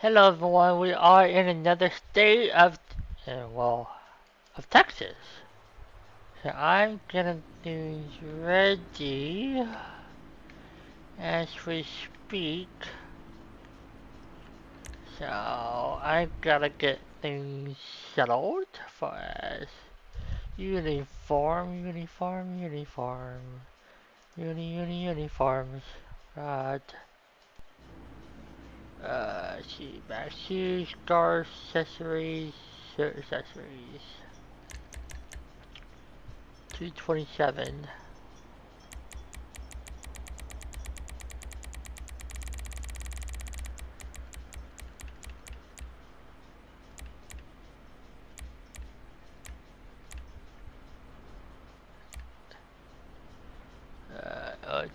Hello everyone, we are in another state of, of Texas. So I'm getting things ready as we speak. So I gotta get things settled for us. Uniforms. Right. See, back shoes, scarves, accessories, shirt accessories. 227.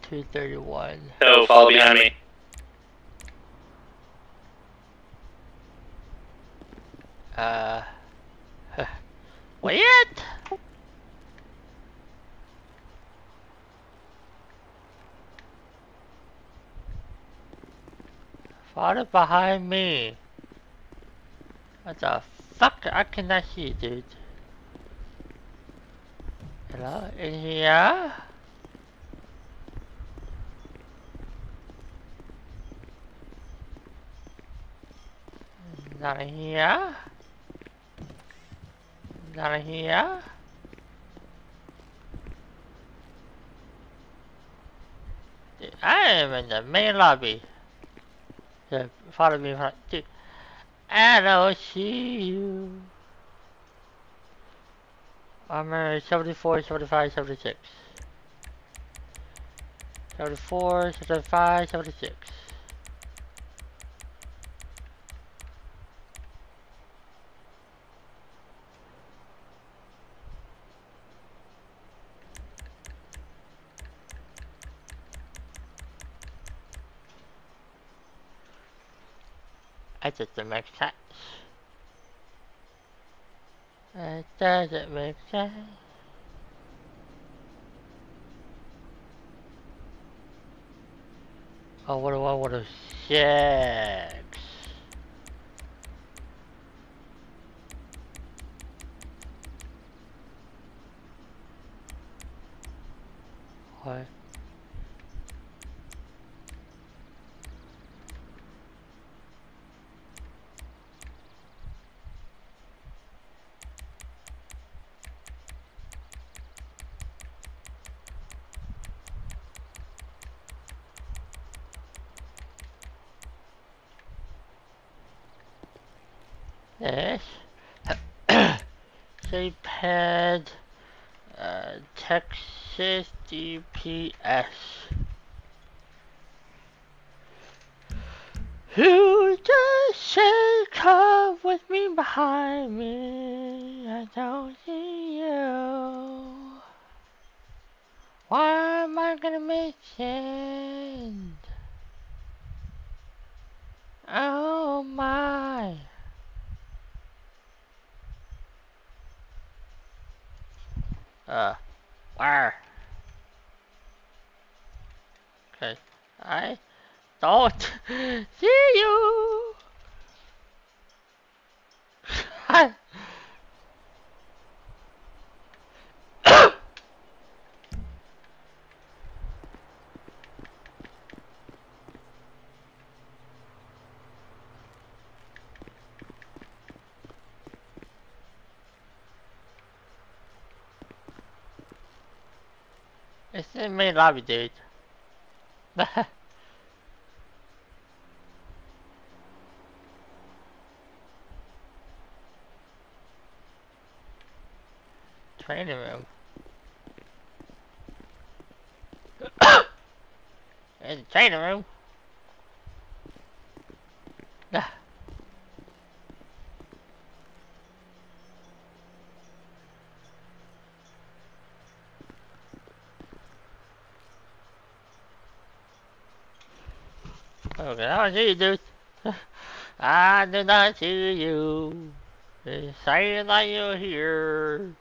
231. So follow behind me. Uh, what? Follow behind me. What the fuck? I cannot see, dude. Hello? In here? Not in here? Not in here? Dude, I am in the main lobby. So follow me, dude. I don't see you. Armor 74, 75, 76. 74, 75, 76. That doesn't make sense. That doesn't make sense. Oh, what do I want to 6? What? This? JPEG, Texas DPS. Who just said come with me behind me? I don't see you. Why am I gonna mention? Oh my. Where? Okay. I don't see you. It's in the main lobby, dude. Training room. In the training room. Okay, I don't see you, dude. I do not see you. They say that you're here.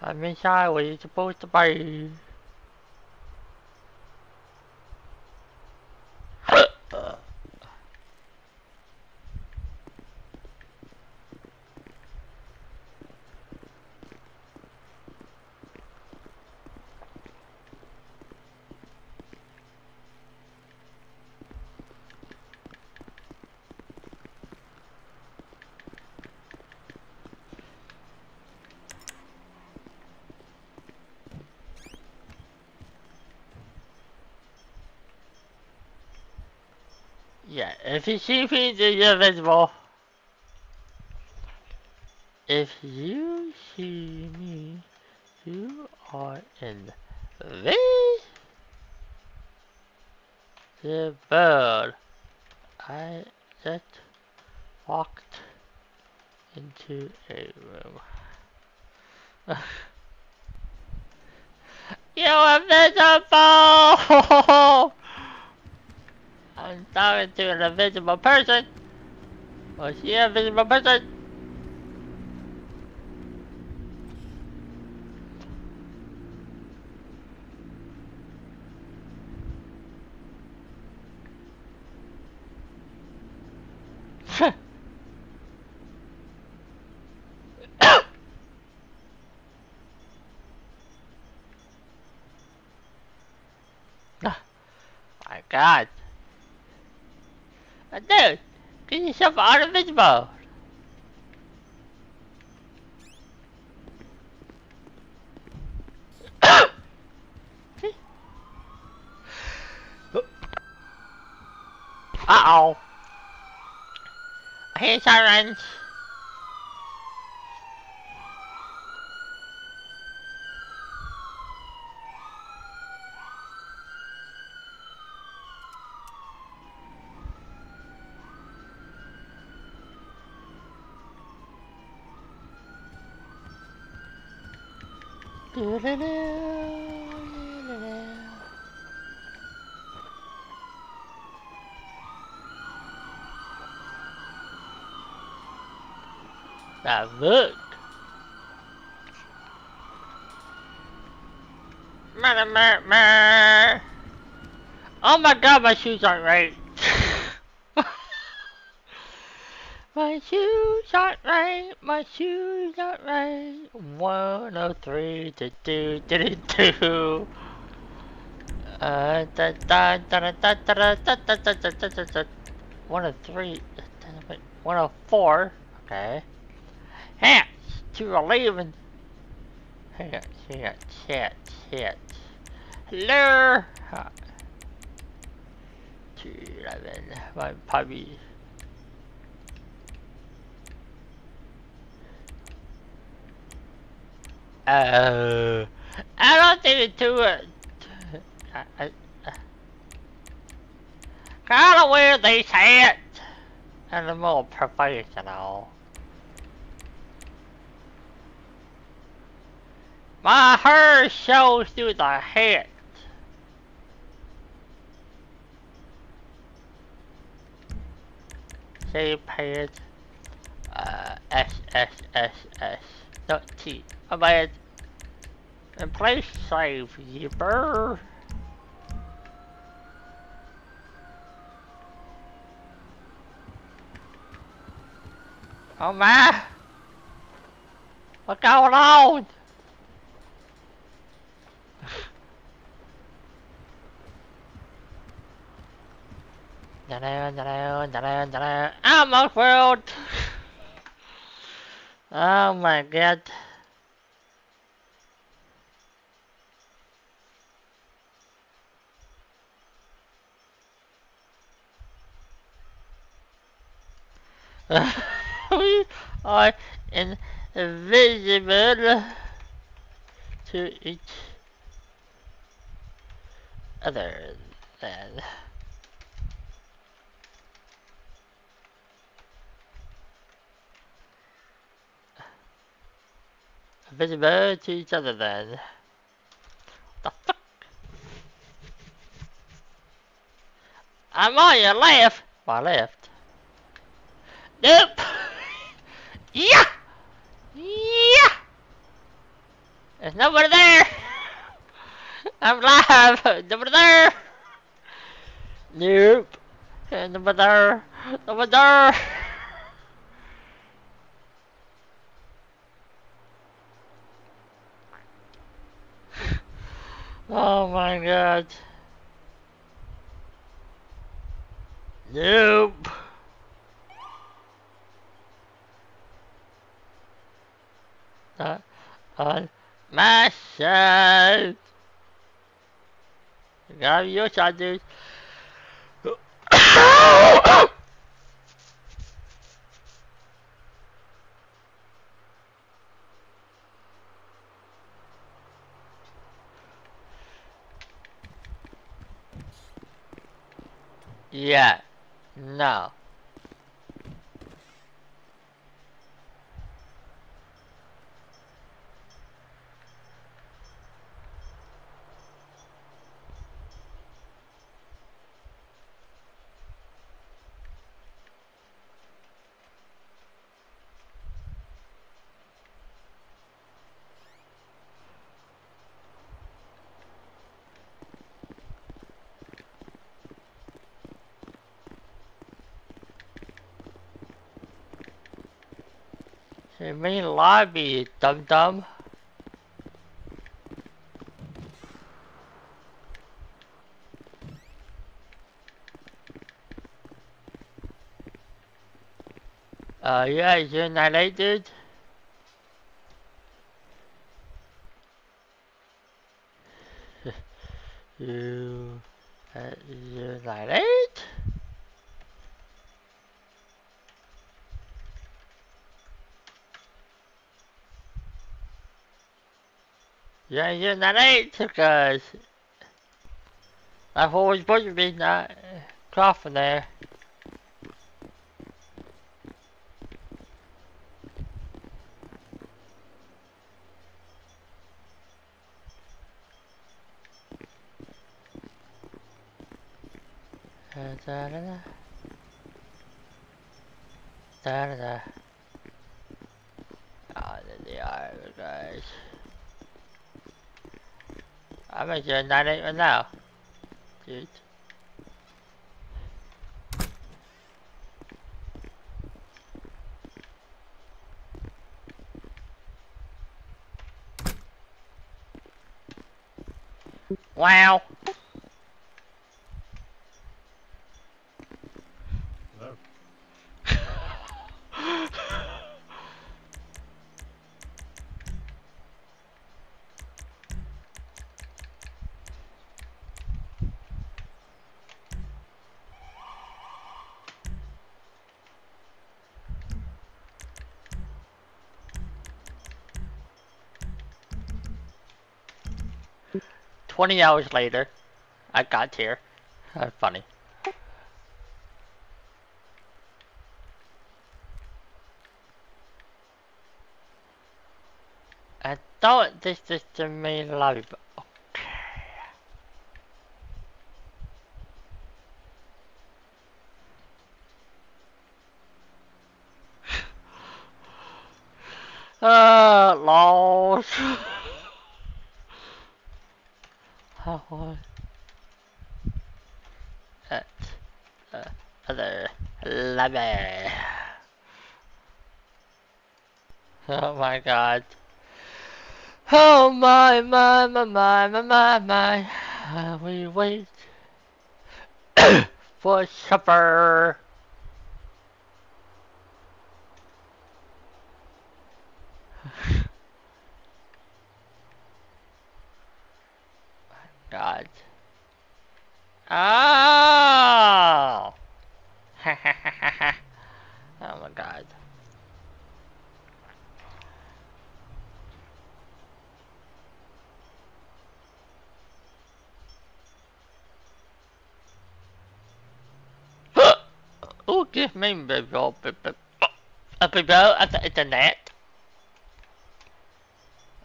I'm inside where you're supposed to be. Yeah, if you see me, then you're invisible. If you see me, you are invisible. I just walked into a room. You're invisible! I'm talking to an invisible person. Was she an invisible person? My God. Dude, get yourself out of invisible. Uh-oh. I hear sirens. Now look. Oh my God, my shoes aren't right. My shoes aren't right. My shoes aren't right. 103 to do do do do. Da da da da da da da da da da da da da. 103. 104. Okay. Hats to 11. Hang on, chat. Hello. 211. My puppy. I don't think it's too. Kinda weird they say it. And a more professional. My hair shows through the hat. Save page. S. Not T. My bad. And place save, yipper. Oh my! What's going on? I'm a world. Oh my God. We are invisible to each other. Then invisible to each other. Then the fuck? I'm on your left. My left. Nope. Yeah. Yeah. There's nobody there. I'm live. Nobody there. Nope. Nobody there. Nobody there. Oh my God. Nope. Not on my side. You gotta be your side, dude. Yeah. No. The main lobby, dum dum. Yeah, you're not late, dude. you, you're not late? Yeah, you're not late, because I've always supposed to be not coughing there. Da da da da da da. Oh, there they are, guys. I'm at your 98 right now, dude. Wow. Hello. 20 hours later, I got here. That's funny. I thought this is the main lobby, but okay. Lost. How at other lobby. Oh my god. Oh my. We wait for supper. God. Oh! Oh my god. Oh, give me a big bell at the internet.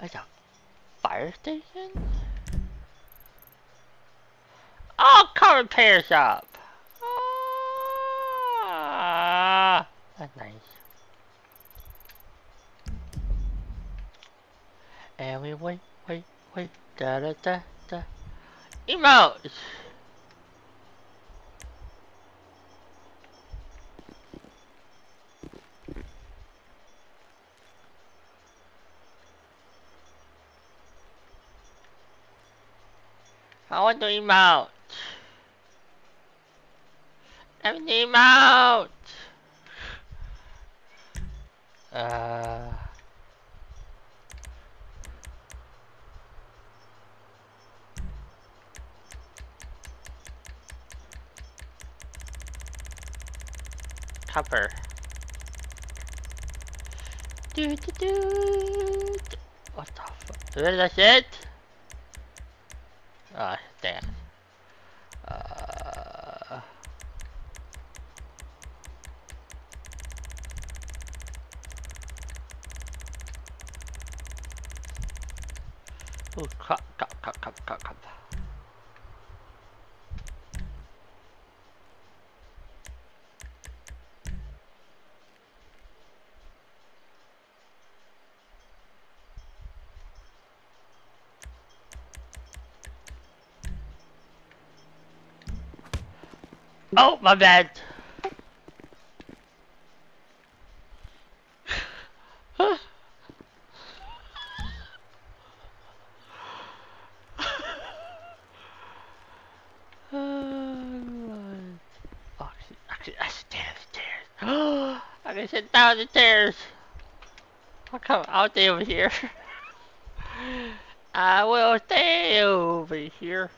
It's a fire station? Oh, car repair shop. Ah, that's nice. And we wait. Da da da da. Emotes. I want to emote. I want to emote. Uh. Copper. Do. What the fuck? Is that shit? Ah, damn. Ooh, crap, crap, crap, crap, crap, crap. Oh, my bad. I should stand the stairs. I can sit down the stairs. I'll come out over here. I will stay over here.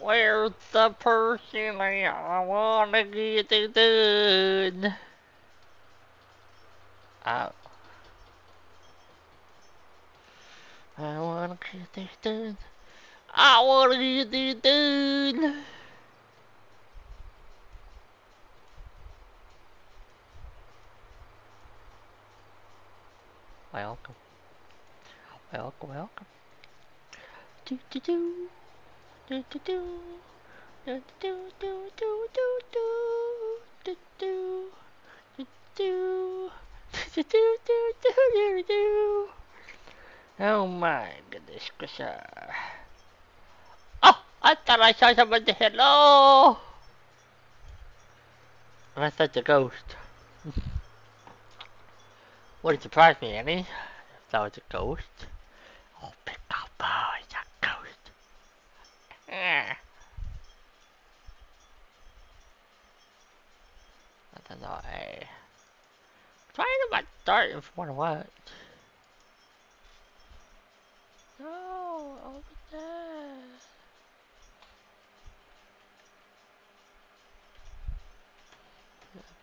Where's the person I wanna get it done? I wanna get this done. I wanna get this done. Welcome, welcome, welcome. Do do do do do do do do do do do do do do do do do do. Oh my goodness, Krisha. Oh, I thought I saw somebody. Hello. I thought a ghost. Wouldn't surprise me any if that was a ghost. Oh, pick up, it's a ghost. I don't know. Trying to start if you want to what? No, over there.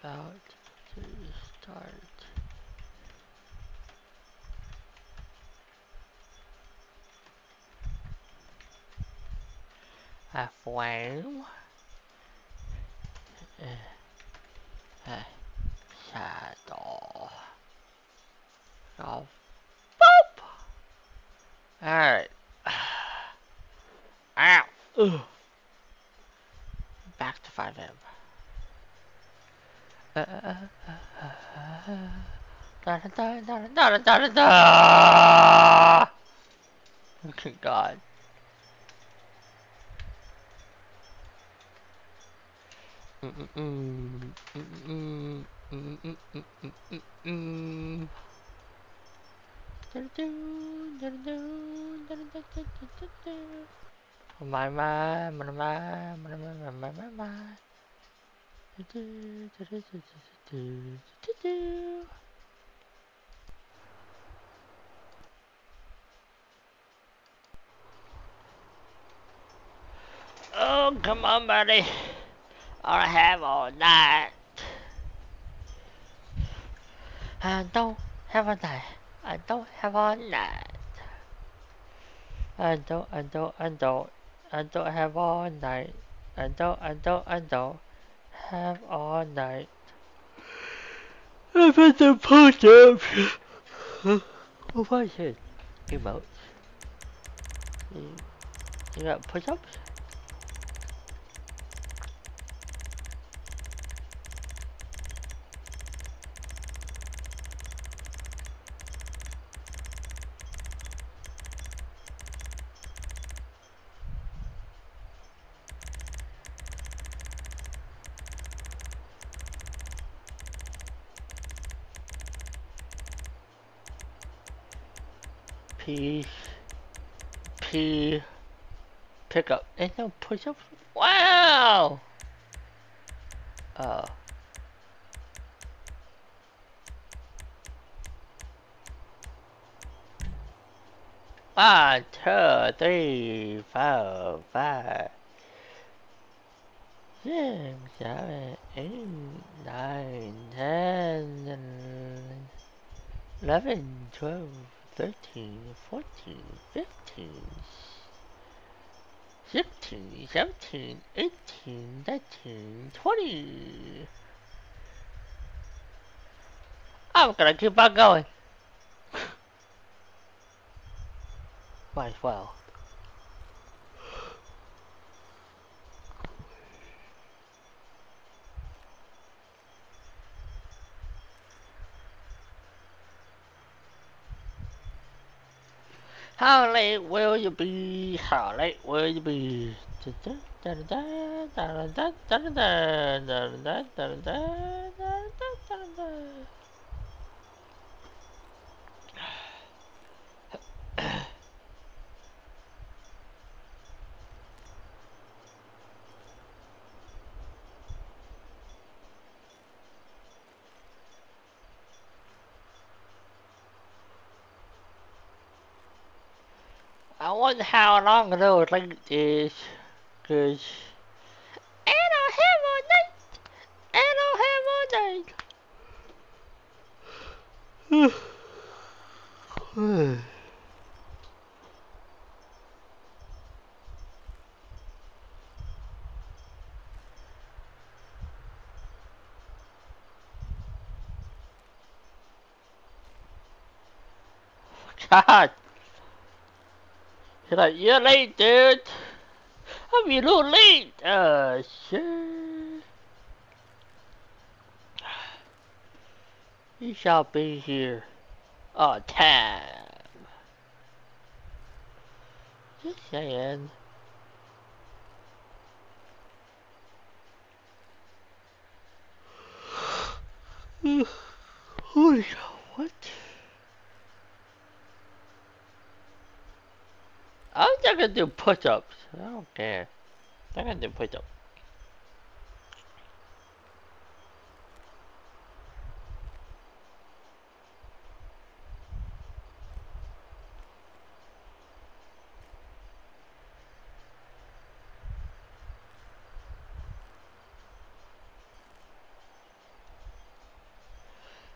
About to start. A flame. A shadow. Oh, boop! Alright. Ow! Ugh. Back to 5M. Da da da da da da da da! Oh God. My. Oh, come on, buddy. I have all night. I don't have a night. I don't have all night. I don't have all night. I don't have all night. I put the push-ups. Oh, what is it? Emotes. You got push-ups? P. Pick up. Ain't no push-ups? Wow! Oh. 1, 2, 3, 4, 5, 6, 7, 8, 9, 10, 11, 12, 13, 14, 15, 16, 17, 18, 19, 20. I'm gonna keep on going. Might as well. How late will you be? How late will you be? I wonder how long those late is, 'cause I don't have all night. I don't have all night. God, he's like, you're late, dude. I'm a little late. Shit. You shall be here on time. Just saying. Holy cow, what? I'm not gonna do push-ups. I don't care. I'm gonna do push-ups.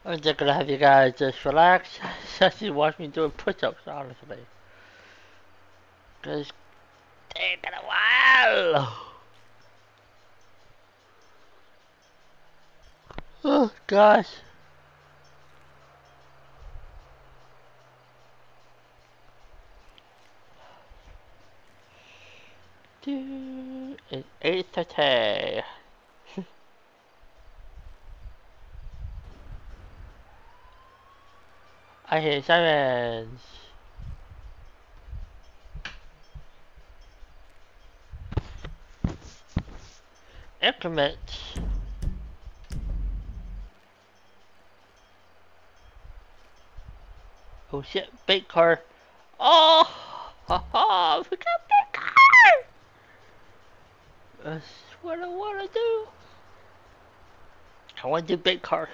I'm just gonna have you guys just relax as you watch me doing push-ups, honestly. Cause it's taking a while. Oh gosh. Dude, it's 8:30. I hear sirens. Increments. Oh shit, bait car. Oh, ha ha, we got bait car. That's what I wanna do. I wanna do bait car.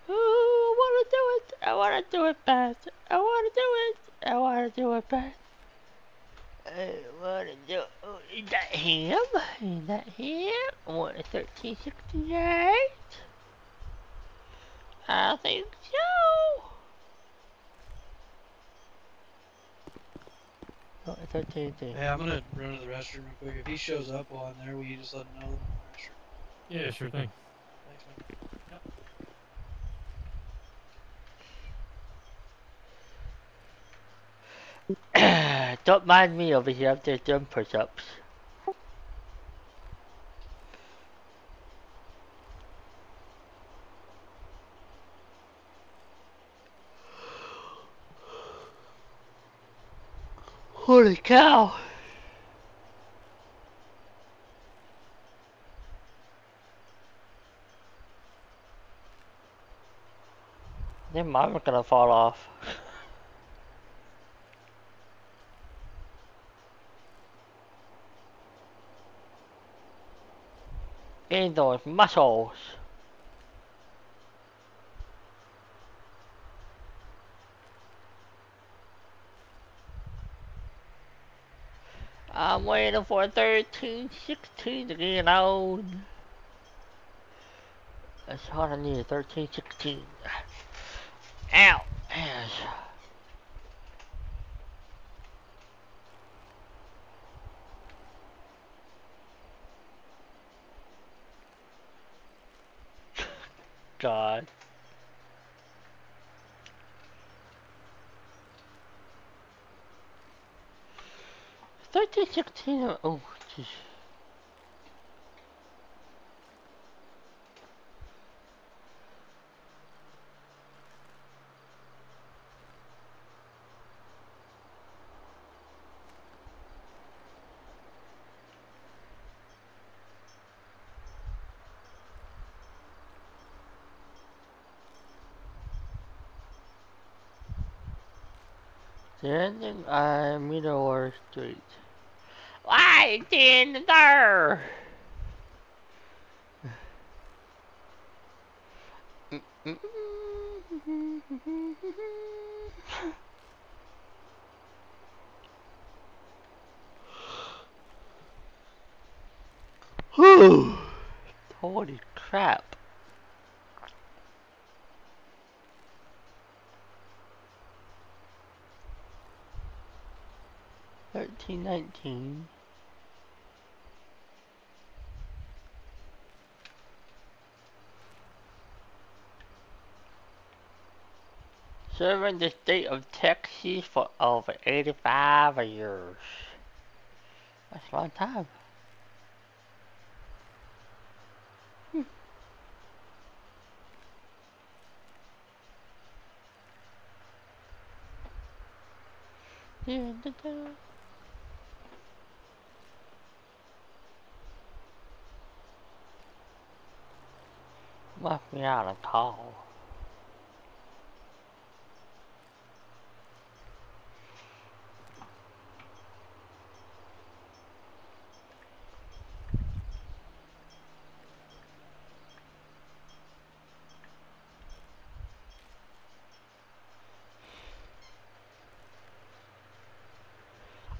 Oh, I wanna do it. I wanna do it bad. I wanna do it. I wanna do it bad. I wanna do it. Oh, is that him? Is that him? I want a 1368. I think so. Oh, 13. Hey, I'm gonna run to the restroom real quick. If he shows up while I'm there, will you just let him know that I'm in the restroom? Yeah, sure thing. Thanks, man. Don't mind me over here. I'm just doing push-ups. Holy cow! Their mom are gonna fall off. Gain those muscles. I'm waiting for 1316 to get on. That's all I need, 1316. Ow! Yes. God. 1316, oh, jeez. Standing on Meteor Street. Why in there? Holy crap. 1319. Serving the state of Texas for over 85 years. That's a long time. Left me out a call.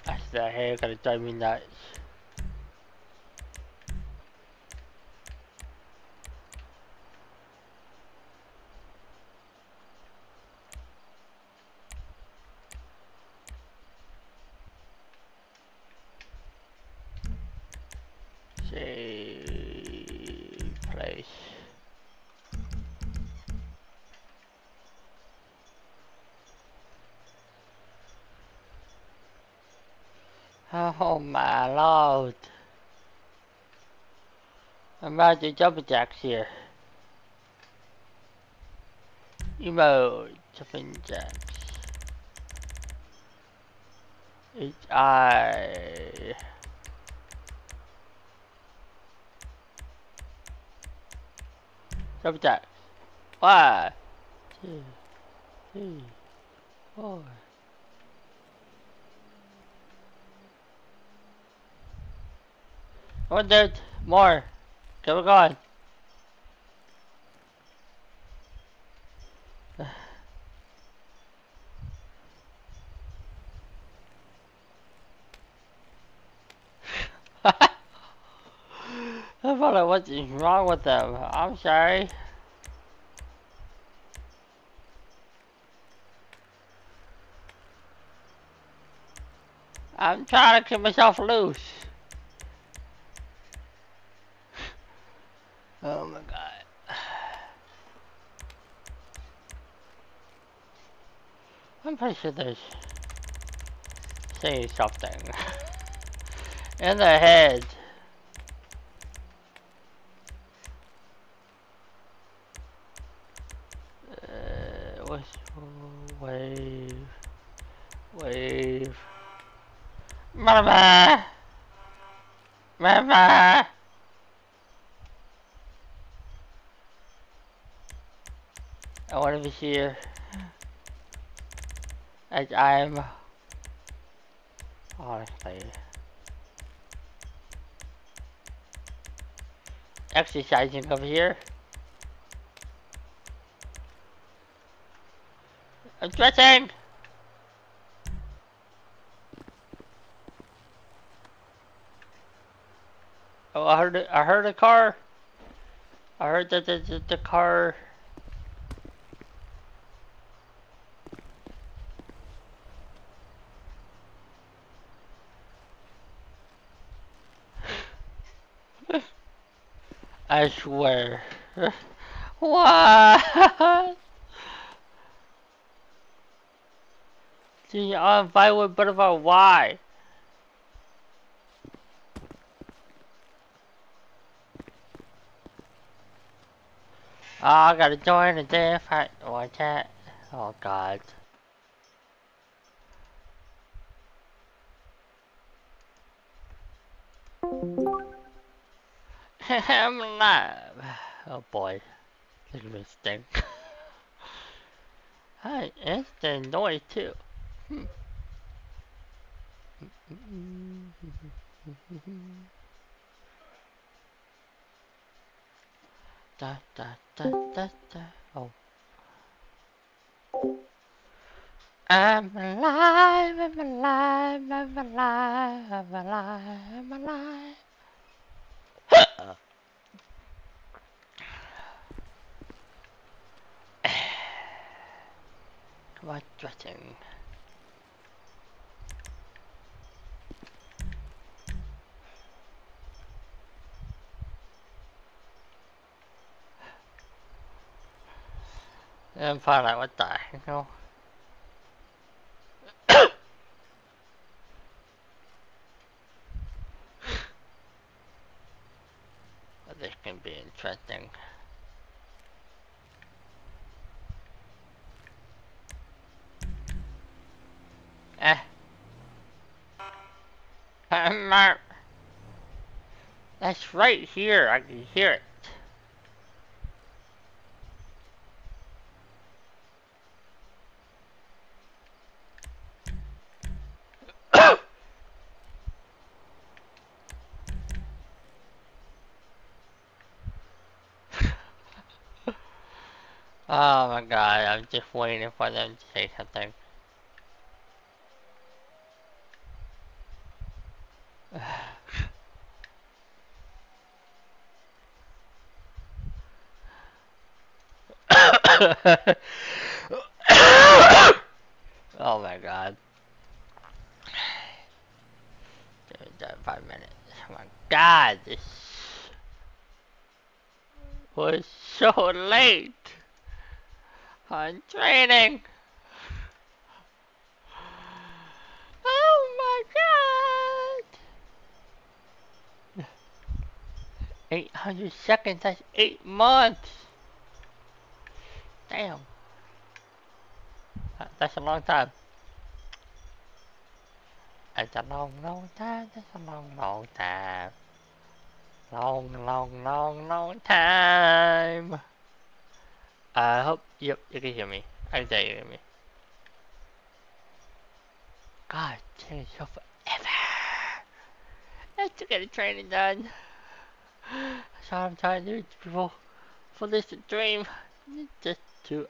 That's the hair gonna drive me nuts. Save place. Oh my lord. I'm about to jumping jacks here. Emote jumping jacks. H-I. Jumping jacks. 1, 2, 3, 4. Come on, dude. More. Keep it going. I thought what is wrong with them. I'm sorry. I'm trying to keep myself loose. Oh my god. I'm pretty sure there's saying something in the head. Wave. Wave. Mama! Mama! I want to be here as I'm honestly exercising over here. I'm stretching! Oh, I heard it. I heard a car. I heard that the car. I swear. What? See, I'm fine with Butterfly. Why? Oh, I gotta join the damn fight. Watch that. Oh god. I'm alive. Oh boy. Look at this thing. Hi, it's the noise too. Da da da da da. Oh. I'm alive, I'm alive, I'm alive, I'm alive, I'm alive. What dressing? I'm fine, like, what the hell? This can be interesting. Mark. That's right here. I can hear it. Oh my god, I'm just waiting for them to say something. Oh my god. 5 minutes. Oh my god, this was so late on training. Oh my god. 800 seconds, that's 8 months. Damn. That's a long time. That's a long, long time. That's a long, long time. Long, long, long, long time. I hope, yep, you can hear me. I can tell you hear me. God, taking so forever. I have to get the training done. That's all I'm trying to do, people. For this dream. Just to,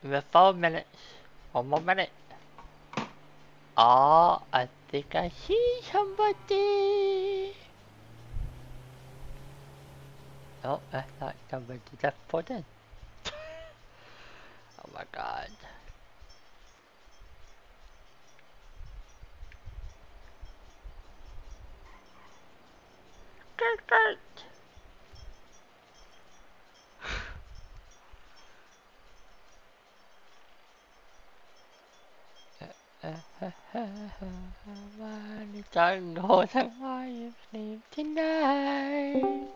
in 4 minutes. 1 more minute. Oh, I think I see somebody. Oh, that's not somebody. That's for them. Oh my god. Kurt, Kurt. Don't know why you sleep tonight.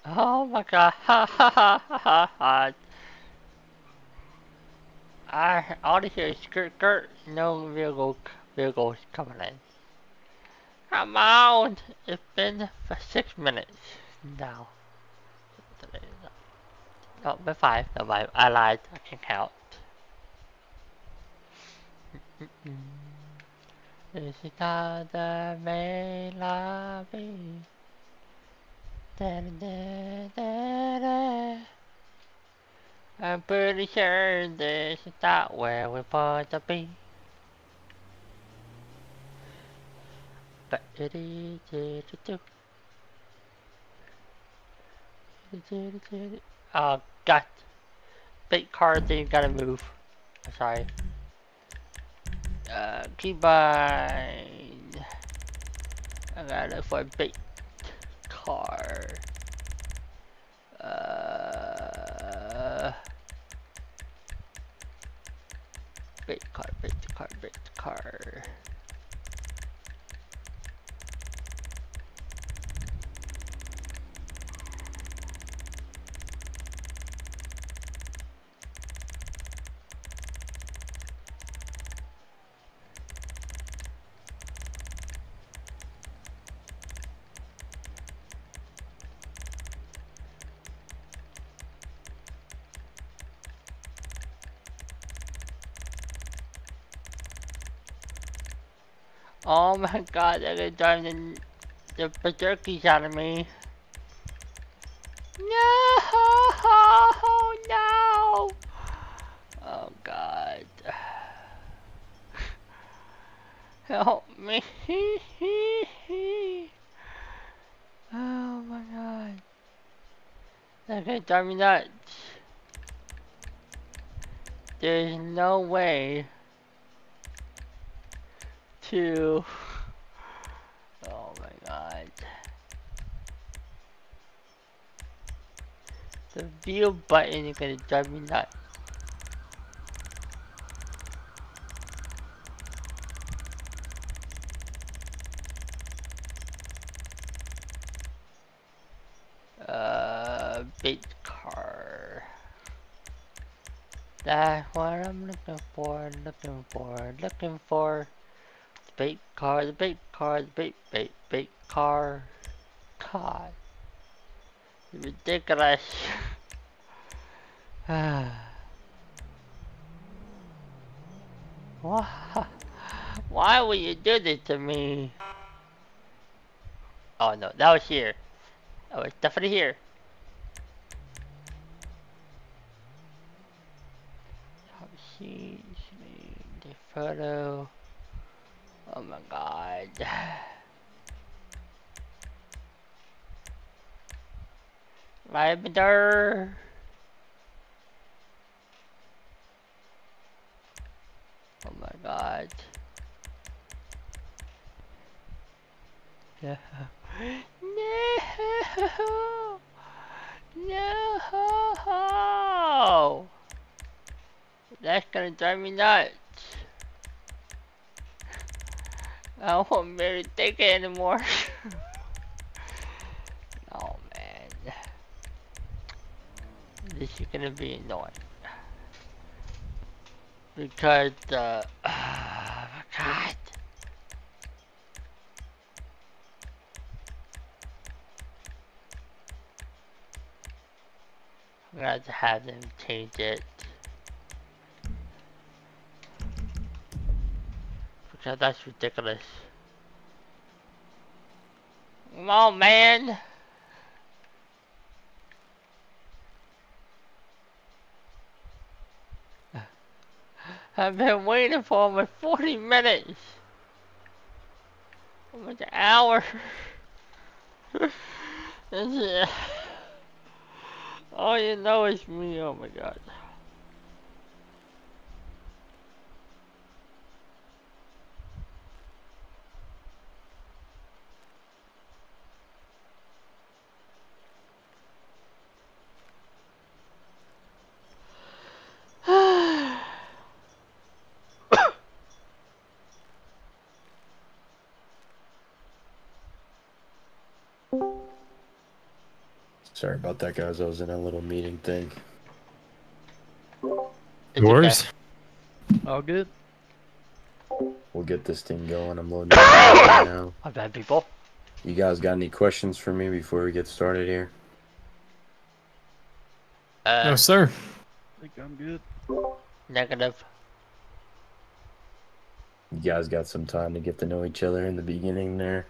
Oh my god. Ha ha ha ha ha. I all I hear is skirt, skirt. No vehicles coming in. Come on. It's been for 6 minutes now. No, been 5. No, I lied. I can count. Visitada me la vi. Da, da, da, da. I'm pretty sure this is not where we're supposed to be. But it is. Oh god. Big car thing gotta move. I'm sorry. Keybind. I gotta look for a big car. Big car, big car, big car. Oh my god, they're gonna drive the berserkies out of me. No! No! Oh god. Help me. Oh my god. They're gonna drive me nuts. There's no way to... Oh my god. The view button is gonna drive me nuts. Bait car. That's what I'm looking for, looking for. The bait car, the bait car, the bait car. God. It's ridiculous. Why would you do this to me? Oh no, that was here. That was definitely here. See the photo. Oh my god. Lavender. Oh my god. No. No. No. That's gonna drive me nuts. I won't be able to take it anymore. Oh man. This is gonna be annoying. Because oh my god. I'm gonna have to have them change it. Because that's ridiculous. Come on, man! I've been waiting for almost 40 minutes! Almost an hour! All you know is me, oh my god. Sorry about that, guys. I was in a little meeting thing. Yours? All good. We'll get this thing going. I'm loading it right now. My bad, people. You guys got any questions for me before we get started here? No, sir. I think I'm good. Negative. You guys got some time to get to know each other in the beginning there?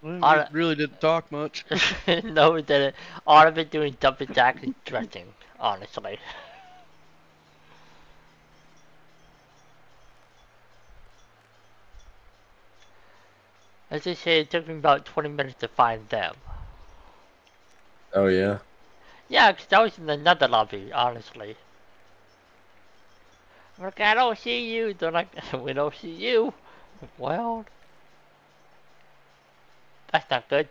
Well, we really didn't talk much. No, we didn't. All I've been doing jumping jacks and dressing, honestly. Let's just say it took me about 20 minutes to find them. Oh, yeah? Yeah, because I was in another lobby, honestly. I'm like, I don't see you. They're like, we don't see you. Like, well, that's not good.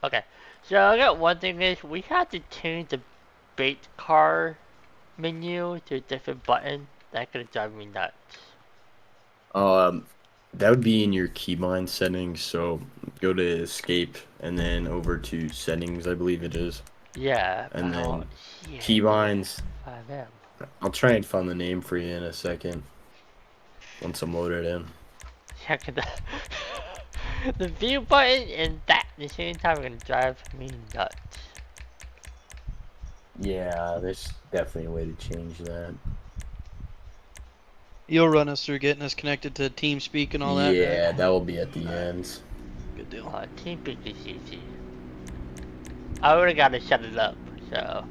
Okay, so I got one thing is we had to change the bait car menu to a different button. That could drive me nuts. That would be in your keybind settings. So go to escape and then over to settings, I believe it is. Yeah. And then shit. keybinds. Them. I'll try and find the name for you in a second. Once I'm loaded in. Check the view button and that at the same time are gonna drive me nuts. Yeah, there's definitely a way to change that. You'll run us through getting us connected to TeamSpeak and all that, Yeah, right? that will be at the Alright. end. Good deal. Team Peak is easy. I already gotta set it up, so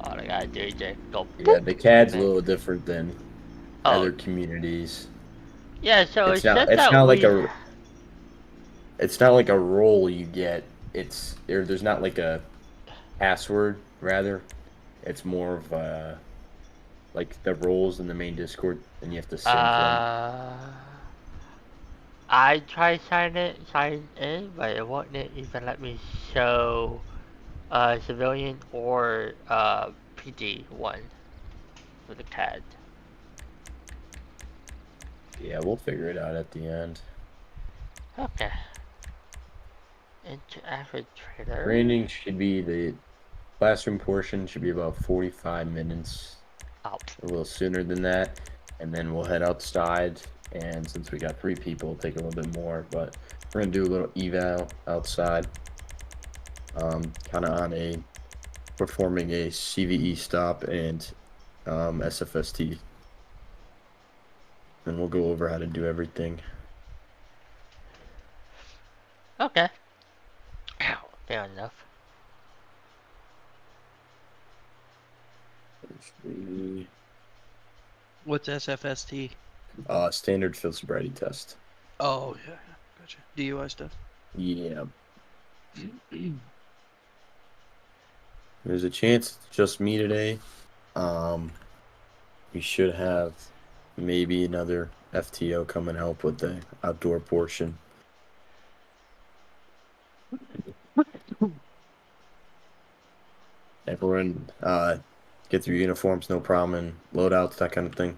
all I gotta do is just go. Yeah, Boop, the CAD's a and little different than oh other communities. yeah, so It's it's not. just It's that not like we. a. It's not like a role you get. It's there's not like a password. Rather, it's more of like the roles in the main Discord, and you have to sync them. I tried sign in, but it won't even let me show civilian or PD one for the CAD. Yeah, we'll figure it out at the end. Okay. Interactive trader. Training should be the classroom portion should be about 45 minutes, Oh. a little sooner than that, and then we'll head outside. And since we got 3 people, it'll take a little bit more, but we're gonna do a little eval outside, kind of on a performing a CVE stop and SFST, and we'll go over how to do everything. Okay. Ow, fair enough. What's SFST? Standard field sobriety test. Oh, yeah. Gotcha. DUI stuff. Yeah. There's a chance it's just me today. We should have maybe another FTO come and help with the outdoor portion. Everyone get their uniforms, no problem, and loadouts, that kind of thing.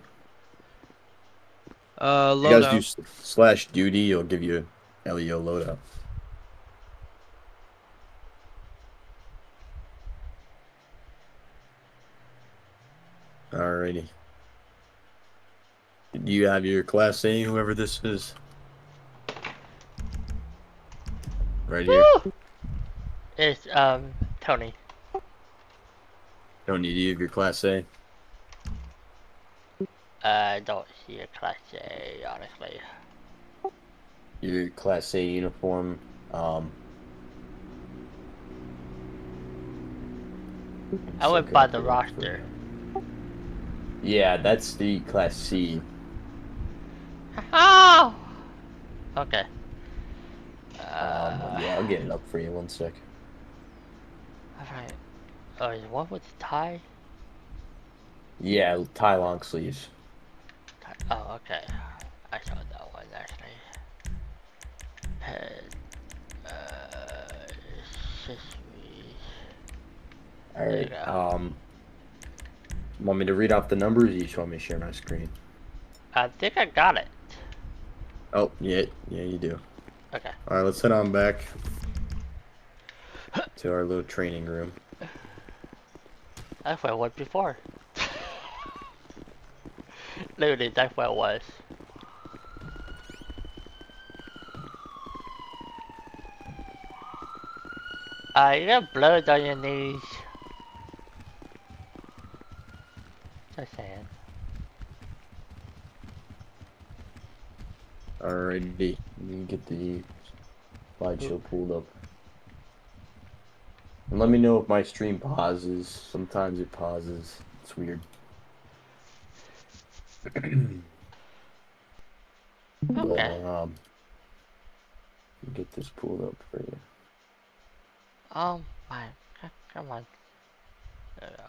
If you guys Loadout. do slash duty, it'll give you a LEO loadout. Alrighty. Do you have your class A, whoever this is? Right here. Woo! It's Tony. Don't need you of your class A. I don't see a class A, honestly. Your class A uniform. I went by the roster. Yeah, that's the class C. Oh! Okay. Yeah, I'll get it up for you. 1 sec. Alright. Oh, is one with the tie? Yeah, tie long sleeves. Oh, okay. I saw that one actually. Head. Accessories. Alright. Want me to read off the numbers, or you just want me to share my screen? I think I got it. Oh, yeah, you do. Okay. Alright, let's head on back to our little training room. That's where I was before. Literally, that's where I was. You got blood on your knees. Just saying. Alrighty, let me get the slideshow pulled up. And let me know if my stream pauses. Sometimes it pauses. It's weird. Okay. But, get this pulled up for you. Oh my, come on. There we go.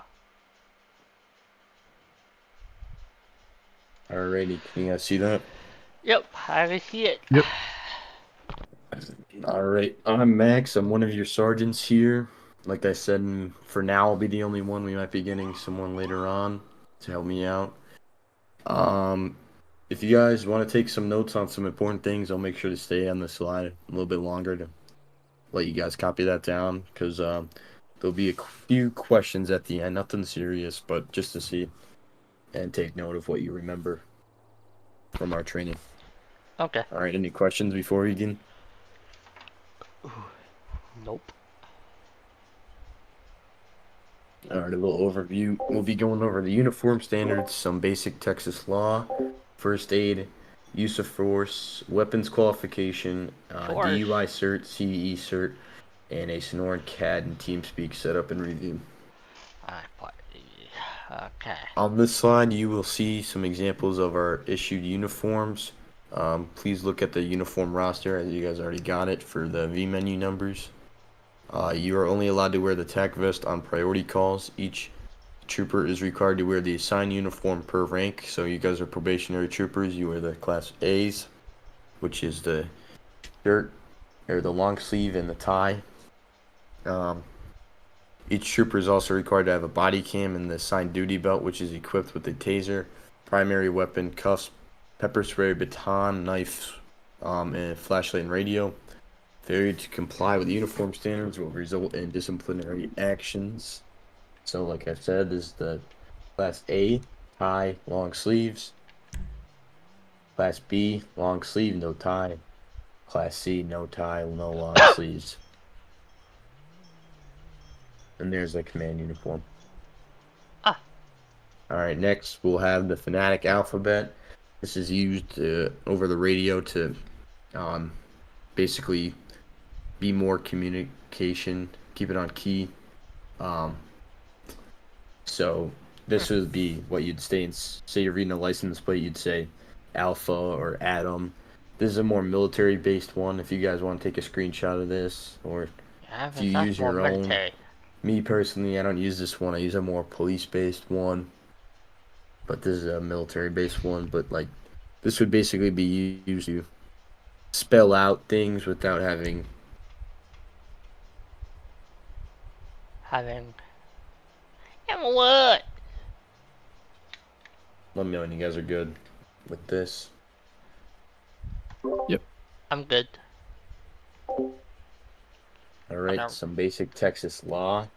Alrighty, can you guys see that? Yep, I can see it. Yep. Alright, I'm Max. I'm one of your sergeants here. Like I said, for now I'll be the only one. We might be getting someone later on to help me out. If you guys want to take some notes on some important things, I'll make sure to stay on the slide a little bit longer to let you guys copy that down, because there'll be a few questions at the end. Nothing serious, but just to see and take note of what you remember from our training. Okay. Alright, any questions before we begin? Nope. All right, a little overview. We'll be going over the uniform standards, some basic Texas law, first aid, use of force, weapons qualification, Force. DUI cert, CE cert, and a Sonoran CAD and TeamSpeak setup and review. Okay. On this slide, you will see some examples of our issued uniforms. Please look at the uniform roster, as you guys already got it, for the V menu numbers. You are only allowed to wear the tac vest on priority calls. Each trooper is required to wear the assigned uniform per rank. So you guys are probationary troopers. You wear the class A's, which is the shirt or the long sleeve and the tie. Each trooper is also required to have a body cam and the assigned duty belt, which is equipped with a taser, primary weapon, cuffs, pepper spray, baton, knife, and flashlight and radio. Failure to comply with uniform standards will result in disciplinary actions. So, like I said, this is the Class A, tie, long sleeves. Class B, long sleeve, no tie. Class C, no tie, no long sleeves. And there's the command uniform. Alright, next we'll have the phonetic alphabet. This is used over the radio to basically be more communication, keep it on key. So this would be what you'd say you're reading a license plate, you'd say Alpha or Atom. This is a more military-based one. If you guys want to take a screenshot of this, or if you use your own. Me personally, I don't use this one. I use a more police-based one. But this is a military-based one. But like, this would basically be used to spell out things without having. And what? Let me know when you guys are good with this. Yep. I'm good. Alright, some basic Texas law.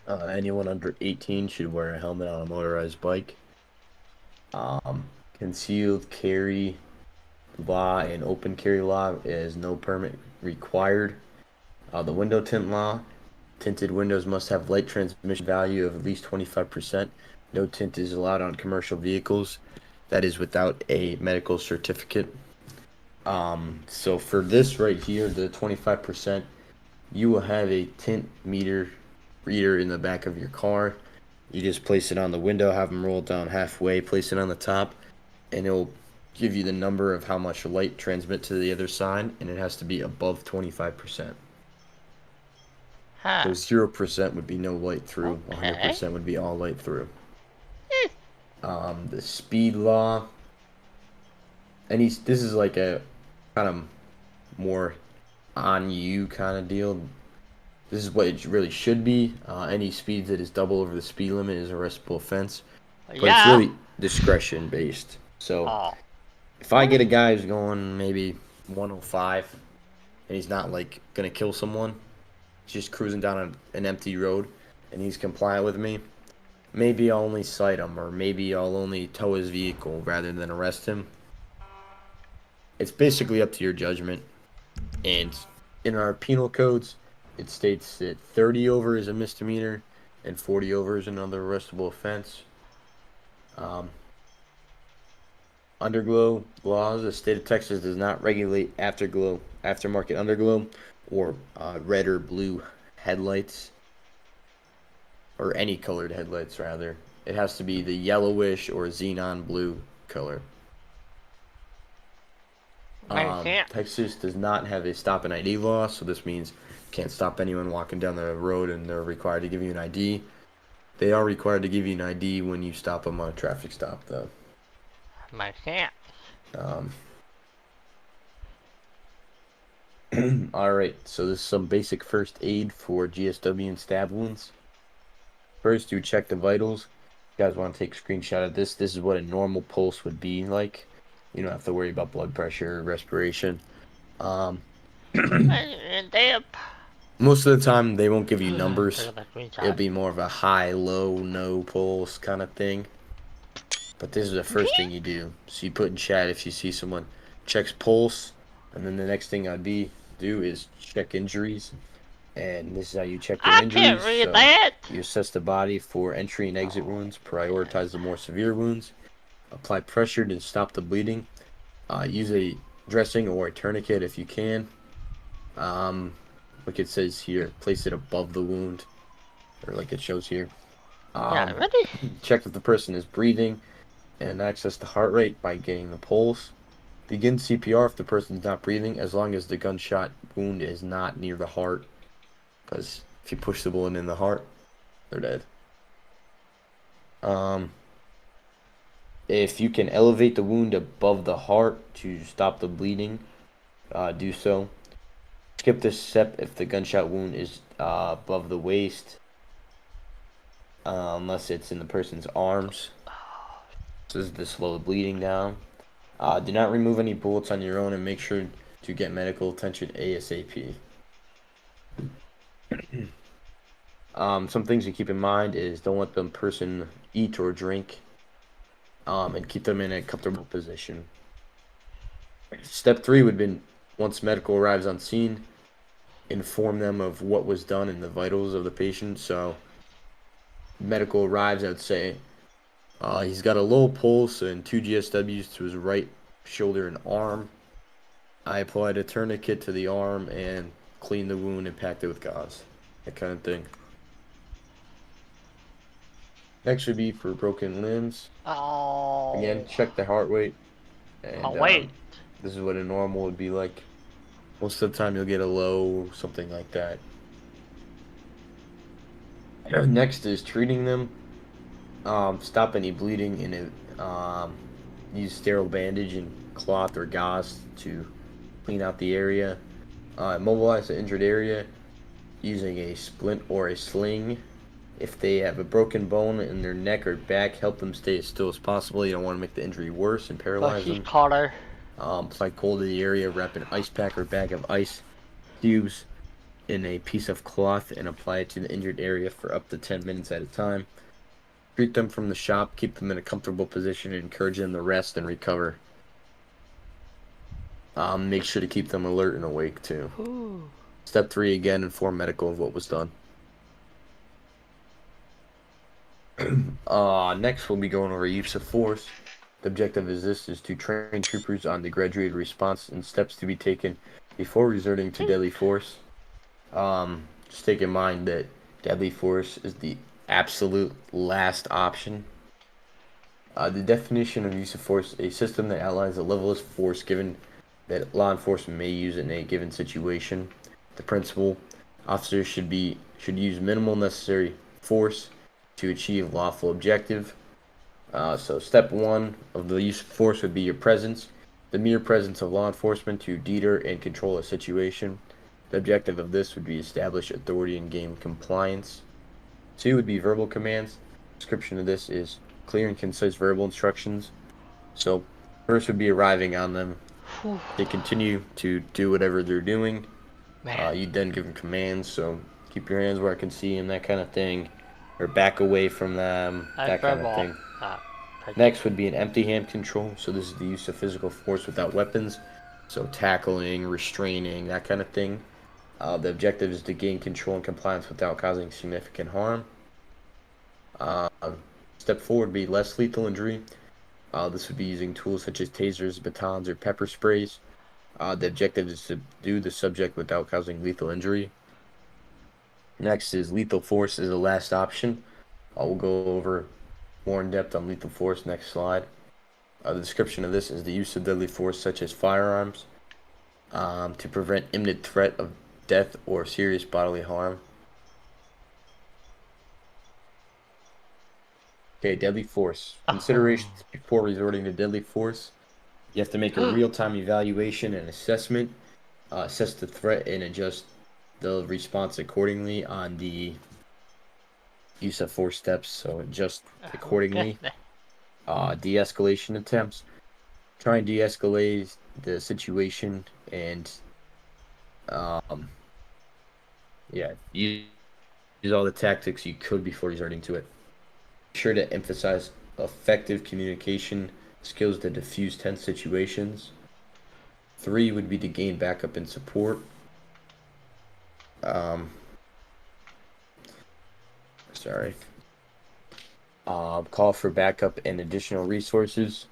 Anyone under 18 should wear a helmet on a motorized bike. Concealed carry law and open carry law is no permit required. The window tint law. Tinted windows must have light transmission value of at least 25%. No tint is allowed on commercial vehicles. That is without a medical certificate. So for this right here, the 25%, you will have a tint meter reader in the back of your car. You just place it on the window, have them roll it down halfway, place it on the top, and it'll give you the number of how much light transmit to the other side, and it has to be above 25%. So 0% would be no light through, 100% would be all light through. The speed law, this is like a kind of more on you kind of deal. This is what it really should be. Any speed that is double over the speed limit is a arrestable offense. But it's really discretion based. So if I get a guy who's going maybe 105 and he's not like gonna kill someone, just cruising down an empty road and he's compliant with me, maybe I'll only cite him, or maybe I'll only tow his vehicle rather than arrest him. It's basically up to your judgment. And in our penal codes, it states that 30 over is a misdemeanor and 40 over is another arrestable offense. Underglow laws. The state of Texas does not regulate aftermarket underglow, or red or blue headlights, or any colored headlights rather. It has to be the yellowish or xenon blue color. Texas does not have a stop and ID law, so this means you can't stop anyone walking down the road and they're required to give you an ID. They are required to give you an ID when you stop them on a traffic stop, though. My can't. Alright, so this is some basic first aid for GSW and stab wounds. First, you check the vitals. If you guys want to take a screenshot of this, this is what a normal pulse would be like. You don't have to worry about blood pressure or respiration. Most of the time, they won't give you numbers. It'll be more of a high, low, no pulse kind of thing. But this is the first thing you do. So you put in chat if you see someone checks pulse, and then the next thing I'd do is check injuries. And this is how you check their I injuries. can't read So that. you assess the body for entry and exit wounds, prioritize the more severe wounds, apply pressure to stop the bleeding, use a dressing or a tourniquet if you can. Like it says here, place it above the wound, or like it shows here. Yeah, ready? Check if the person is breathing and access the heart rate by getting the pulse. Begin CPR if the person's not breathing, as long as the gunshot wound is not near the heart. Because if you push the bullet in the heart, they're dead. If you can elevate the wound above the heart to stop the bleeding, do so. Skip this step if the gunshot wound is above the waist, unless it's in the person's arms. This is to slow the bleeding down. Do not remove any bullets on your own, and make sure to get medical attention ASAP. Some things to keep in mind is don't let the person eat or drink, and keep them in a comfortable position. Step 3 would be, once medical arrives on scene, inform them of what was done and the vitals of the patient. So medical arrives, I would say he's got a low pulse and 2 GSWs to his right shoulder and arm. I applied a tourniquet to the arm and cleaned the wound and packed it with gauze. That kind of thing. Next would be for broken limbs. Oh. Again, check the heart rate. And, wait. This is what a normal would be like. Most of the time you'll get a low, something like that. Next is treating them. Stop any bleeding and use sterile bandage and cloth or gauze to clean out the area. Immobilize the injured area using a splint or a sling. If they have a broken bone in their neck or back, help them stay as still as possible. You don't want to make the injury worse and paralyze them. Carter. Apply cold to the area, wrap an ice pack or bag of ice cubes in a piece of cloth and apply it to the injured area for up to 10 minutes at a time. Treat them from the shop, keep them in a comfortable position, and encourage them to rest and recover. Make sure to keep them alert and awake too. Ooh. Step 3, again, inform medical of what was done. Next we'll be going over use of force. The objective is to train troopers on the graduated response and steps to be taken before resorting to deadly force. Just take in mind that deadly force is the absolute last option. The definition of use of force: a system that outlines the level of force given that law enforcement may use in a given situation. The principle: officers should use minimal necessary force to achieve lawful objective. So step 1 of the use of force would be your presence. The mere presence of law enforcement to deter and control a situation. The objective of this would be establish authority and gain compliance. 2 would be verbal commands. Description of this is clear and concise verbal instructions. So first would be arriving on them. They continue to do whatever they're doing. You then give them commands. So keep your hands where I can see them, that kind of thing. Or back away from them, that kind of thing. Next would be an empty hand control. So this is the use of physical force without weapons. So tackling, restraining, that kind of thing. The objective is to gain control and compliance without causing significant harm. Step 4 would be less lethal injury. This would be using tools such as tasers, batons, or pepper sprays. The objective is to subdue the subject without causing lethal injury. Next is lethal force is the last option. We'll go over more in depth on lethal force next slide. The description of this is the use of deadly force such as firearms to prevent imminent threat of death or serious bodily harm. Okay, deadly force. Considerations before resorting to deadly force. You have to make a real-time evaluation and assessment, assess the threat and adjust the response accordingly on the use of force steps, so adjust accordingly. De-escalation attempts. Try and de-escalate the situation and use all the tactics you could before resorting to it. Be sure to emphasize effective communication skills to diffuse tense situations. 3 would be to gain backup and support. Sorry. Call for backup and additional resources.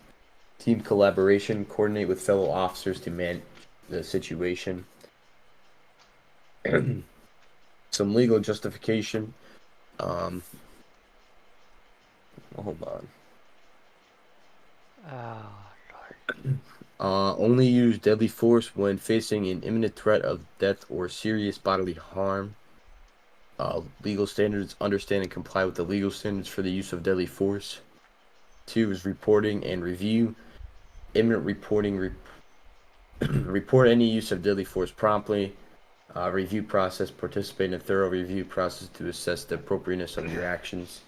Team collaboration. Coordinate with fellow officers to manage the situation. Some legal justification. Hold on. Only use deadly force when facing an imminent threat of death or serious bodily harm. Legal standards. Understand and comply with the legal standards for the use of deadly force. 2 is reporting and review. Imminent reporting. Report any use of deadly force promptly. Review process. Participate in a thorough review process to assess the appropriateness of your actions.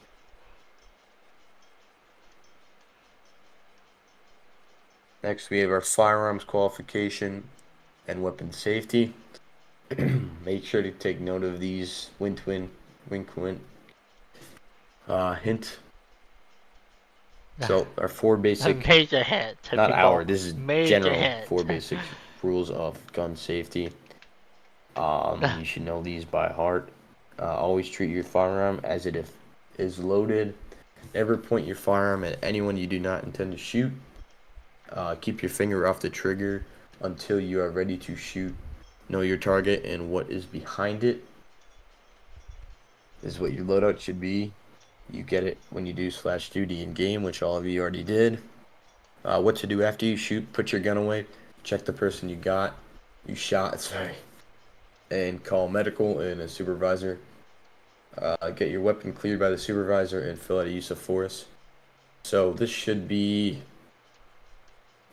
Next, we have our firearms qualification and weapon safety. Make sure to take note of these. Wink, wink. Hint. So, our 4 basic... Major hint. Not our, this is general hint. 4 basic rules of gun safety. You should know these by heart. Always treat your firearm as it is loaded. Never point your firearm at anyone you do not intend to shoot. Keep your finger off the trigger until you are ready to shoot. Know your target and what is behind it. This is what your loadout should be. You get it when you do slash duty in game, which all of you already did. What to do after you shoot: put your gun away, check the person you shot, and call medical and a supervisor. Get your weapon cleared by the supervisor and fill out a use of force. So this should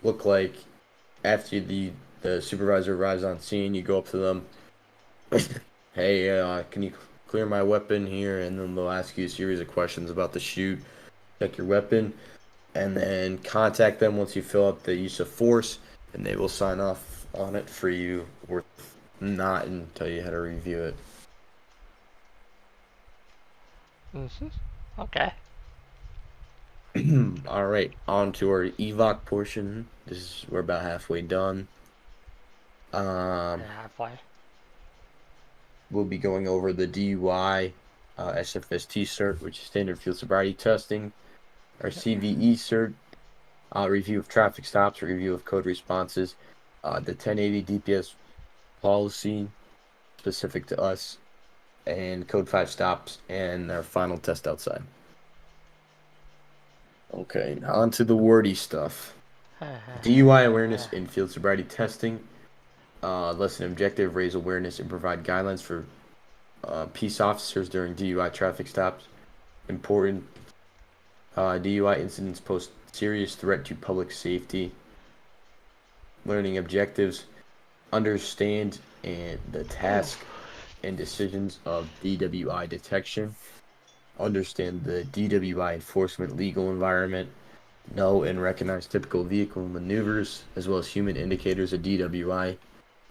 look like after the supervisor arrives on scene, you go up to them. Hey, can you clear my weapon here? And then they'll ask you a series of questions about the shoot. Check your weapon, and then contact them once you fill out the use of force, and they will sign off on it for you, or not, and tell you how to review it. Okay. All right, on to our evoc portion. We're about halfway done. Halfway. We'll be going over the DUI, SFST cert, which is standard field sobriety testing, our CVE cert, review of traffic stops, review of code responses, the 1080 DPS policy specific to us, and code 5 stops, and our final test outside. Okay, on to the wordy stuff. DUI awareness in field sobriety testing. Lesson objective: raise awareness and provide guidelines for peace officers during DUI traffic stops. Important: DUI incidents pose serious threat to public safety. Learning objectives: understand the task and decisions of DWI detection. Understand the DWI enforcement legal environment. Know and recognize typical vehicle maneuvers as well as human indicators of DWI.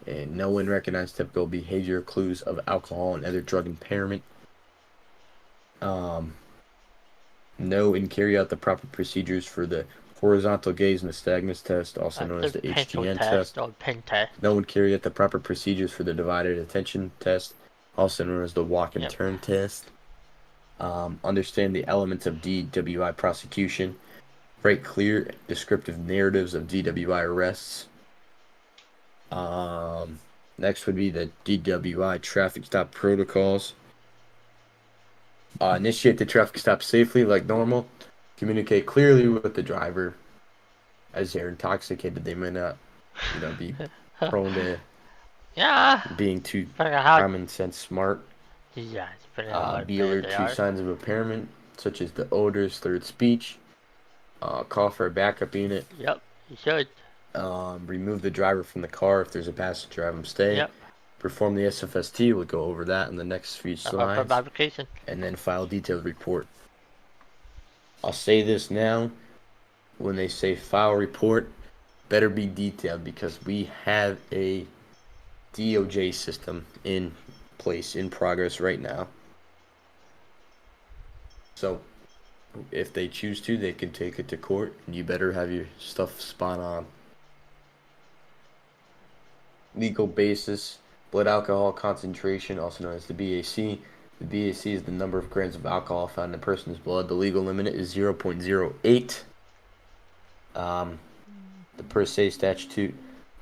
And know and recognize typical behavior clues of alcohol and other drug impairment. Know and carry out the proper procedures for the horizontal gaze nystagmus test, also known as the HTN test. Or pen test. Know and carry out the proper procedures for the divided attention test, also known as the walk and turn test. Understand the elements of DWI prosecution. Write clear, descriptive narratives of DWI arrests. Next would be the DWI traffic stop protocols. Initiate the traffic stop safely like normal. Communicate clearly with the driver. As they're intoxicated, they may not, be prone to being too common sense smart. Yeah, Be alert to signs of impairment, such as the odors, slurred speech. Call for a backup unit. Yep, you should. Remove the driver from the car if there's a passenger. Have them stay. Yep. Perform the SFST. We'll go over that in the next few slides. And then file a detailed report. I'll say this now. When they say file report, better be detailed, because we have a DOJ system in place, in progress right now. So if they choose to, they can take it to court, and you better have your stuff spot on. Legal basis: blood alcohol concentration, also known as the BAC, The BAC is the number of grams of alcohol found in a person's blood. The legal limit is 0.08. The per se statute.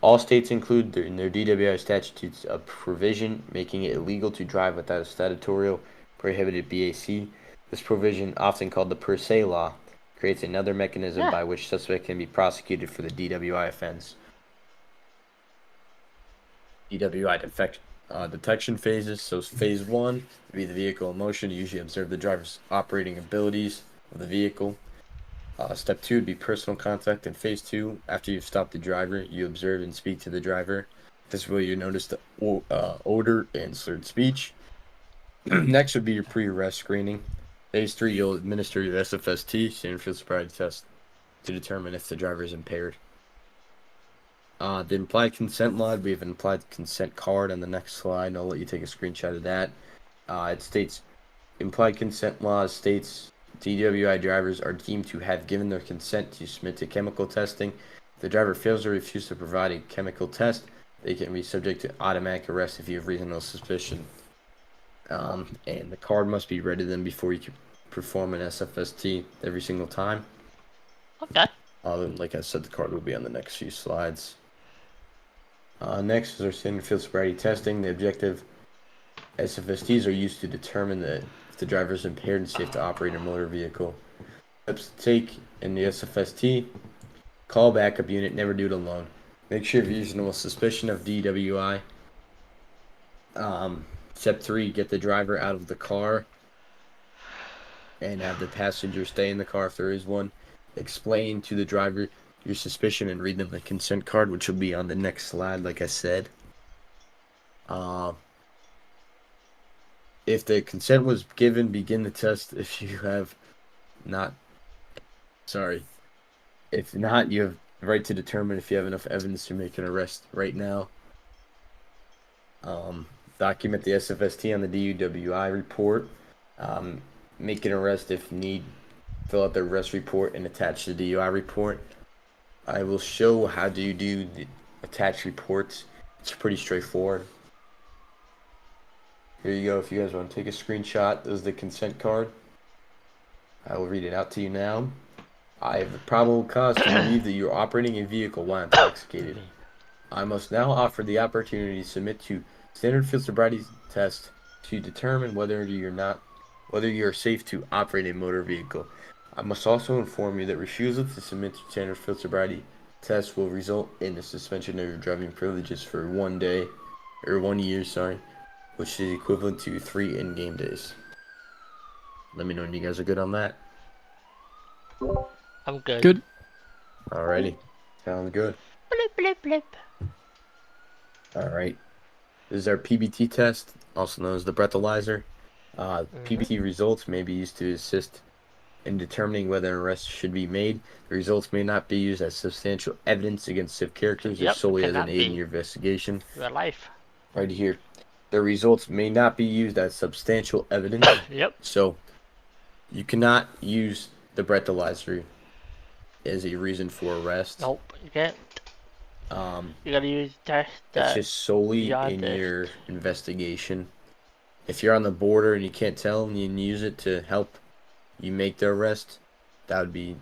All states include in their DWI statutes a provision making it illegal to drive without a statutory prohibited BAC. This provision, often called the per se law, creates another mechanism by which suspect can be prosecuted for the DWI offense. DWI detection phases. So phase 1 would be the vehicle in motion. You usually observe the driver's operating abilities of the vehicle. Step 2 would be personal contact. In phase 2, after you've stopped the driver, you observe and speak to the driver. This is where you notice the odor and slurred speech. Next would be your pre-arrest screening. Phase 3, you'll administer your SFST, standard field sobriety test, to determine if the driver is impaired. The implied consent law, we have an implied consent card on the next slide. I'll let you take a screenshot of that. It states, implied consent law states DWI drivers are deemed to have given their consent to submit to chemical testing. If the driver fails or refuses to provide a chemical test, they can be subject to automatic arrest if you have reasonable suspicion. And the card must be read to them before you can perform an SFST every single time. Okay. Like I said, the card will be on the next few slides. Next is our standard field sobriety testing. The objective SFSTs are used to determine that if the driver is impaired and safe to operate a motor vehicle. Steps to take in the SFST: call backup unit, never do it alone. Make sure you have reasonable suspicion of DWI. Step 3, get the driver out of the car and have the passenger stay in the car if there is one. Explain to the driver your suspicion and read them the consent card, which will be on the next slide, like I said. If the consent was given, begin the test. If you have not, if not, you have the right to determine if you have enough evidence to make an arrest right now. Document the SFST on the DUWI report. Make an arrest if need. Fill out the arrest report and attach the DUI report. I will show how do you do the attached reports. It's pretty straightforward. Here you go. If you guys want to take a screenshot, this is the consent card. I will read it out to you now. I have the probable cause to believe that you are operating a vehicle while intoxicated. I must now offer the opportunity to submit to standard field sobriety test to determine whether you are safe to operate a motor vehicle. I must also inform you that refusal to submit to standard field sobriety test will result in the suspension of your driving privileges for 1 year, which is equivalent to 3 in-game days. Let me know when you guys are good on that. I'm good. Good. Alrighty. Sounds good. Blip, blip, blip. Alright. This is our PBT test, also known as the breathalyzer. PBT results may be used to assist in determining whether an arrest should be made. The results may not be used as substantial evidence against civ characters or solely as an aid in your investigation. Your life. Right here. The results may not be used as substantial evidence. Yep. So, you cannot use the breathalyzer as a reason for arrest. Nope, you can't. You gotta use test. That's just solely in your investigation. If you're on the border and you can't tell and you use it to help you make the arrest, that would be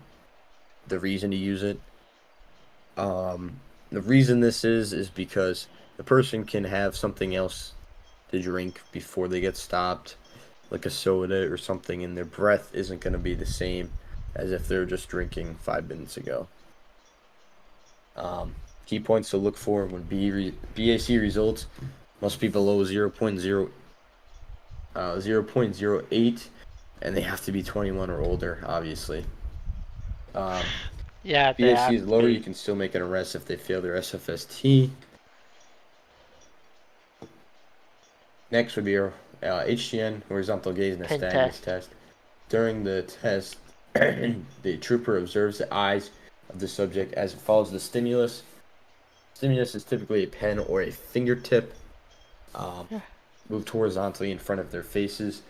the reason to use it. The reason this is because the person can have something else to drink before they get stopped, like a soda or something, and their breath isn't going to be the same as if they're just drinking 5 minutes ago. Key points to look for when BAC results must be below 0.08, and they have to be 21 or older, obviously. Yeah, if BAC is lower, you can still make an arrest if they fail their SFST. Next would be our HGN, horizontal gaze and nystagmus test. During the test, the trooper observes the eyes of the subject as it follows the stimulus. Stimulus is typically a pen or a fingertip moved horizontally in front of their faces.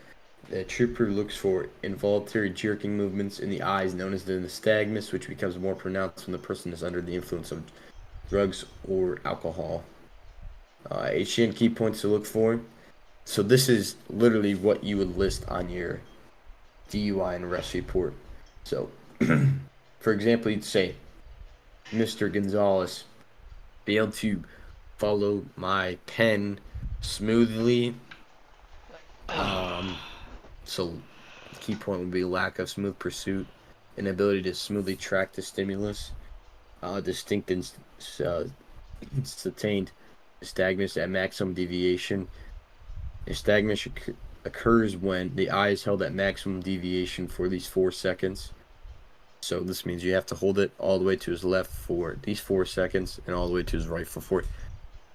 The trooper looks for involuntary jerking movements in the eyes known as the nystagmus, which becomes more pronounced when the person is under the influence of drugs or alcohol. HGN key points to look for: So this is literally what you would list on your DUI and arrest report. So, for example, you'd say, Mr. Gonzalez failed to follow my pen smoothly. So the key point would be lack of smooth pursuit, inability to smoothly track the stimulus, distinct and sustained nystagmus at maximum deviation. Nystagmus occurs when the eye is held at maximum deviation for at least 4 seconds. So this means you have to hold it all the way to his left for at least 4 seconds and all the way to his right for 4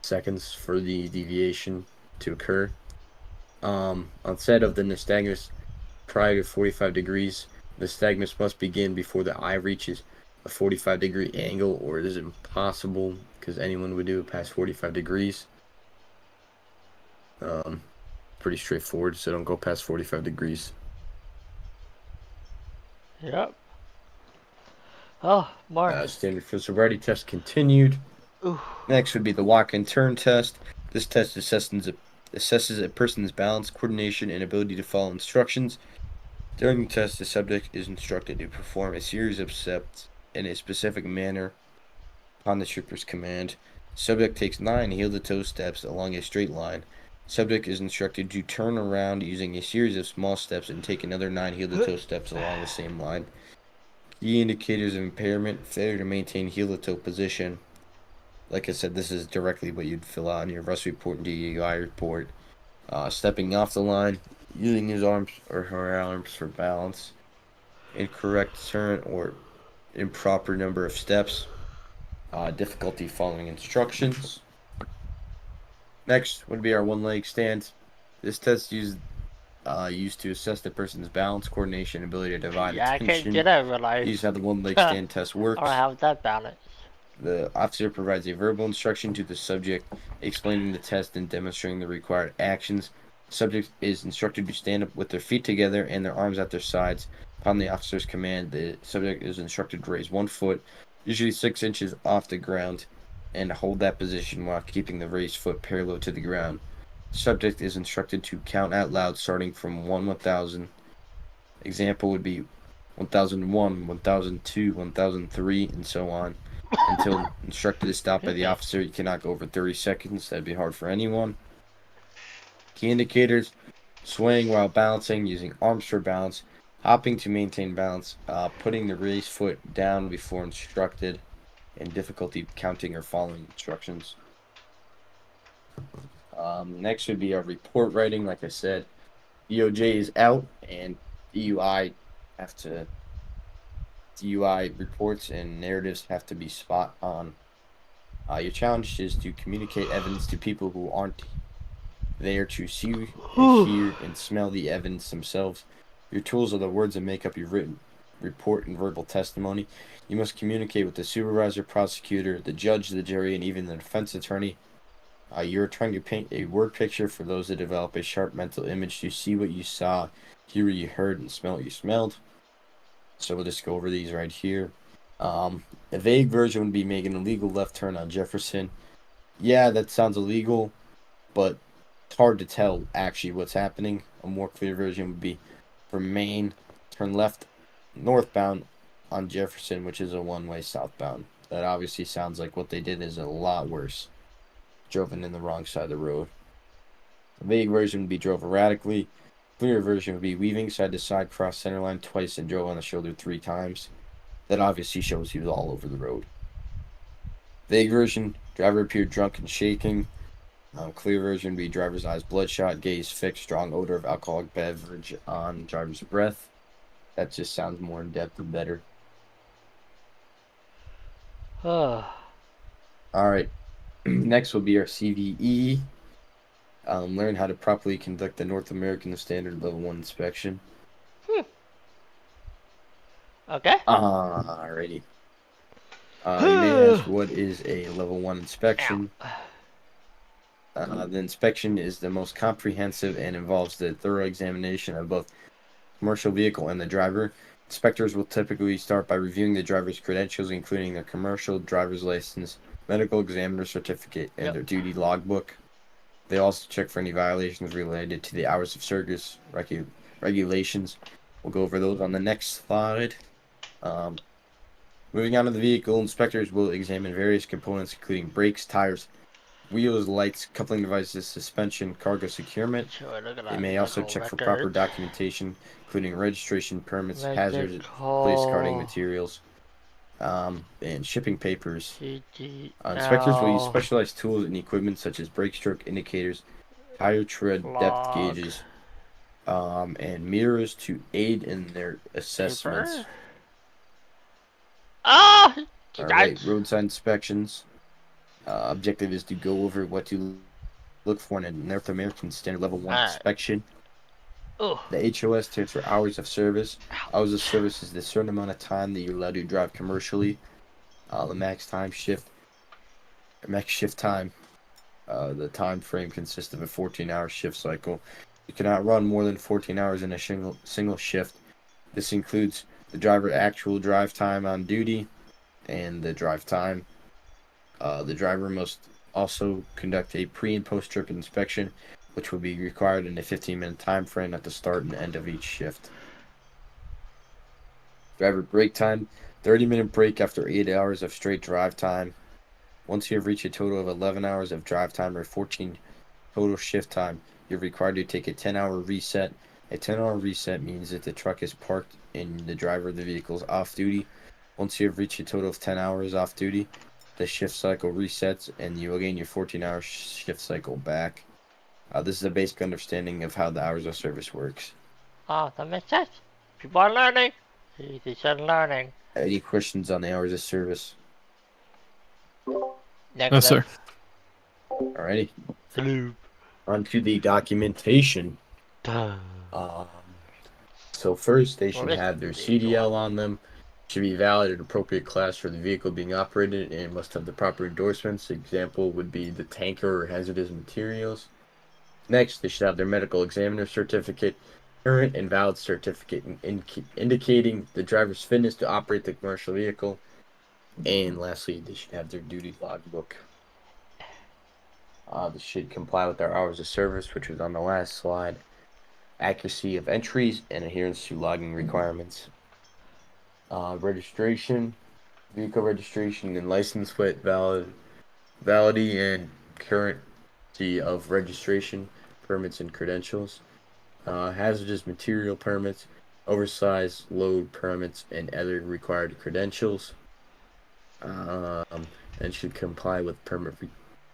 seconds for the deviation to occur. Onset of the nystagmus prior to 45 degrees. The nystagmus must begin before the eye reaches a 45-degree angle, or it is impossible because anyone would do it past 45 degrees. Pretty straightforward, so don't go past 45 degrees. Yep. Oh, more. Standard for sobriety test continued. Ooh. Next would be the walk and turn test. This test assesses a person's balance, coordination, and ability to follow instructions. During the test, the subject is instructed to perform a series of steps in a specific manner upon the trooper's command. Subject takes 9 heel-to-toe steps along a straight line. Subject is instructed to turn around using a series of small steps and take another 9 heel-to-toe steps along the same line. Key indicators of impairment: failure to maintain heel-to-toe position. Like I said, this is directly what you'd fill out on your arrest report and DUI report. Stepping off the line, using his arms or her arms for balance. Incorrect turn or improper number of steps. Difficulty following instructions. Next would be our one-leg stand. This test used to assess the person's balance, coordination, ability to divide attention. I can't get over life. Use how the one-leg stand test works. Or how that balance. The officer provides a verbal instruction to the subject, explaining the test and demonstrating the required actions. The subject is instructed to stand up with their feet together and their arms at their sides. Upon the officer's command, the subject is instructed to raise 1 foot, usually 6 inches off the ground, and hold that position while keeping the raised foot parallel to the ground. The subject is instructed to count out loud starting from 1,000. Example would be 1001, 1002, 1003, and so on. Until instructed to stop by the officer, you cannot go over 30 seconds. That'd be hard for anyone. Key indicators: swaying while balancing, using arms for balance, hopping to maintain balance, putting the raised foot down before instructed, and difficulty counting or following instructions. Next would be our report writing. Like I said, DOJ is out, and DUI reports and narratives have to be spot on. Your challenge is to communicate evidence to people who aren't there to see, and hear, and smell the evidence themselves. Your tools are the words that make up your written report and verbal testimony. You must communicate with the supervisor, prosecutor, the judge, the jury, and even the defense attorney. You're trying to paint a word picture for those that develop a sharp mental image to see what you saw, hear what you heard, and smell what you smelled. So we'll just go over these right here. A vague version would be making a legal left turn on Jefferson. Yeah, that sounds illegal, but it's hard to tell actually what's happening. A more clear version would be from Maine, turn left northbound on Jefferson, which is a one-way southbound. That obviously sounds like what they did is a lot worse. Drove in the wrong side of the road. A vague version would be drove erratically. Clear version would be weaving side to side, cross center line twice, and drove on the shoulder 3 times. That obviously shows he was all over the road. Vague version: driver appeared drunk and shaking. Clear version would be driver's eyes bloodshot, gaze fixed, strong odor of alcoholic beverage on driver's breath. That just sounds more in depth and better. Alright. Next will be our CVE. Learn how to properly conduct the North American Standard Level 1 inspection. Okay. Alrighty. You may ask, what is a Level 1 inspection? The inspection is the most comprehensive and involves the thorough examination of both commercial vehicle and the driver. Inspectors will typically start by reviewing the driver's credentials, including their commercial driver's license, medical examiner certificate, and their duty logbook. They also check for any violations related to the hours of service regulations. We'll go over those on the next slide. Moving on to the vehicle, inspectors will examine various components including brakes, tires, wheels, lights, coupling devices, suspension, cargo securement. Sure, look at They that may also medical check for proper records. documentation, including registration, permits, hazards, police carding Medical. materials, and shipping papers. Inspectors will use CDL. specialized tools and equipment such as brake stroke indicators, tire tread depth Log. gauges, and mirrors to aid in their assessments. Paper. Ah! All right, roadside inspections. Objective is to go over what to look for in a North American Standard Level 1 inspection. Oh. The HOS stands for hours of service. Hours of service is the certain amount of time that you're allowed to drive commercially. The max shift time. The time frame consists of a 14-hour shift cycle. You cannot run more than 14 hours in a single shift. This includes the driver's actual drive time on duty and the drive time. The driver must also conduct a pre- and post-trip inspection, which will be required in a 15-minute time frame at the start and end of each shift. Driver break time, 30-minute break after 8 hours of straight drive time. Once you have reached a total of 11 hours of drive time or 14 total shift time, you're required to take a 10-hour reset. A 10-hour reset means that the truck is parked and the driver of the vehicle is off duty. Once you have reached a total of 10 hours off duty, the shift cycle resets and you will gain your 14-hour shift cycle back. This is a basic understanding of how the hours of service works. Oh, that makes sense. People are learning. They should learning. Any questions on the hours of service? No, sir. Alrighty. Hello. On to the documentation. So first, they should have their CDL on them. Should be valid and appropriate class for the vehicle being operated, and must have the proper endorsements. Example would be the tanker or hazardous materials. Next, they should have their medical examiner certificate, current and valid certificate indicating the driver's fitness to operate the commercial vehicle. And lastly, they should have their duty logbook. They should comply with our hours of service, which was on the last slide. Accuracy of entries and adherence to logging requirements. Registration, vehicle registration and license plate validity and currency of registration, permits and credentials. Hazardous material permits, oversized load permits, and other required credentials. And should comply with permit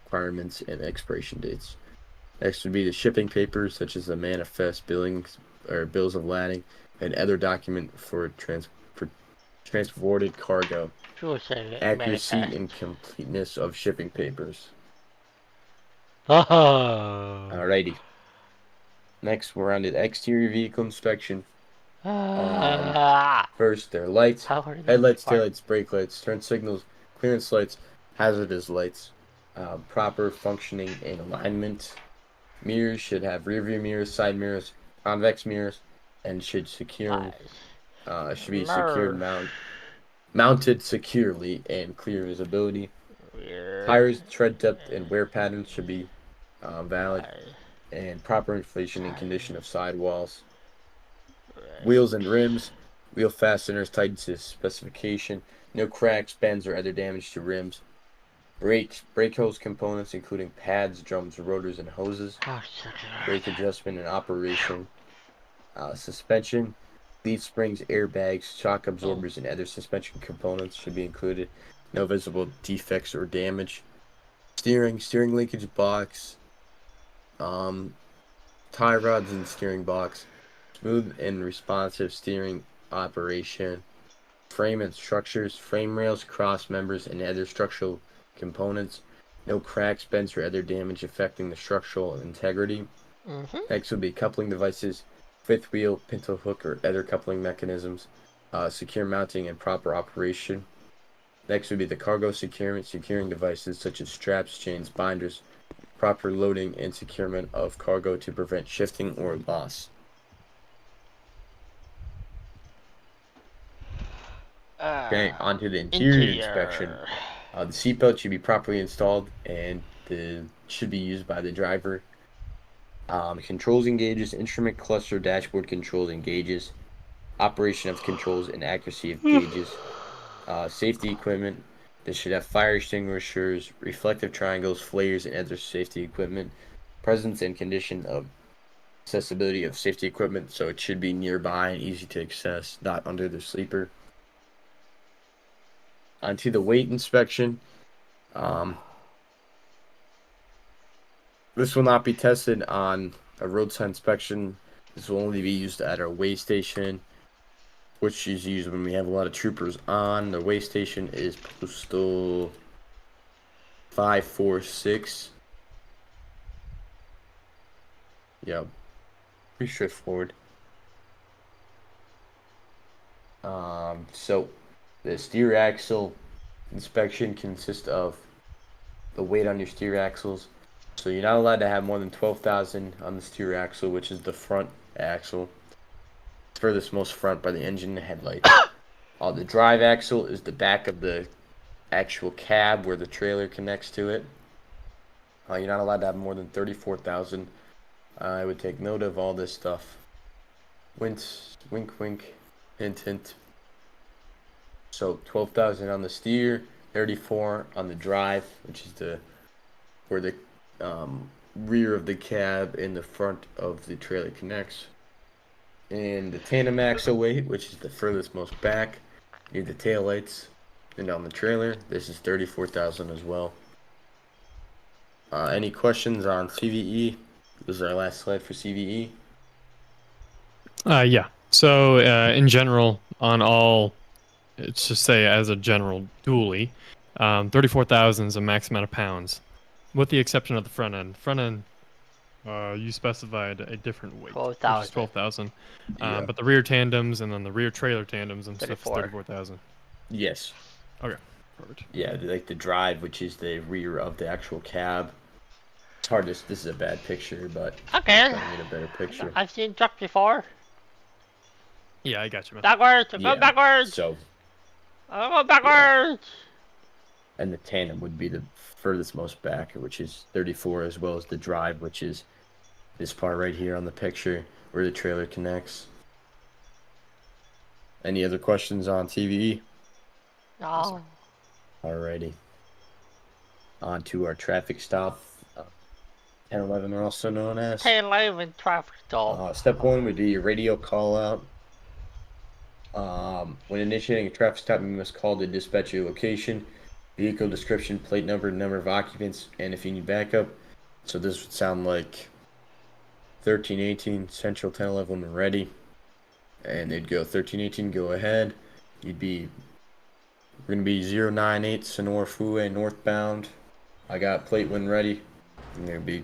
requirements and expiration dates. Next would be the shipping papers, such as the manifest, billings, or bills of lading, and other document for transported cargo. Accuracy and completeness of shipping papers. Alrighty. Next, we're on to the exterior vehicle inspection. First, their lights, headlights, taillights, brake lights, turn signals, clearance lights, hazardous lights, proper functioning and alignment. Mirrors should have rear view mirrors, side mirrors, convex mirrors, and should be secured, mounted securely and clear visibility. Tires, tread depth, and wear patterns should be valid, and proper inflation and condition of sidewalls. Wheels and rims, wheel fasteners tightened to specification, no cracks, bends, or other damage to rims. Brake hose components including pads, drums, rotors, and hoses. Brake adjustment and operation. Suspension, leaf springs, airbags, shock absorbers, and other suspension components should be included. No visible defects or damage. Steering linkage box, tie rods and steering box, smooth and responsive steering operation, frame and structures, frame rails, cross members, and other structural components. No cracks, bends, or other damage affecting the structural integrity. Next would be coupling devices, fifth wheel, pinto hook, or other coupling mechanisms, secure mounting and proper operation. Next would be the cargo securing devices such as straps, chains, binders, proper loading and securement of cargo to prevent shifting or loss. Okay, onto the interior inspection. The seatbelt should be properly installed and should be used by the driver Controls and gauges, instrument cluster, dashboard controls and gauges, operation of controls and accuracy of gauges, safety equipment. This should have fire extinguishers, reflective triangles, flares, and other safety equipment. Presence and condition of accessibility of safety equipment, so it should be nearby and easy to access, not under the sleeper. Onto the weight inspection. This will not be tested on a roadside inspection. This will only be used at our weigh station, which is used when we have a lot of troopers on. The weigh station is postal 546. Yep. Pretty straightforward. So the steer axle inspection consists of the weight on your steer axles. So you're not allowed to have more than 12,000 on the steer axle, which is the front axle. It's furthest most front by the engine and headlight. The drive axle is the back of the actual cab where the trailer connects to it. You're not allowed to have more than 34,000. I would take note of all this stuff. Wink, wink, hint, hint. So 12,000 on the steer, 34 on the drive, which is where the rear of the cab and the front of the trailer connects. And the tandem axle weight, which is the furthest most back near the taillights and on the trailer. This is 34,000 as well. Any questions on CVE? This is our last slide for CVE. Yeah. So in general, on all, let's just say as a general dually, 34,000 is a max amount of pounds, with the exception of the front end. Front end, you specified a different weight, 12,000. 12,000. Yeah. But the rear tandems and then the rear trailer tandems and stuff is 34. 34,000. Yes. Okay. Perfect. Yeah, like the drive, which is the rear of the actual cab. It's hard to. This is a bad picture, but Okay. I need a better picture. I've seen truck before. Yeah, I got you, man. Backwards. I'm Yeah. going backwards. So, I'm going backwards. and the tandem would be the furthest most back, which is 34, as well as the drive, which is this part right here on the picture where the trailer connects. Any other questions on TVE? No. Alrighty. On to our traffic stop. 1011 are also known as. 10-11 traffic stop. Step 1 would be your radio call out. When initiating a traffic stop, you must call the dispatcher location, vehicle description, plate number, number of occupants, and if you need backup. So this would sound like 1318 Central 1011 when ready. And they'd go 1318, go ahead. We're going to be 098 Sonora Freeway northbound. I got plate when ready. And there'd be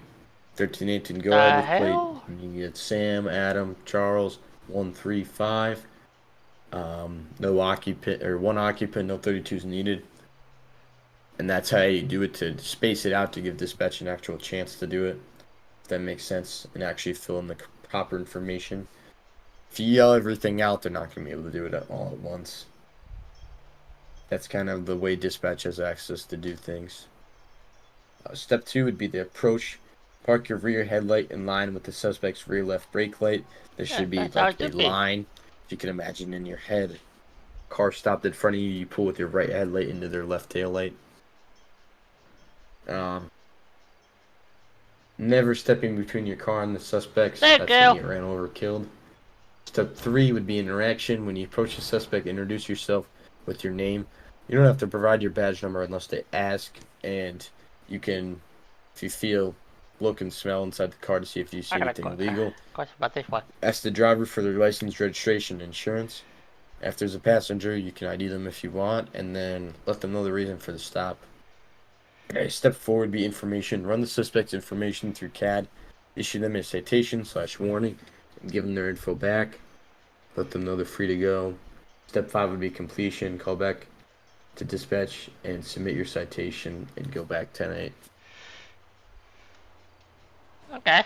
1318, go ahead with hell? plate. You can get Sam, Adam, Charles, 135. No occupant, or one occupant, no 32s needed. And that's how you do it, to space it out to give dispatch an actual chance to do it. If that makes sense, and actually fill in the proper information. If you yell everything out, they're not going to be able to do it all at once. That's kind of the way dispatch has access to do things. Step 2 would be the approach. Park your rear headlight in line with the suspect's rear left brake light. There should be that's how like it a should be. line, if you can imagine in your head. Car stopped in front of you, you pull with your right headlight into their left tail light. Never stepping between your car and the suspects. Thank That's when you. you get ran over or killed. Step 3 would be interaction. When you approach the suspect, introduce yourself with your name. You don't have to provide your badge number unless they ask, and you can, if you feel, look and smell inside the car to see if you see I got a anything que- illegal. question about this one. Ask the driver for their license, registration, and insurance. If there's a passenger, you can ID them if you want, and then let them know the reason for the stop. Okay, step 4 would be information. Run the suspect's information through CAD. Issue them a citation/warning, and give them their info back. Let them know they're free to go. Step 5 would be completion. Call back to dispatch and submit your citation and go back 10-8. Okay.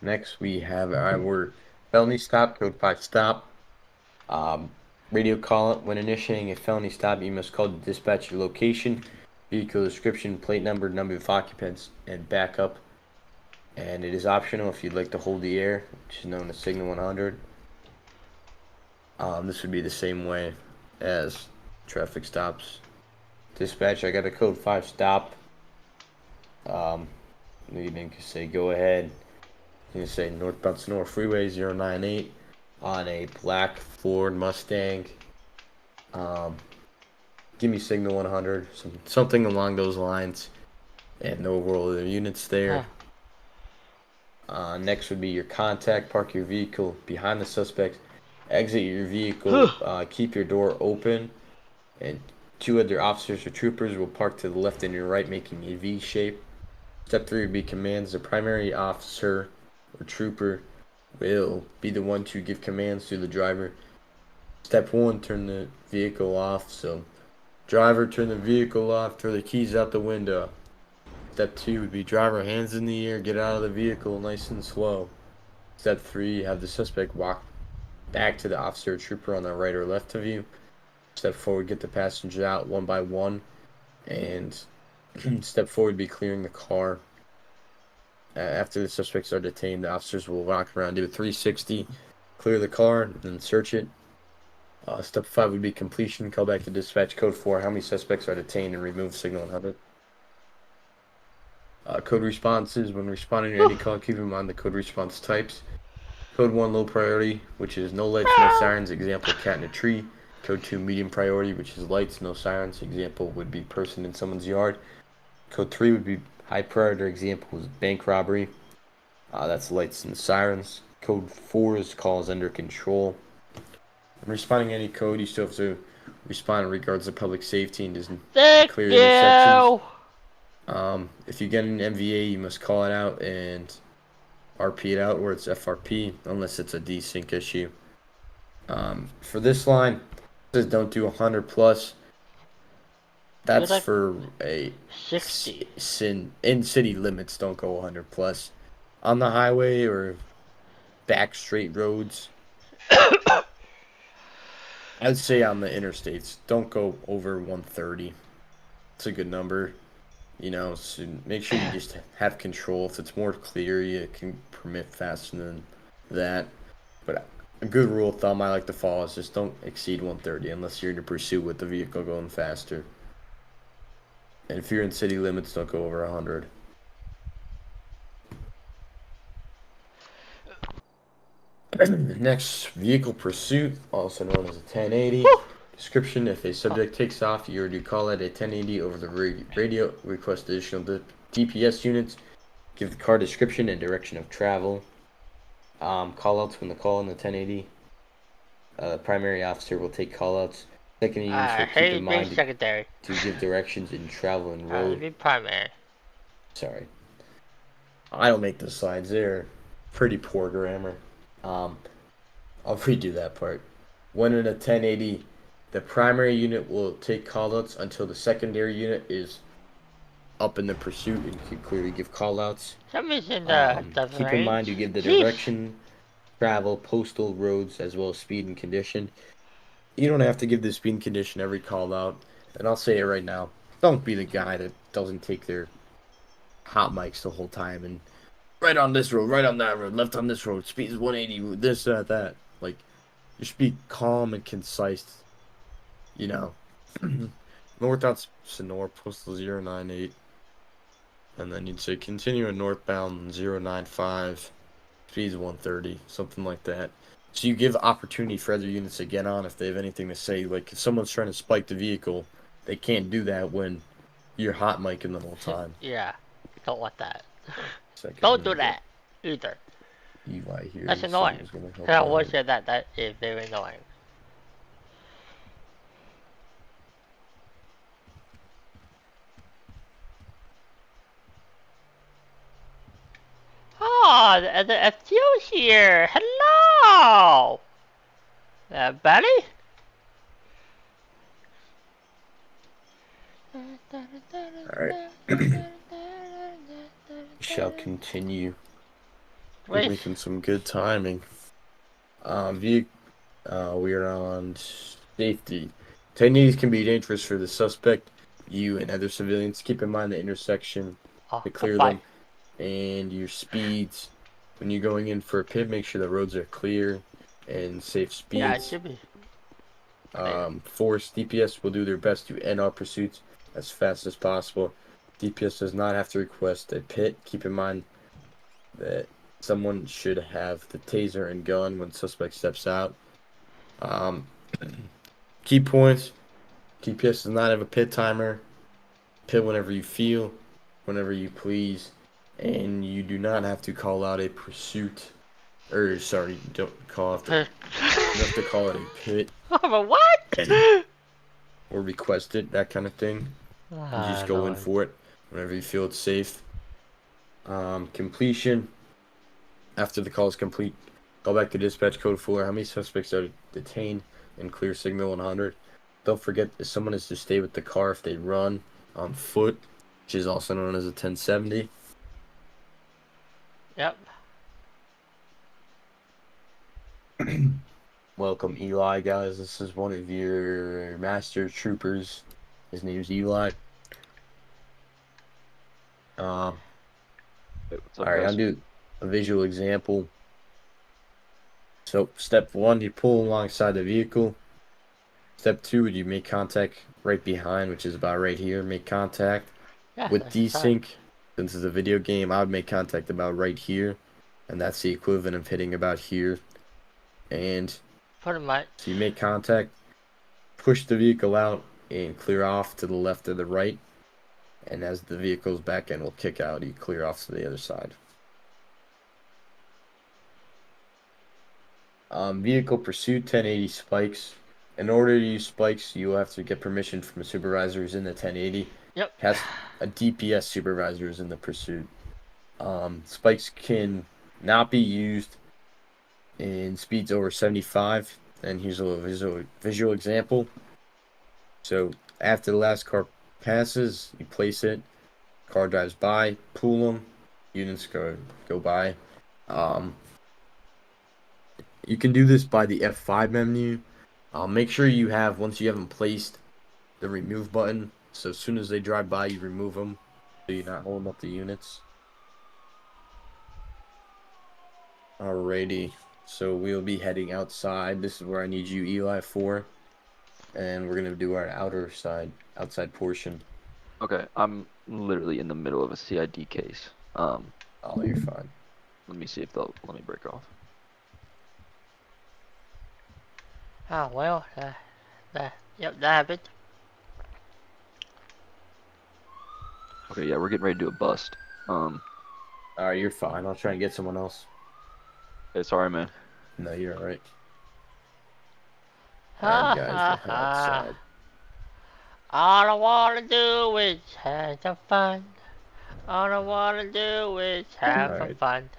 Next we have our felony stop, code 5 stop. Radio call it. When initiating a felony stop, you must call the dispatcher location, vehicle description, plate number, number of occupants, and backup. and it is optional if you'd like to hold the air, which is known as Signal 100. This would be the same way as traffic stops. Dispatch, I got a code 5 stop. You can say go ahead. You can say northbound Sonora Freeway 098 on a black Ford Mustang. Give me Signal 100, something along those lines, and no roll of the units there. Next would be your contact. Park your vehicle behind the suspect. Exit your vehicle. Keep your door open, and 2 other officers or troopers will park to the left and your right, making a V shape. Step 3 would be commands. The primary officer or trooper will be the one to give commands to the driver. Step 1, turn the vehicle off. So, driver, turn the vehicle off, throw the keys out the window. Step 2 would be driver, hands in the air, get out of the vehicle nice and slow. Step 3, have the suspect walk back to the officer or trooper on the right or left of you. Step 4, get the passengers out one by one. And step 4 would be clearing the car. After the suspects are detained, the officers will walk around, do a 360, clear the car, and then search it. Step 5 would be completion. Call back to dispatch code 4. How many suspects are detained and remove Signal 100? Code responses. When responding to any call, keep in mind the code response types. Code 1, low priority, which is no lights, no sirens. Example, cat in a tree. Code 2, medium priority, which is lights, no sirens. Example would be person in someone's yard. Code 3 would be high priority. Example is bank robbery. That's lights and sirens. Code 4 is calls under control. When responding to any code, you still have to respond in regards to public safety and doesn't clear intersections. If you get an MVA, you must call it out and RP it out, or it's FRP, unless it's a desync issue. For this line, it says don't do 100 plus. That's like for a 60. In city limits, don't go 100 plus. On the highway or back straight roads, I'd say on the interstates, don't go over 130. It's a good number. You know, so make sure you just have control. If it's more clear, you can permit faster than that. But a good rule of thumb I like to follow is just don't exceed 130 unless you're in a pursuit with the vehicle going faster. And if you're in city limits, don't go over 100. Next, vehicle pursuit, also known as a 1080. Description: if a subject takes off, you are to call at a 1080 over the radio, request additional DPS units, give the car description and direction of travel. Callouts when the call in the 1080. The primary officer will take callouts. Secondary units will keep in mind secondary to give directions in travel and road. Be primary. Sorry. I don't make the slides. They're pretty poor grammar. I'll redo that part. When in a 1080, the primary unit will take callouts until the secondary unit is up in the pursuit and can clearly give callouts. Somebody's in keep in mind you give the direction, travel, postal, roads, as well as speed and condition. You don't have to give the speed and condition every call out. And I'll say it right now. Don't be the guy that doesn't take their hot mics the whole time and right on this road, right on that road, left on this road, speed is 180, this, that. Like, just be calm and concise. You know. Northbound Sonora, postal 098. And then you'd say continue in northbound 095, speed is 130, something like that. So you give opportunity for other units to get on if they have anything to say. Like, if someone's trying to spike the vehicle, they can't do that when you're hot micing the whole time. Yeah, don't want that. Don't do that either. EY here. That's annoying. I always say that. That is very annoying. Oh, the FTO's here. Hello, buddy. Alright. Shall continue. We're making some good timing. We are on safety. 1080s can be dangerous for the suspect, you, and other civilians. Keep in mind the intersection to clear them. and your speeds. When you're going in for a pit, make sure the roads are clear and safe Yeah, it speeds. should be. Force DPS will do their best to end all pursuits as fast as possible. DPS does not have to request a pit. Keep in mind that someone should have the taser and gun when suspect steps out. Key points. DPS does not have a pit timer. Pit whenever you feel, whenever you please, and you do not have to call out a pursuit. Or sorry, you don't call out the. You have to call it a pit Oh, what? or request it, that kind of thing. You just go in for it whenever you feel it's safe. Completion. After the call is complete, go back to dispatch code 4. How many suspects are detained and clear signal 100? Don't forget if someone is to stay with the car if they run on foot, which is also known as a 1070. Yep. Welcome, Eli, guys. This is one of your master troopers. His name's Eli. Alright, I'll do a visual example. So, step 1, you pull alongside the vehicle. Step 2, you make contact right behind, which is about right here. Make contact. Yeah, With that's fine. desync, since it's a video game, I would make contact about right here. And that's the equivalent of hitting about here. And Pretty much. so you make contact, push the vehicle out, and clear off to the left or the right. And as the vehicle's back end will kick out, you clear off to the other side. Vehicle pursuit 1080 spikes. In order to use spikes, you will have to get permission from a supervisor who's in the 1080. Yep. Has a DPS supervisor who's in the pursuit. Spikes can not be used in speeds over 75. And here's a little visual example. So after the last car passes, you place it. Car drives by, pull them. Units go by. You can do this by the F5 menu. Make sure you have, once you have them placed, the remove button. So as soon as they drive by, you remove them. So you're not holding up the units. Alrighty. So we'll be heading outside. This is where I need you, Eli, for. And we're going to do our outside portion. Okay, I'm literally in the middle of a CID case. Oh, you're fine. Let me see if they'll let me break off. Oh, well, yep, that happened. Okay, yeah, we're getting ready to do a bust. Alright, you're fine. I'll try and get someone else. Hey, sorry, man. No, you're alright. Ha Alright, guys, ha we'll head outside. All I wanna do is have some fun. All I wanna do is have some Alright. fun.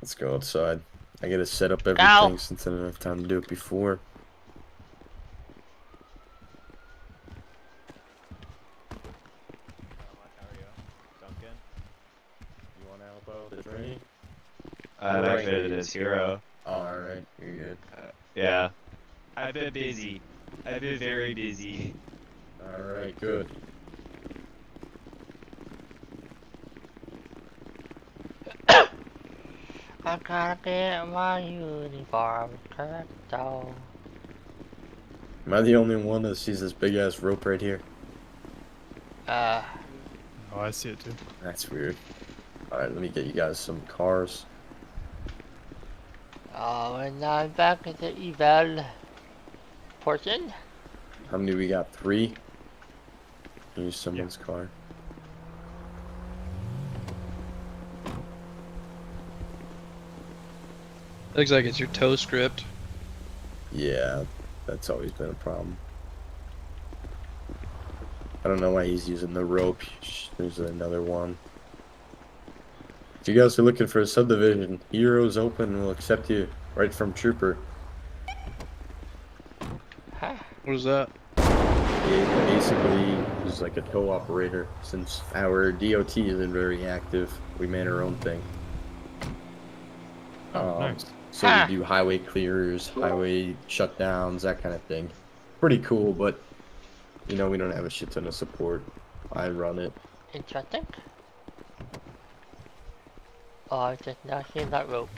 Let's go outside. I gotta set up everything Go. since I didn't have time to do it before. You wanna help out with the training? I'm actually this hero. Alright, you're good. Yeah. I've been busy. I've been very busy. Alright, good. I gotta get my uniform correct though. Am I the only one that sees this big ass rope right here? Uh, Oh, I see it too. That's weird. Alright, let me get you guys some cars. oh, and I'm back at the eval portion. How many we got? 3? Here's someone's car. Looks like it's your toe script. Yeah, that's always been a problem. I don't know why he's using the rope. There's another one. If you guys are looking for a subdivision, Heroes Open will accept you right from Trooper. Huh? What is that? It basically is like a tow operator. Since our DOT isn't very active, we made our own thing. Oh, nice. So Ha. we do highway clears, highway shutdowns, that kind of thing. Pretty cool, but you know, we don't have a shit ton of support. I run it. Interesting. Oh, I just not seeing that rope.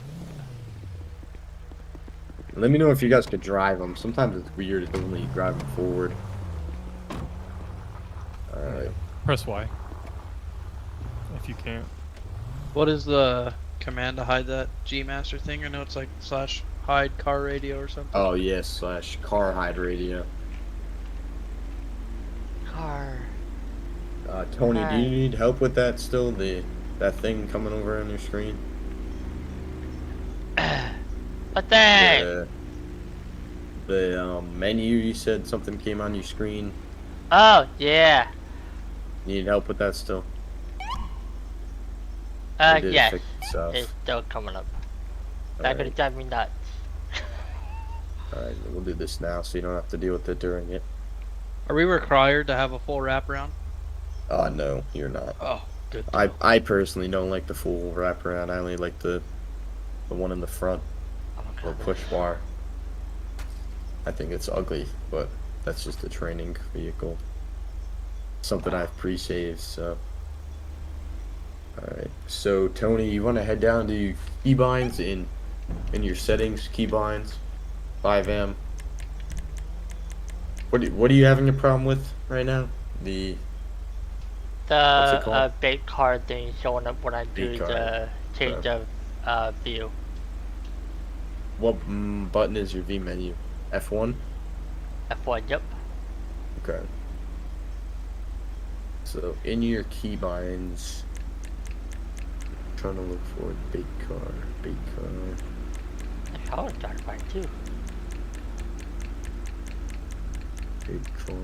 Let me know if you guys could drive them. Sometimes it's weird. It doesn't let you drive them forward. Alright. Press Y. If you can't. What is the command to hide that G Master thing? I know it's like / hide car radio or something. Oh, yes, / car hide radio. Car. Tony, do Hi. you need help with that still? That thing coming over on your screen? What thing? The menu, you said something came on your screen. Oh, yeah. Need help with that still? Or did it Yes. fix itself? It's still coming up. That could Alright, drive me nuts. alright, we'll do this now so you don't have to deal with it during it. Are we required to have a full wraparound? No, you're not. Oh, good. I personally don't like the full wraparound. I only like the one in the front, Oh my or god. push bar. I think it's ugly, but that's just a training vehicle. Something I've pre-saved, so. Alright, so Tony, you want to head down to keybinds in your settings, keybinds, 5M. What are you having a problem with right now? What's it called? The bait card thing showing up when I do Bait card. the change of view. What button is your V menu? F1? F1, yep. Okay. So in your keybinds, I'm trying to look for bait car. I was trying to find too. Bait car.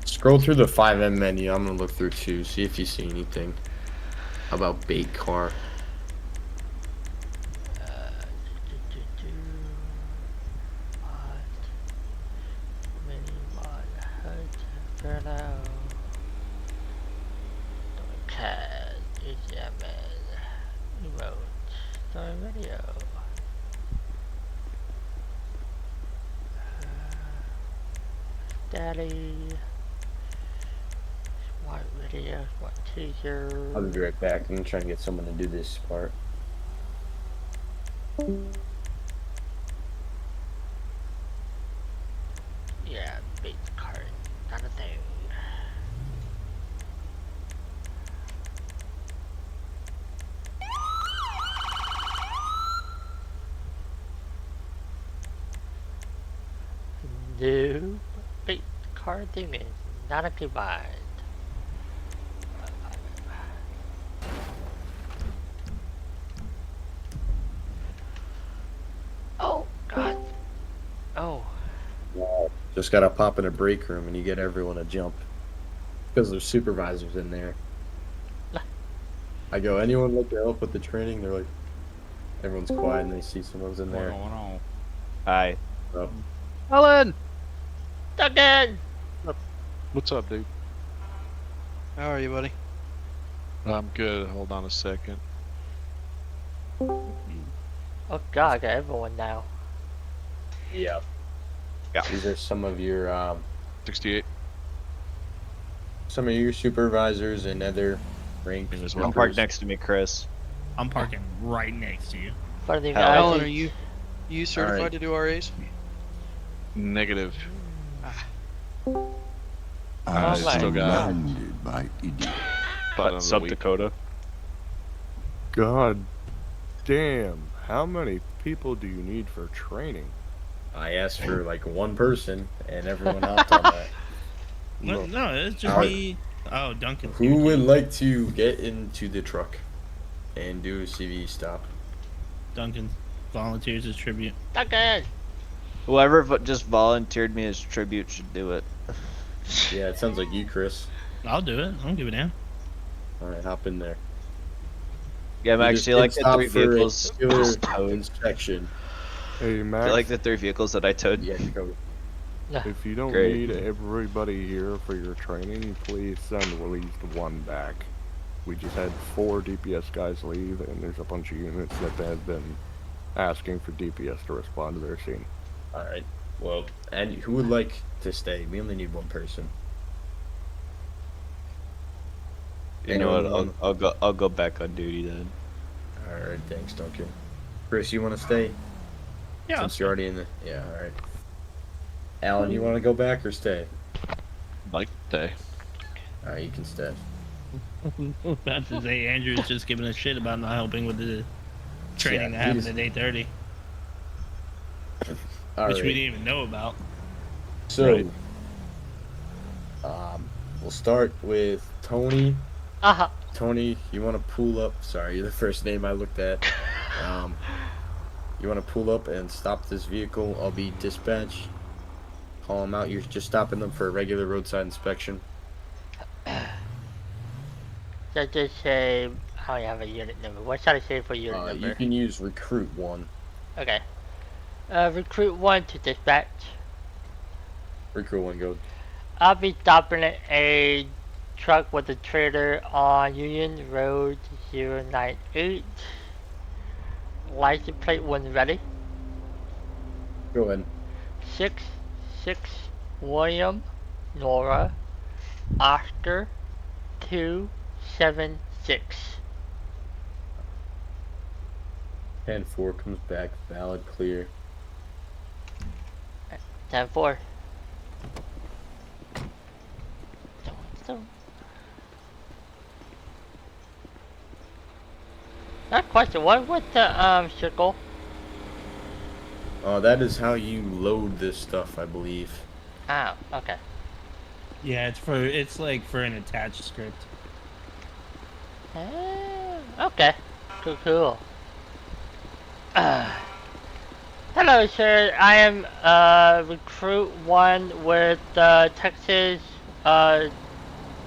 Scroll through the 5M menu. I'm gonna look through too, see if you see anything about bait car. Mini mod HUD Inferno. CAD, HTML, remote, story video. Daddy. Smart video, smart teaser. I'll be right back. I'm trying to get someone to do this part. Yeah, bait card, not a thing. No, bait card thing is not a combined. Oh god. Oh. Just gotta pop in a break room and you get everyone to jump. Because there's supervisors in there. I go, anyone like to help with the training? They're like, everyone's quiet and they see someone's in there. Hi. So, Helen! Duncan! What's up, dude? How are you, buddy? I'm good. Hold on a second. Oh god, I got everyone now. yeah. Yeah. These are some of your 68. Supervisors and other ranks. As Come well. park next to me, Chris. I'm parking right next to you. But the Hell, guys Alan, is- are you certified Alright. to do RAs? Negative. Oh I my still got by idiot. butt of the Sub week. Dakota. God damn, how many people do you need for training? I asked for like one person and everyone hopped on that. No, it's just Alright. me. Oh, Duncan. Who would like to get into the truck and do a CV stop? Duncan volunteers as tribute. Duncan! Whoever just volunteered me as tribute should do it. Yeah, it sounds like you, Chris. I'll do it. I don't give a damn. Alright, hop in there. Yeah, You Max, just do you like hit the stop 3 for a vehicles? regular Just towed? inspection. Hey, Do Max, you like the 3 vehicles that I towed? Yeah, go. if you don't Great. need everybody here for your training, please send at least one back. We just had 4 DPS guys leave, and there's a bunch of units that have been asking for DPS to respond to their scene. All right. Well, and who would like to stay? We only need one person. You know what? Anyone? I'll go back on duty then. All right. Thanks, Duncan. Chris, you want to stay? Yeah. Since you're already in the. Yeah. All right. Alan, you want to go back or stay? Like day. All right, you can stay. About to say Andrew's just giving a shit about not helping with the training Yeah, that happened he's- at 8:30, All which right. we didn't even know about. So, Right. we'll start with Tony. Uh-huh. Tony, you want to pull up? Sorry, you're the first name I looked at. You want to pull up and stop this vehicle? I'll be dispatch. Call them out. You're just stopping them for a regular roadside inspection. So just say, I don't have a unit number. What should I say for unit number? You can use recruit 1. Okay. Recruit 1 to dispatch. Recruit 1, go. I'll be stopping at a truck with a trailer on Union Road 098. License plate when ready. Go ahead. 6 William Nora Oscar 276. 10-4 comes back. Valid, clear. 10-4. That question, what was the circle? That is how you load this stuff, I believe. Oh, okay. Yeah, it's like for an attached script. Okay. Cool. Hello, sir. I am recruit 1 with Texas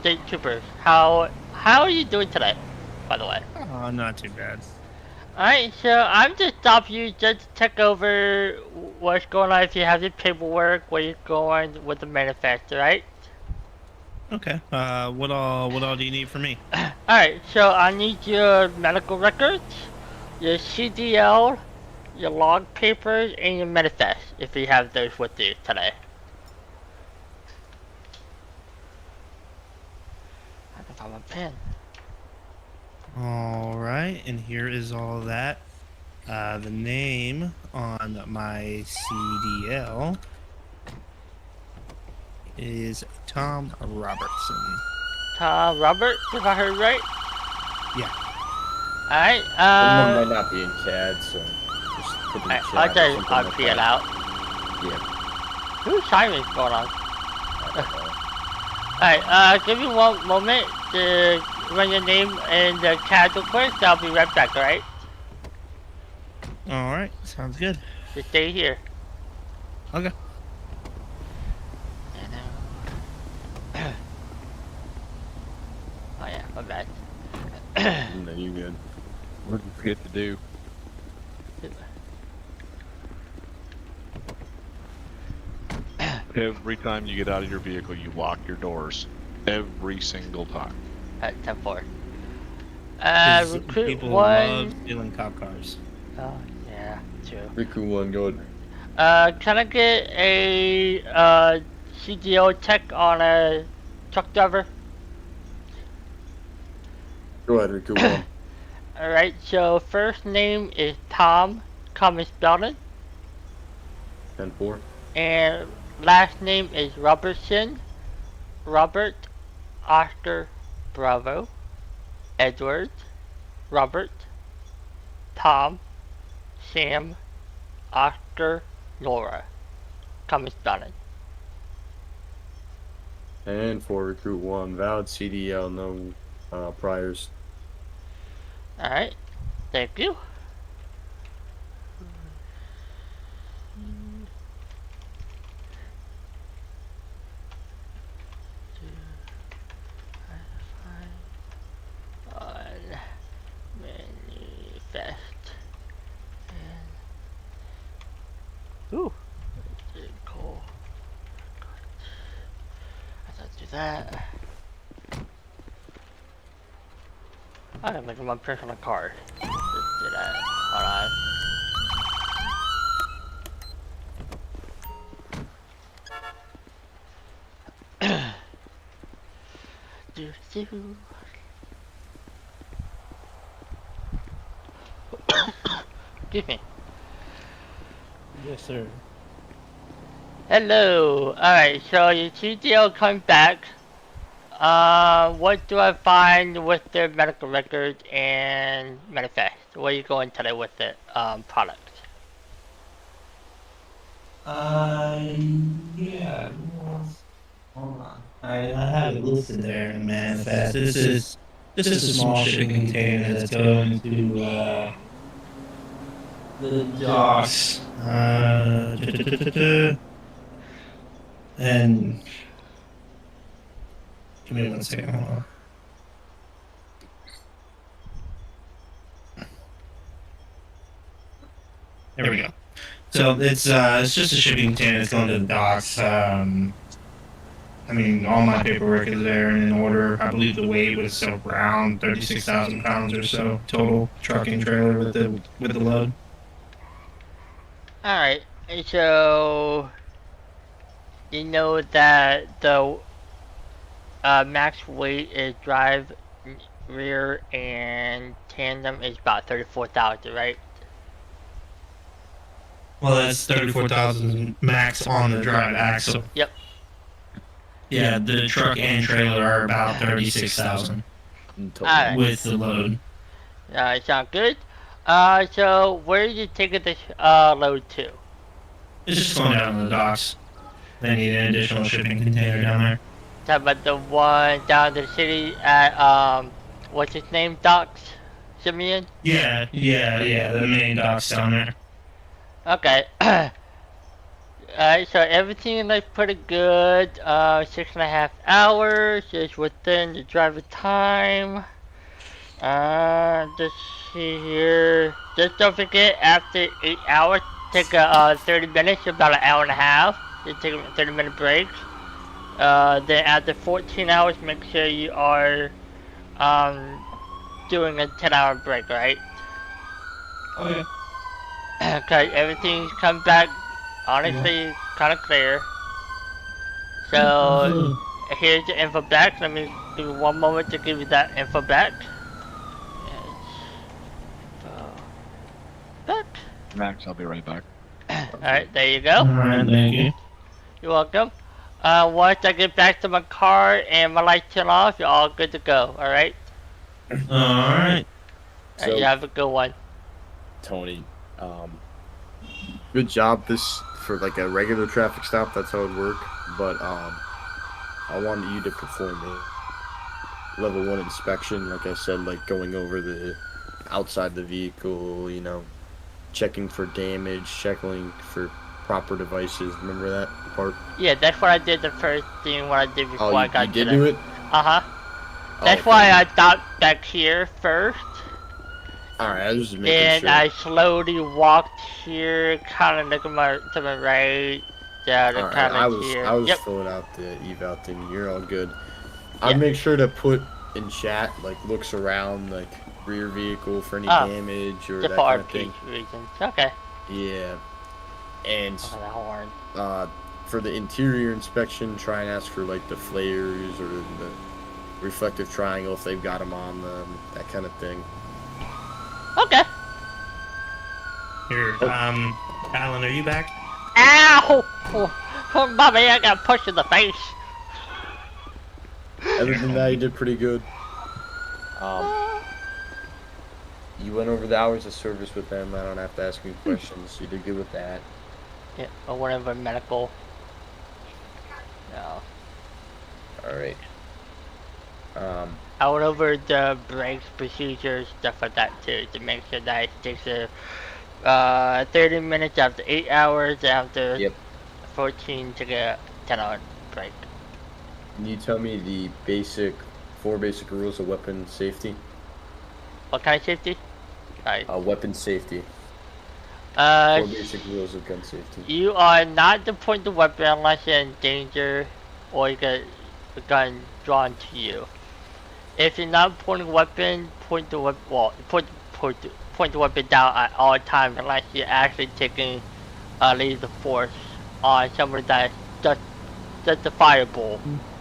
State Troopers. How are you doing today, by the way? Oh, not too bad. Alright, so I'm just stopping you just to check over what's going on, if you have the paperwork, where you're going with the manifest, right? Okay. What all do you need from me? Alright, so I need your medical records, your CDL, your log papers, and your manifest, if you have those with you today. I can find my pen. All right, and here is all that. The name on my CDL is Tom Robertson. Tom Roberts, if I heard right? Yeah. Alright, Someone might not be in CAD, so just put in chat. I'll or just something like RP it that. out. Yeah. Whose timing's going on? Alright, give me one moment to run your name and the CAD real quick, I'll be right back, alright? All right, sounds good. Just stay here. Okay. Oh yeah, my bad. No, you good. What did you forget to do? Every time you get out of your vehicle, you lock your doors. Every single time. Alright, 10-4. 'Cause Recruit people 1. love stealing cop cars. Oh, yeah, true. Recruit 1, go ahead. Can I get a CDO check on a truck driver? Go ahead, Recruit 1. Alright, so first name is Tom, common spelling, 10-4. and last name is Robertson, Robert, Oscar, Bravo, Edward, Robert, Tom, Sam, Oscar, Laura, common spelling. And for Recruit 1, valid CDL, no priors. Alright, thank you. On manifest. Ooh, cool. I thought do that. I can make my personal card. Let's do that. Hold on. Do. Excuse me. Yes, sir. Hello. Alright, so your CDL come back. What do I find with their medical records and manifest? What are you going today with the product? Yeah. Hold on. I have it listed there in the manifest. This is a small shipping container that's going to the docks. And give me 1 second. Hold on. There we go. So it's just a shipping container that's going to the docks. I mean, all my paperwork is there and in order. I believe the weight was around 36,000 pounds or so total trucking trailer with the load. Alright, so you know that the max weight is drive, rear, and tandem is about 34,000, right? Well, that's 34,000 max on the drive axle. Yep. Yeah, the truck and trailer are about 36,000 Alright. with the load. Sound good? So where are you taking this load to? It's just going down to the docks. They need an additional shipping container down there. Talk about the one down the city at what's his name, Docks? Simeon? Yeah, the main docks down there. Okay. So everything looks pretty good. 6.5 hours is within the driver time. Let's see here. Just don't forget, after 8 hours, take a 30 minutes, about an hour and a half. Just take a 30-minute break. Then after 14 hours, make sure you are doing a 10-hour break, right? Okay. Okay, everything's come back honestly kind of clear. So here's the info back. Let me give you 1 moment to give you that info back. Back. Max, I'll be right back. Alright, there you go. Alright, thank you. You're welcome. Once I get back to my car and my lights turn off, you're all good to go, alright? Alright. So, You have a good one. Tony, good job this for like a regular traffic stop, that's how it would work, but I wanted you to perform a level 1 inspection, like I said, like going over the outside the vehicle, you know, checking for damage, checking for proper devices. Remember that part? Yeah, that's what I did the first thing what I did before I got you did to do it? Uh-huh. That's okay. why I docked back here first. Alright, I was just making Then sure. I slowly walked here, kind of looking to my right, down and Alright, kind I of was here. I was Yep. filling out the eval thing. You're all good. Yeah. I'd make sure to put in chat like looks around like rear vehicle for any damage or Just that for kind of RP thing. reasons. Okay. Yeah. And Oh, that horn. for the interior inspection, try and ask for like the flares or the reflective triangle if they've got them on them, that kind of thing. Okay. Here, Alan, are you back? Ow! Oh, Bobby, I got pushed in the face. Other than that, you did pretty good. You went over the hours of service with them. I don't have to ask you questions. You did good with that. Yeah, or whatever medical. No. All right. I went over the brakes, procedures, stuff like that too, to make sure that it takes a 30 minutes after 8 hours, after Yep. 14 to get a 10-hour break. Can you tell me the four basic rules of weapon safety? What kind of safety? Sorry. Weapon safety. 4 basic rules of gun safety. You are not to point the weapon unless you're in danger or you get a gun drawn to you. if you're not pointing a weapon, point the weapon. Well, point the weapon down at all times unless you're actually taking laser force on someone that's justifiable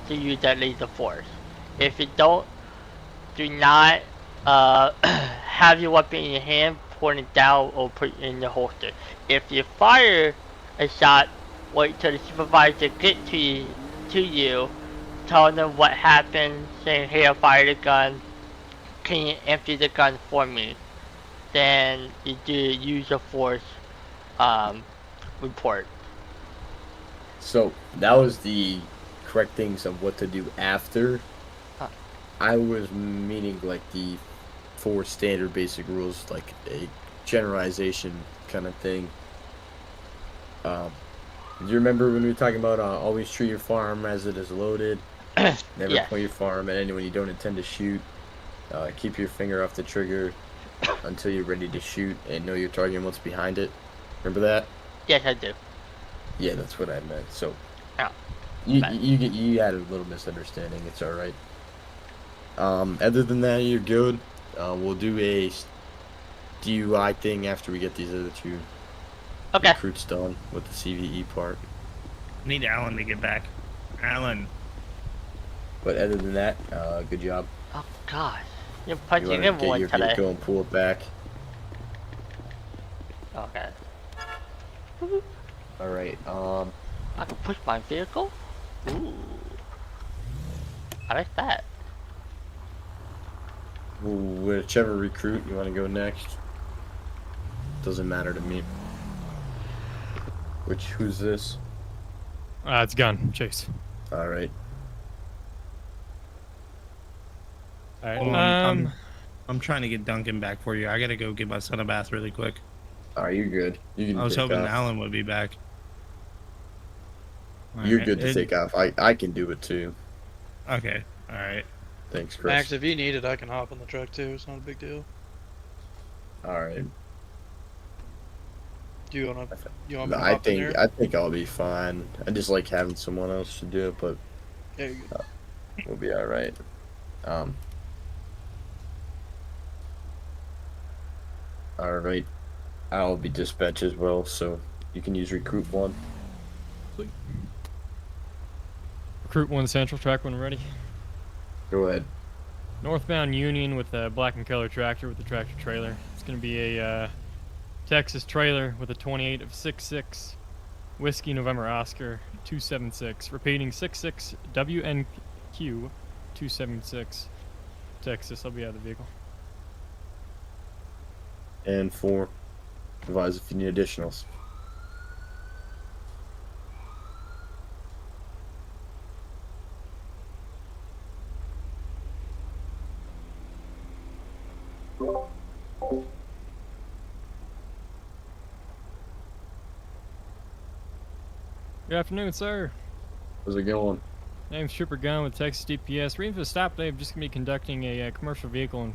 to use that laser force. If you don't, do not have your weapon in your hand, point it down, or put it in the holster. If you fire a shot, wait till the supervisor gets to you, tell them what happened, saying, hey, I fired a gun, can you empty the gun for me? Then you do use of force report. So that was the correct things of what to do after. Huh. I was meaning like the 4 standard basic rules, like a generalization kind of thing. Do you remember when we were talking about always treat your firearm as it is loaded? Never Yes. point your firearm at anyone you don't intend to shoot. Keep your finger off the trigger until you're ready to shoot, and know your target and what's behind it. Remember that? Yes, I do. Yeah, that's what I meant. So, Oh, you had a little misunderstanding. It's all right. Other than that, you're good. We'll do a DUI thing after we get these other 2 Okay. recruits done with the CVE part. Need Alan to get back. Alan. But other than that, good job. Oh gosh, you're You punching want to get everyone your today. vehicle and pull it back. Okay. All right. I can push my vehicle? Ooh. I like that. Whichever recruit you want to go next. Doesn't matter to me. Who's this? It's Gun, Chase. All right. Alright, Hold on, I'm trying to get Duncan back for you. I gotta go give my son a bath really quick. Are you good? You can I was take hoping off. Alan would be back. You're Alright, good to take off. I can do it too. Okay, alright. Thanks, Chris. Max, if you need it, I can hop on the truck too. It's not a big deal. All right. Do you want me to I hop in there? think I'll be fine. I just like having someone else to do it, but Yeah, you're good. we'll be all right. All right. I'll be dispatch as well, so you can use recruit 1. Recruit 1 Central, track 1 ready. Go ahead. Northbound Union with a black and color tractor with a tractor trailer. It's going to be a Texas trailer with a 28 of 66. Whiskey November Oscar 276. Repeating 66 WNQ 276. Texas, I'll be out of the vehicle. And 4. Advise if you need additionals. Good afternoon, sir. How's it going? Name's Trooper Gunn with Texas DPS. Reason for the stop today, I'm just gonna be conducting a commercial vehicle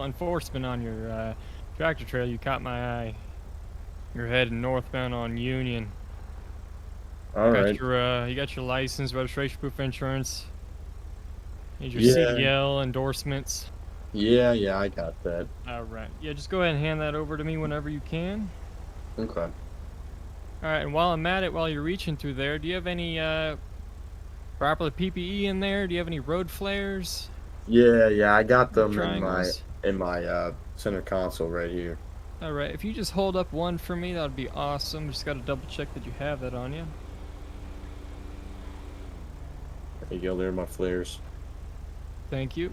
enforcement on your tractor trailer. You caught my eye. You're heading northbound on Union. All right. You got your license, registration proof, insurance. Need your Yeah. CDL endorsements. Yeah, I got that. All right. Yeah, just go ahead and hand that over to me whenever you can. Okay. All right. And while I'm at it, while you're reaching through there, do you have any proper PPE in there? Do you have any road flares? Yeah, I got them Triangles. in my center console right here. All right. If you just hold up one for me, that would be awesome. Just got to double check that you have that on you. There you go. There are my flares. Thank you.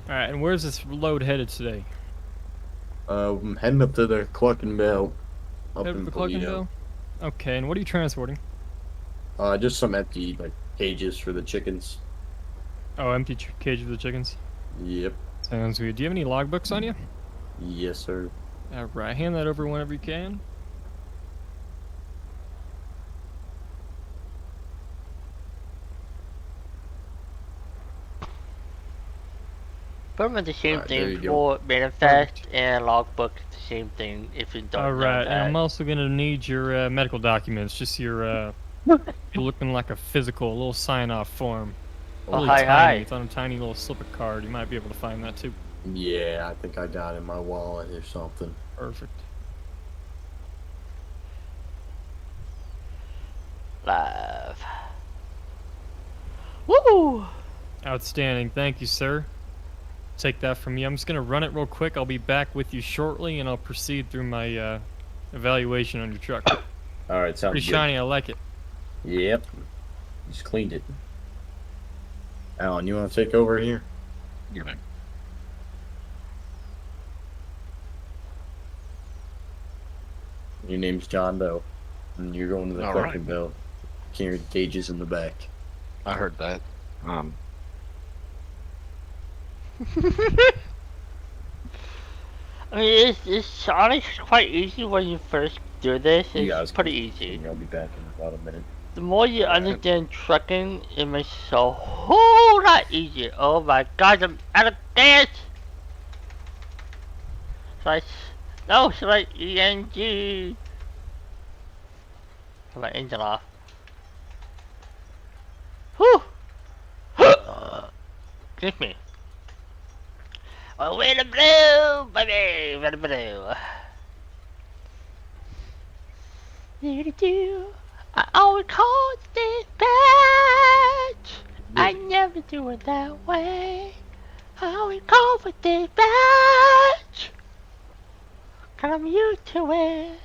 All right. And where's this load headed today? I'm heading up to the Cluck and Bell. Up Headed in for Toledo. Cluckenville? Okay. And what are you transporting? Just some empty cages for the chickens. Oh, empty cage of the chickens. Yep. Sounds good. Do you have any logbooks on you? Yes, sir. All right. Hand that over whenever you can. Pretty much the same Alright, there thing you go. for manifest and logbook. It's same thing if you don't All know right, that. and I'm also gonna need your medical documents, just your you're looking like a physical, a little sign-off form. Oh, Really hi, tiny. hi. It's on a tiny little slip of card. You might be able to find that too. Yeah, I think I got it in my wallet or something. Perfect. Live. Woo! Outstanding. Thank you, sir. Take that from you. I'm just gonna run it real quick. I'll be back with you shortly, and I'll proceed through my evaluation on your truck. All right, sounds Pretty good. shiny. I like it. Yep. Just cleaned it. Alan, you want to take over here? You know. Your name's John Doe, and you're going to the All fucking right. bell. Carrying cages in the back. I heard that. I mean, it's Sonic's quite easy when you first do this. You It's guys pretty can- easy. I'll be back in about a minute. The more you understand trucking, it makes it a whole lot easier. Oh my god, I'm out of gas! Should I ENG? Turn my engine off. Whew! Excuse me. Oh, wait a blue, baby, wait a blue. Do-do-do. I always call this badge. I never do it that way. I always call for this badge. 'Cause I'm used to it.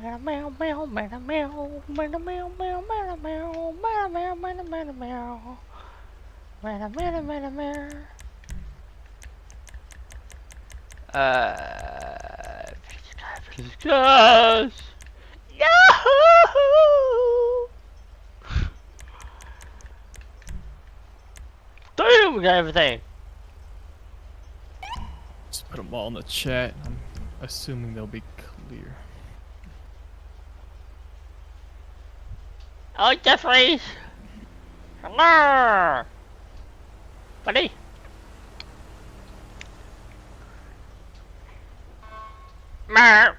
Meow meow meow meow meow meow meow meow meow meow meow meow meow meow meow. Mana, mana, mana, mana. Yes! Yahoo! Boom! We got everything. Just put them all in the chat. I'm assuming they'll be clear. Oh, Jeffries! Hello! Buddy! Meow!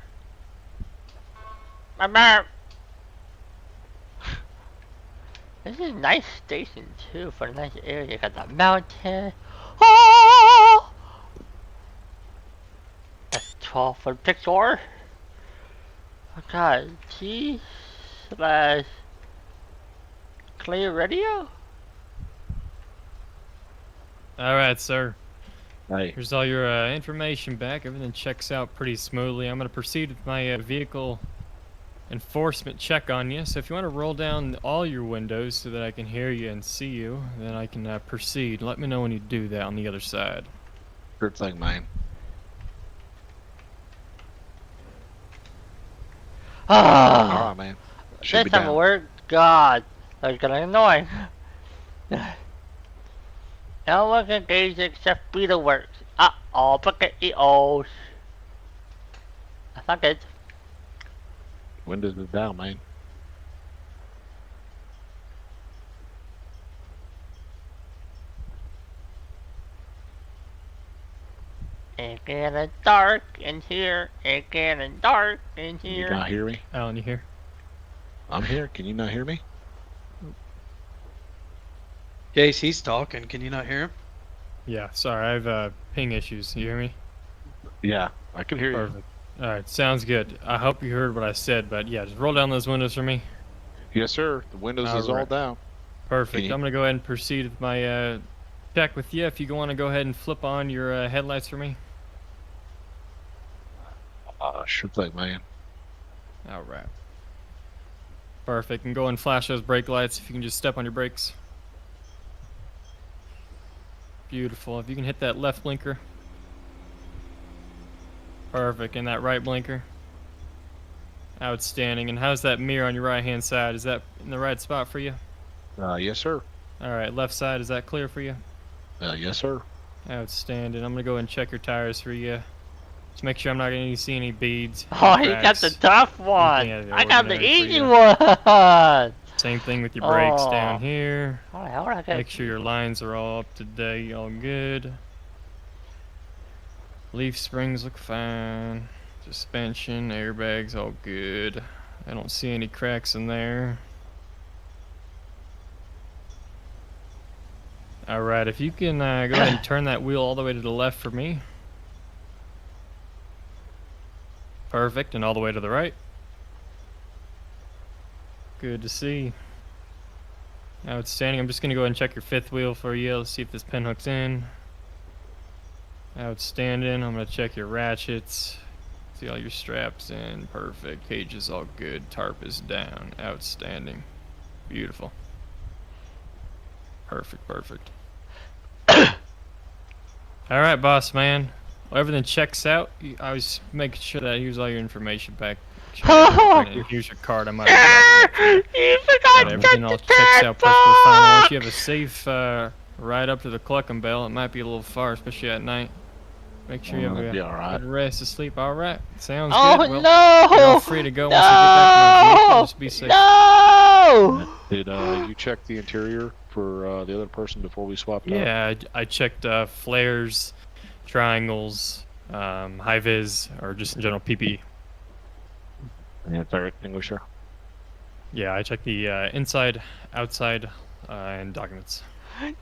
Meow! This is a nice station too, for a nice area. Got the mountain. Oh! That's 12 for Pixar. Oh god, T slash Clear Radio? Alright, sir. Hey. Here's all your information back. Everything checks out pretty smoothly. I'm going to proceed with my vehicle enforcement check on you. So if you want to roll down all your windows so that I can hear you and see you, then I can proceed. Let me know when you do that on the other side. Good thing, man. Ah! Alright, man. Should This be time it down. worked. God, that's gonna annoy. No one can gauge except Beta works. Uh-oh, Pokemon. That's not good. Windows is down, man. It's getting dark in here. It's getting dark in Can you here. not hear me? Alan, you here? I'm here. Can you not hear me? Case, he's talking. Can you not hear him? Yeah, sorry. I have ping issues. You hear me? Yeah, I can hear you. Perfect. Alright, sounds good. I hope you heard what I said, but yeah, just roll down those windows for me. Yes, sir. The windows is all Alright. down. Perfect. you- I'm gonna go ahead and proceed with my check with you. If you want to go ahead and flip on your headlights for me. Sure thing, man. All right. Perfect. And go and flash those brake lights. If you can just step on your brakes. Beautiful. If you can hit that left blinker. Perfect. And that right blinker. Outstanding. And how's that mirror on your right hand side? Is that in the right spot for you? Yes, sir. All right. Left side, is that clear for you? Yes, sir. Outstanding. I'm gonna go ahead and check your tires for you. Just make sure I'm not gonna see any beads. Oh, he got cracks. the tough one. Anything out of the I got the ordinary for easy you. one. Same thing with your brakes Oh. down here. How the hell did I get? Make sure your lines are all up to date, all good. Leaf springs look fine. Suspension, airbags, all good. I don't see any cracks in there. Alright, if you can go ahead and turn that wheel all the way to the left for me. Perfect, and all the way to the right. Good to see. Outstanding. I'm just going to go ahead and check your fifth wheel for you. Let's see if this pin hook's in. Outstanding. I'm going to check your ratchets. See all your straps in. Perfect. Cage is all good. Tarp is down. Outstanding. Beautiful. Perfect, perfect. Alright, boss man. Well, everything checks out. I was making sure that I use all your information back. Here's your card. I might have You forgot everything all checks out perfectly fine. Once you have a safe ride up to the Cluckin' Bell, it might be a little far, especially at night. Make sure you have a Be alright. good rest of sleep. Alright, sounds Oh good. Well, no! you're all free to go once you get back to my vehicle. Just be safe. No! Did you check the interior for the other person before we swapped out? Yeah, I checked flares, triangles, high vis, or just in general PP. And fire extinguisher. Yeah, I checked the inside, outside, and documents.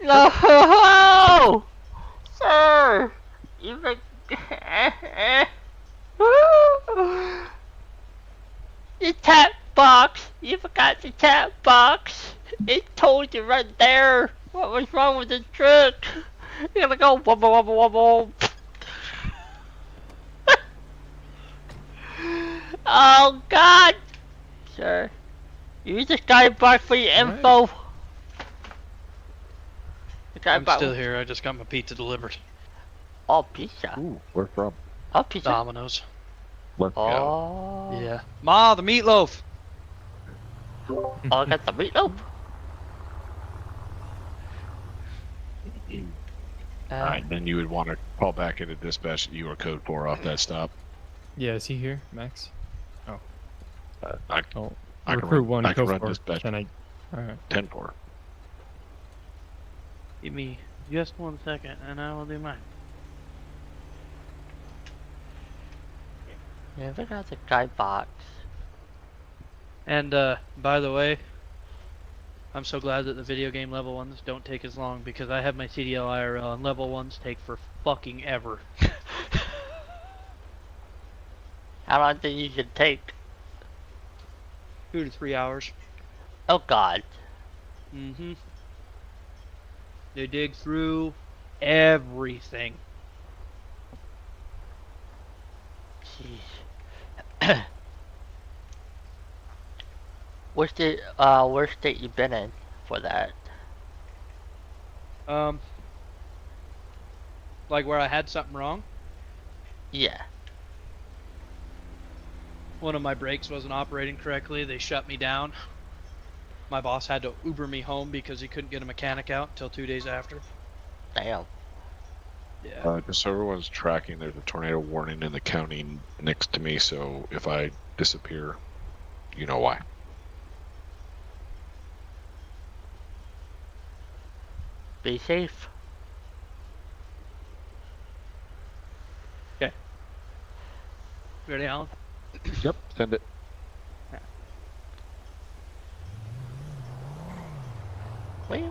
No! Sir! You the tap box! You forgot the tap box! It told you right there what was wrong with the truck! You're gonna go wobble wobble wobble! Oh god! Sir, use the skybox for your info! The I'm skybox. still here. I just got my pizza delivered. Oh, pizza. Ooh, where from? Oh, pizza. Domino's. Let's go. Oh. Yeah. Ma, the meatloaf. Oh, I got the meatloaf. Alright, then you would want to call back into dispatch that you were code 4 off that stop. Yeah, is he here, Max? I Oh, I can recruit run- one, I can go run for dispatch. 10 Alright. 10-4. Give me just 1 second, and I will do mine. Yeah, I got the skybox. And by the way, I'm so glad that the video game level ones don't take as long because I have my CDL IRL and level ones take for fucking ever. How long do you should take? 2 to 3 hours. Oh god. Mm-hmm. They dig through everything. Jeez. Where's the worst state you been in for that? Like where I had something wrong. Yeah. One of my brakes wasn't operating correctly. They shut me down. My boss had to Uber me home because he couldn't get a mechanic out until 2 days after. Damn. Yeah. Just so everyone's tracking, there's a tornado warning in the county next to me, so if I disappear, you know why. Be safe. Ready, Alan? Yep, send it. Wait.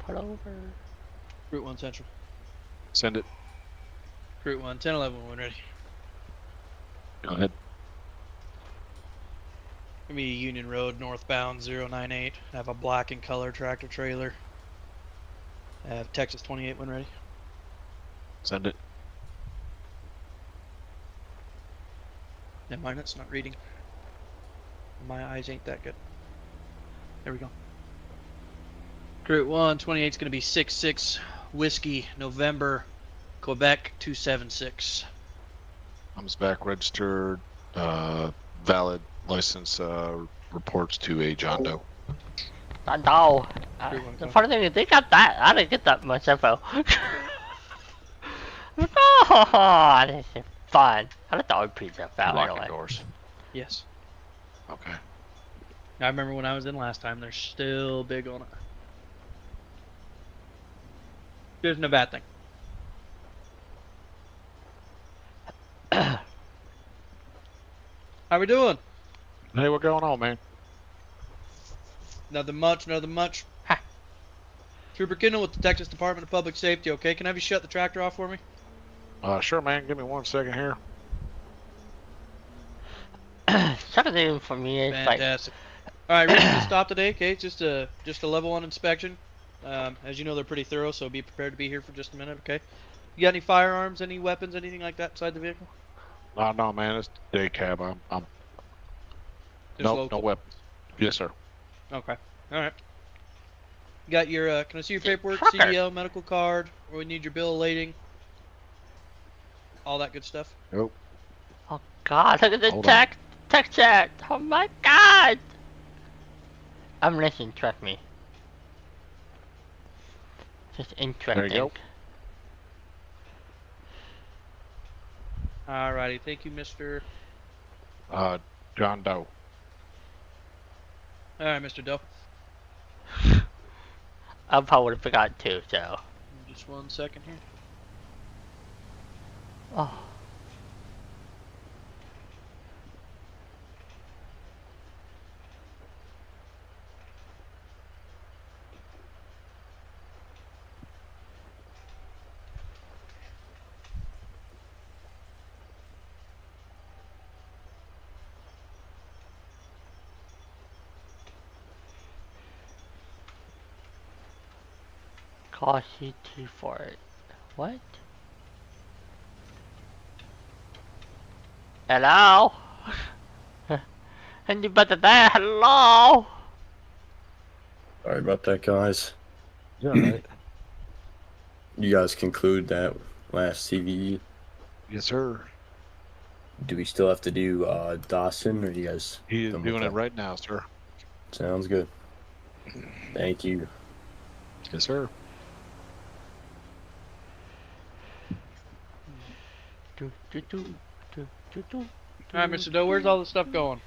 Put over. Route 1 Central. Send it. Route 1, 1011 when ready. Go ahead. Give me Union Road northbound 098. I have a black and color tractor trailer. I have Texas 28 when ready. Send it. Never mind, it's not reading. My eyes ain't that good. There we go. Route 1, 28 is going to be 66 Whiskey, November, Quebec 276. Comes back registered, valid license reports to a John Doe. No. The funny thing is, they got that. I didn't get that much info. Oh, this is fun. I let the old pizza out Locking anyway. doors. Yes. Okay. I remember when I was in last time, they're still big on it. Isn't a bad thing. How we doing? Hey, what's going on, man? Nothing much, nothing much. Ha. Trooper Kendall with the Texas Department of Public Safety, okay? Can I have you shut the tractor off for me? Sure, man. Give me 1 second here. Something for me is like, Fantastic. Alright, reason to stop today, okay? Just a level 1 inspection. As you know, they're pretty thorough, so be prepared to be here for just a minute, okay? You got any firearms, any weapons, anything like that inside the vehicle? No, man. It's day cab. I'm Just no local? weapons. Yes, sir. Okay. Alright. You got your, can I see your paperwork, Trucker. CDL, medical card, or we need your bill of lading? All that good stuff. Nope. oh god, look at the Hold on. text chat. Oh my god. I'm listening, trust me. Just interesting. go. Alrighty, thank you, Mr. John Doe. Alright, Mr. Doe. I probably would have forgot too, so. Just 1 second here. Oh. Call CT for it. What? Hello? Anybody there? Hello? Sorry about that, guys. Yeah, right. You guys conclude that last CVE. Yes, sir. Do we still have to do Dawson, or you guys? He is done with doing it that? right now, sir. Sounds good. Thank you. Yes, sir. Alright, Mr. Doe, where's all this stuff going?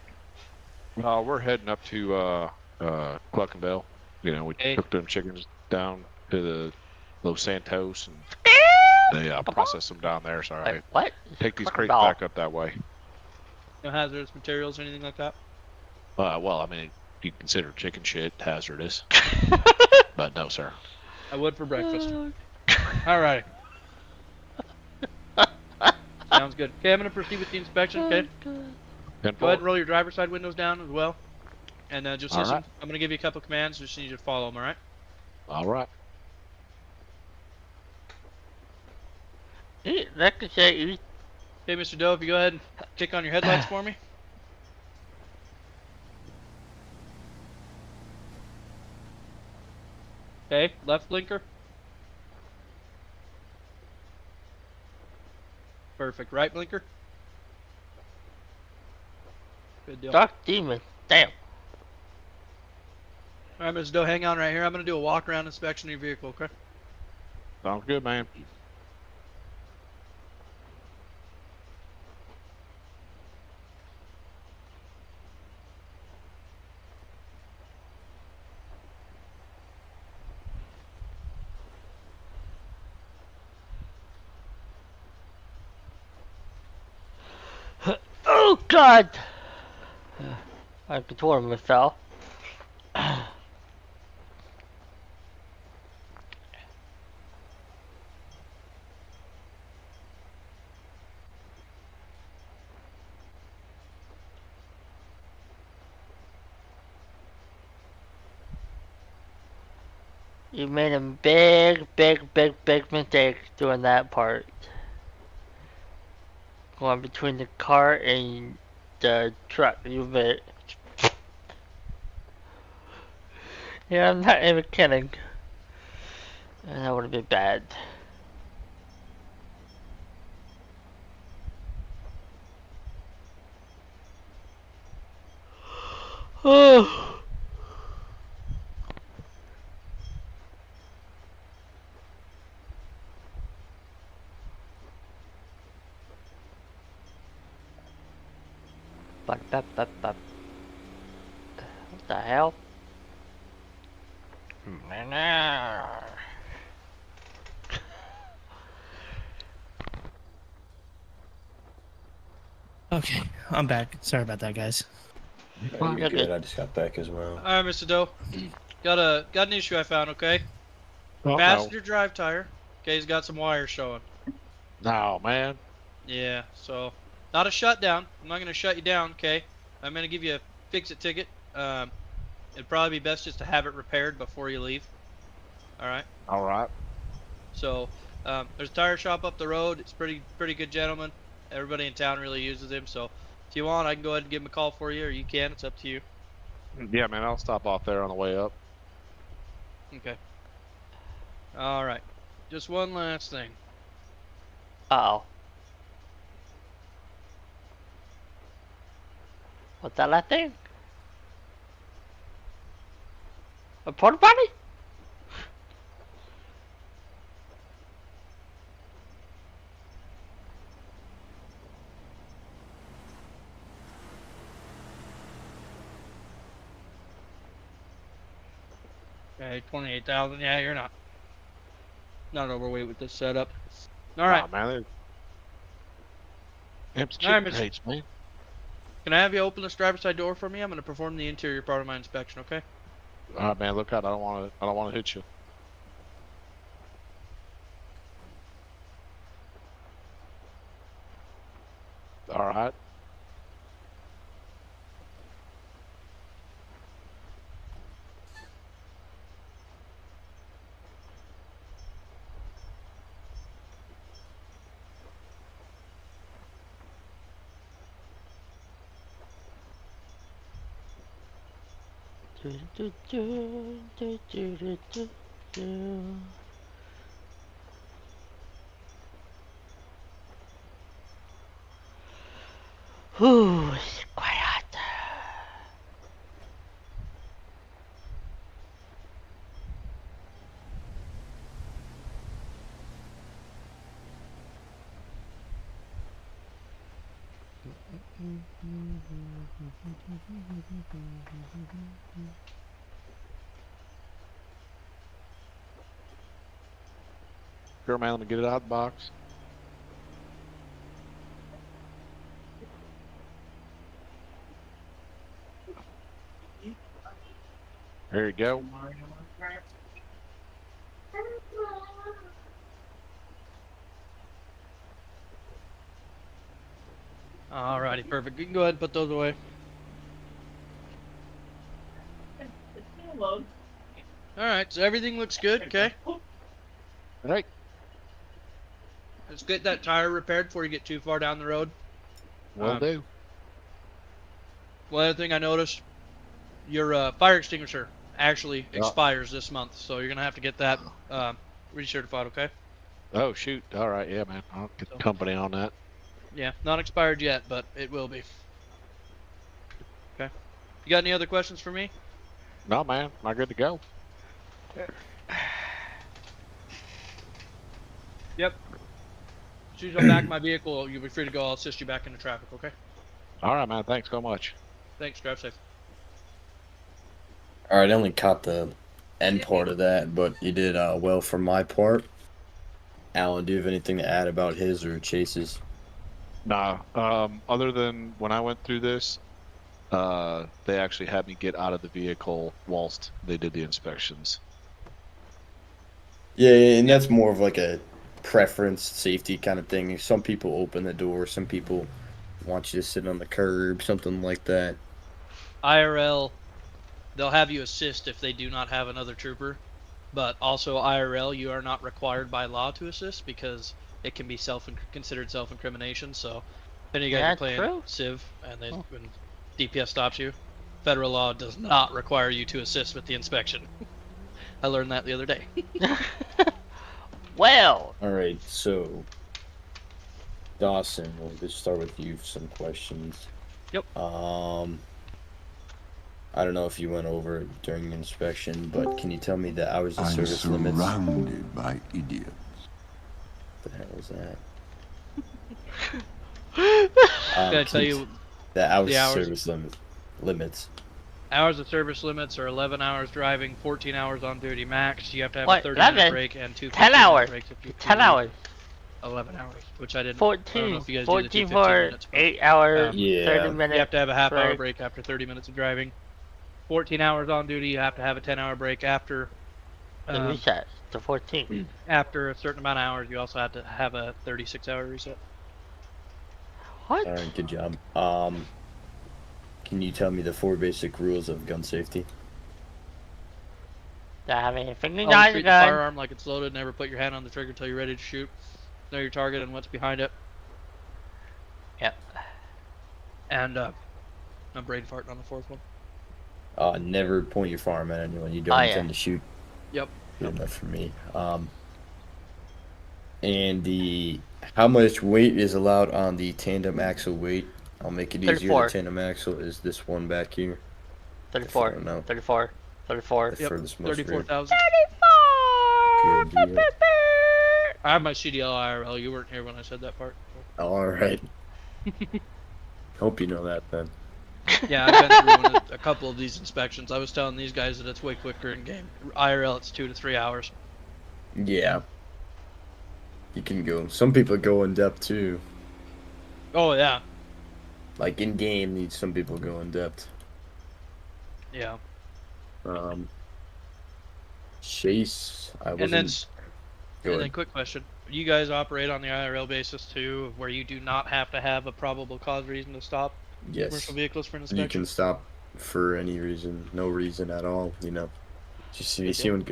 We're heading up to Cluckendale. You know, we Hey. took them chickens down to the Los Santos, and they process them down there. So I Wait, what? take these crates Crocodile. back up that way. No hazardous materials or anything like that? Well, I mean, you consider chicken shit hazardous, but no, sir. I would for breakfast. Alright. Sounds good. Okay, I'm gonna proceed with the inspection, okay? Go ahead and roll your driver's side windows down as well. And just All listen. right. I'm gonna give you a couple commands, just need you to follow them, alright? All right. Ricochet, you Okay, Mr. Doe, if you go ahead and kick on your headlights for me. Okay, left blinker. Perfect. Right blinker. Good deal. Dark Demon. Damn. Alright, Mr. Doe, hang on right here. I'm gonna do a walk around inspection of your vehicle, okay? Sounds good, man. Oh god! I'm controlling myself. You made a big mistake doing that part. Going between the car and the truck. You made. Yeah, I'm not even kidding. And that would have been bad. Oh. The hell? Okay, I'm back. Sorry about that, guys. You're You're good. good. I just got back as well. All right, Mr. Doe. Got an issue I found. Okay. Oh, Passenger drive tire. Okay, he's got some wires showing. no, man. Yeah. So, not a shutdown. I'm not gonna shut you down. Okay. I'm gonna give you a fix-it ticket. It'd probably be best just to have it repaired before you leave. All right. All right. So, there's a tire shop up the road. It's pretty good gentleman. Everybody in town really uses him. So, if you want, I can go ahead and give him a call for you, or you can. It's up to you. Yeah, man. I'll stop off there on the way up. Okay. All right. Just one last thing. Uh-oh. What's that last thing? A porta potty? Okay, 28,000. Yeah, you're not overweight with this setup. All right. Nah, man. It's All right, chicken Mr. hates, man. Can I have you open this driver's side door for me? I'm going to perform the interior part of my inspection. Okay. All right, man. Look out. I don't want to hit you. All right. Ooh, it's quiet. Sure, man. Let me get it out of the box. There you go. Alrighty, perfect. You can go ahead and put those away. Alright, so everything looks good, okay? All right. Let's get that tire repaired before you get too far down the road. Will do. One other thing I noticed, your fire extinguisher actually expires this month, so you're going to have to get that recertified, okay? Oh, shoot. All right. Yeah, man. I'll get the company on that. Yeah, not expired yet, but it will be. Okay. You got any other questions for me? No, man. I'm good to go. Yep. As soon as I'm back in my vehicle, you'll be free to go. I'll assist you back into traffic, okay? All right, man. Thanks so much. Thanks. Drive safe. All right, I only caught the end part of that, but you did well for my part. Alan, do you have anything to add about his or Chase's? Nah. Other than when I went through this, they actually had me get out of the vehicle whilst they did the inspections. Yeah, and that's more of like a preference, safety kind of thing. Some people open the door, some people want you to sit on the curb, something like that. IRL, they'll have you assist if they do not have another trooper, but also IRL, you are not required by law to assist because it can be considered self-incrimination. So if any of you guys are playing Civ and when DPS stops you, federal law does not require you to assist with the inspection. I learned that the other day. Well. All right, so Dawson, we'll just start with you for some questions. Yep. I don't know if you went over it during the inspection, but can you tell me the hours of service limits? I'm surrounded by idiots. What the hell is that? Can I tell you the hours the of hours? service limits? Hours of service limits are 11 hours driving, 14 hours on duty max. You have to have What, a 30-minute 11? break and 2 10 15-minute hours. breaks if you 10 hours. 11 hours, which I didn't. I don't know 14. if you guys do the 14 2 for 15 minutes. but 8 hours, Yeah. 30 minutes. You have to have a half-hour break. break after 30 minutes of driving. 14 hours on duty. You have to have a 10-hour break after. The reset to 14. After a certain amount of hours, you also have to have a 36-hour reset. What? All right, good job. Can you tell me the 4 basic rules of gun safety? Do I have any finger Always guns treat the gun? firearm like it's loaded. Never put your hand on the trigger until you're ready to shoot. Know your target and what's behind it. Yep. And I'm brain farting on the 4th one. Never point your firearm at anyone you don't Oh, intend yeah. to shoot. Yep. Good enough for me. And how much weight is allowed on the tandem axle weight? I'll make it easier. 34. The tandem axle is this one back here. 34. I don't know. 34. 34. The Yep. furthest most rear. 34,000. Good deal. I have my CDL IRL. You weren't here when I said that part. All right. Hope you know that then. Yeah, I've been through a couple of these inspections. I was telling these guys that it's way quicker in game. IRL, it's 2 to 3 hours. Yeah. You can go. Some people go in depth too. Oh yeah. Like in game, some people go in depth. Yeah. Chase, I wasn't. And then, Go and then ahead. quick question: you guys operate on the IRL basis too, where you do not have to have a probable cause reason to stop Yes. commercial vehicles for an You inspection? can stop for any reason, no reason at all. You know, just you see one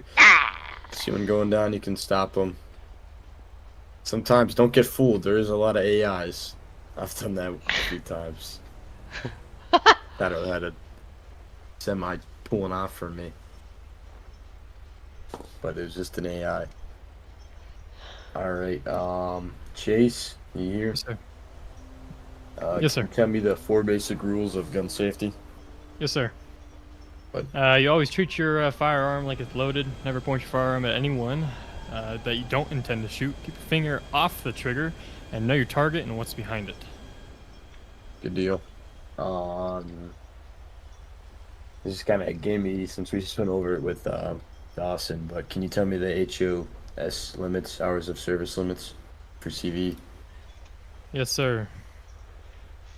going down, you can stop them. Sometimes don't get fooled. There is a lot of AIs. I've done that a few times. Had a semi pulling off from me, but it was just an AI. All right, Chase, you here? Yes, sir. Can Yes, sir. you tell me the 4 basic rules of gun safety? Yes, sir. What? You always treat your firearm like it's loaded. Never point your firearm at anyone that you don't intend to shoot. Keep your finger off the trigger and know your target and what's behind it. Good deal. This is kind of a gimme since we just went over it with Dawson, but can you tell me the HOS limits, hours of service limits for CV? Yes, sir.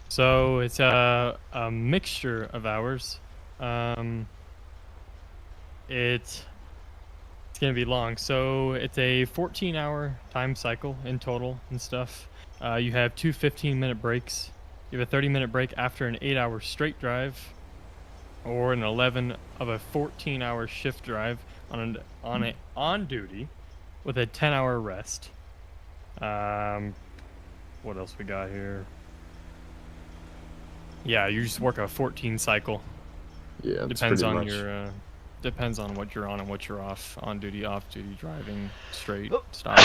So it's a mixture of hours. It's gonna be long. So it's a 14-hour time cycle in total and stuff. You have 2 15-minute breaks. You have a 30-minute break after an 8-hour straight drive, or an 11 of a 14-hour shift drive on duty, with a 10-hour rest. What else we got here? Yeah, you just work a 14 cycle. Yeah, it's Depends pretty on much. your depends on what you're on and what you're off. On duty, off duty, driving, straight, stop.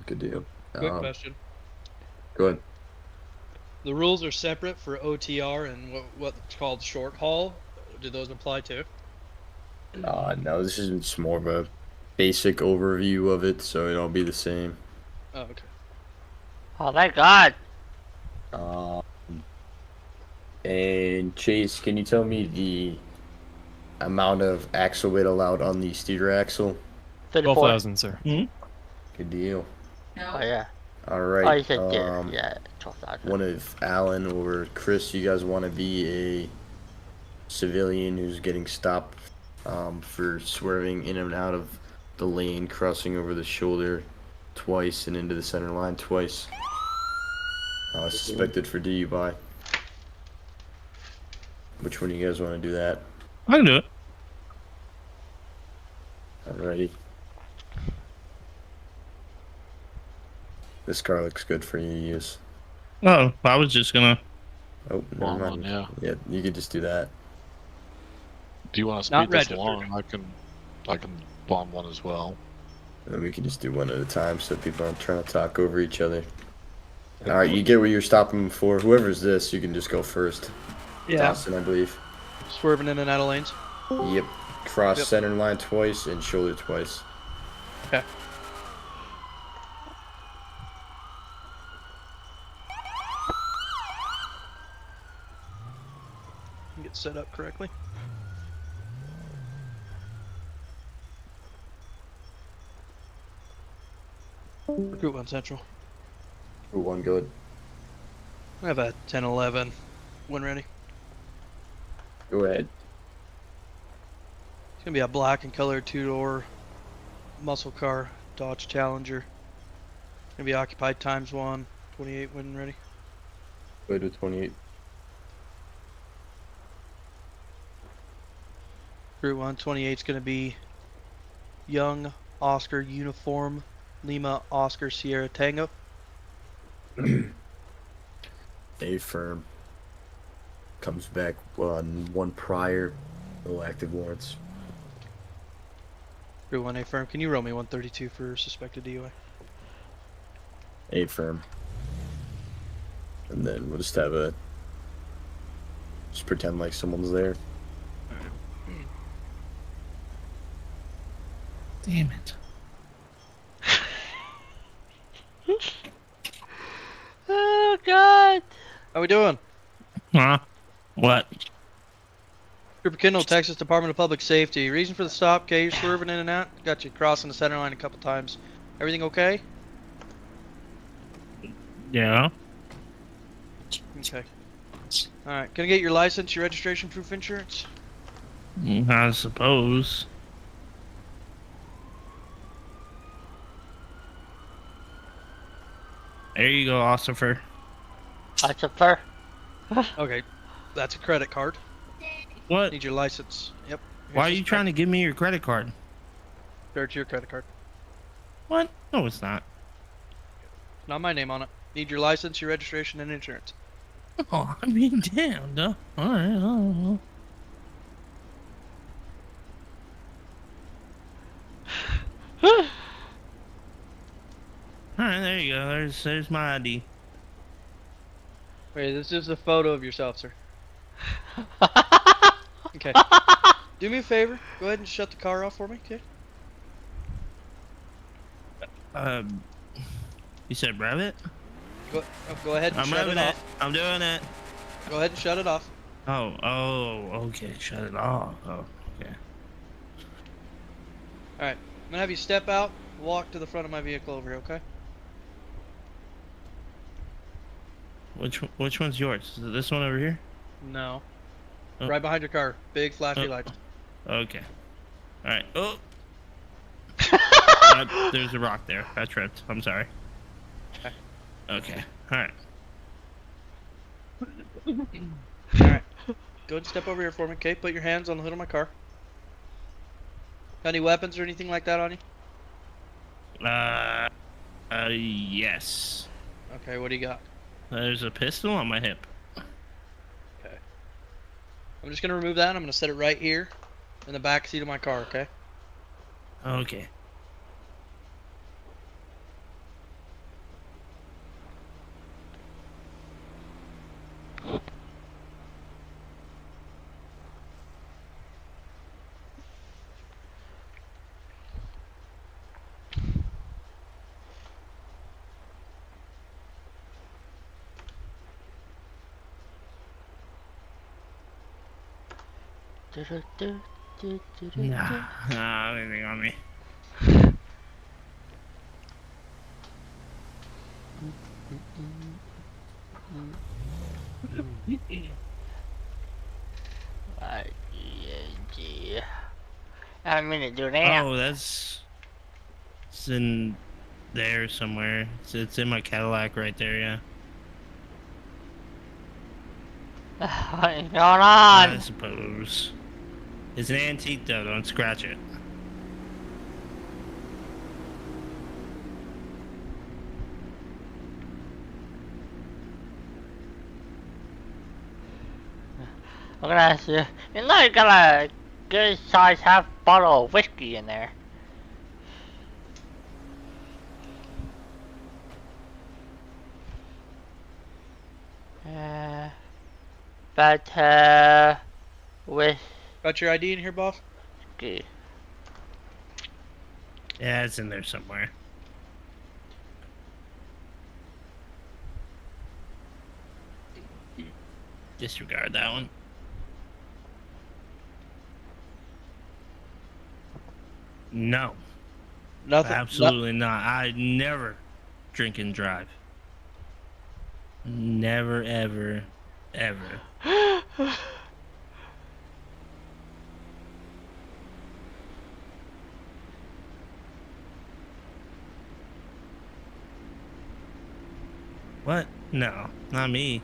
Good deal. Quick question: Go ahead. the rules are separate for OTR and what's called short haul. Do those apply too? No, this is just more of a basic overview of it, so it'll be the same. Oh, okay. Oh my god. And Chase, can you tell me the amount of axle weight allowed on the steer axle? 34. 12,000, sir. Good deal. Oh yeah. All right. Oh, you said there. Yeah, 12,000. One of Alan or Chris, you guys want to be a civilian who's getting stopped for swerving in and out of the lane, crossing over the shoulder twice and into the center line twice. Suspected for DUI. Which one of you guys want to do that? I can do it. Alrighty. This car looks good for you to use. Oh, I was just gonna. Oh, never Long mind. one, yeah. Yeah, you could just do that. Do you want to Not speed this registered. along? I can bomb one as well. And then we can just do one at a time so people aren't trying to talk over each other. Alright, you get what you're stopping for. Whoever's this, you can just go first. Dawson, I believe. Swerving in and out of lanes. Yep. Cross Yep. center line twice and shoulder twice. Okay. get set up correctly. Recruit 1 Central. One good. I have a 10-11. When ready. Go ahead. It's gonna be a black and colored 2-door muscle car, Dodge Challenger. Gonna be occupied ×1, 28 when ready. Go to 28. Route 128 is gonna be Young Oscar Uniform Lima Oscar Sierra Tango. A firm. Comes back on one prior. No active warrants. Route 1A firm. Can you roll me 132 for suspected DUI? A firm. And then we'll just have a. Just pretend like someone's there. Damn it. Oh God. How we doing? Huh? What? Trooper Kendall, Texas Department of Public Safety. Reason for the stop, okay? You're swerving in and out. Got you crossing the center line a couple times. Everything okay? Yeah. Okay. Alright, can I get your license, your registration, proof insurance? I suppose. There you go, Ossifer. That's a fur. Okay, that's a credit card. What? Need your license. Yep. Why are you trying to give me your credit card? There's your credit card. What? No, it's not. Not my name on it. Need your license, your registration, and insurance. Oh, I mean, damn, duh. Alright, Alright, there you go. There's my ID. Wait, this is a photo of yourself, sir. Okay. Do me a favor. Go ahead and shut the car off for me, okay? You said rev it? Go ahead and I'm shut revving it it. off. I'm doing it. Go ahead and shut it off. Oh, okay. Shut it off. Oh, okay. Alright. I'm gonna have you step out, walk to the front of my vehicle over here, okay? Which one's yours? Is it this one over here? No. Oh. Right behind your car. Big flashy lights. Okay. Alright. Oh! There's a rock there. I tripped. I'm sorry. Okay. Alright. Alright. Go ahead and step over here for me, okay? Put your hands on the hood of my car. Got any weapons or anything like that on you? Yes. Okay, what do you got? There's a pistol on my hip. Okay. I'm just gonna remove that and I'm gonna set it right here in the back seat of my car, okay? Okay. Nah, anything on me. Yeah. I'm gonna do that. Oh, it's in there somewhere. It's in my Cadillac right there, yeah. What's going on? I suppose. It's an antique though, don't scratch it. I'm gonna ask you. You know you got a good size half bottle of whiskey in there. Whiskey. Got your ID in here, boss? Yeah, it's in there somewhere. Disregard that one. No, Nothing. absolutely not. I never drink and drive. Never, ever, ever. What? No, not me.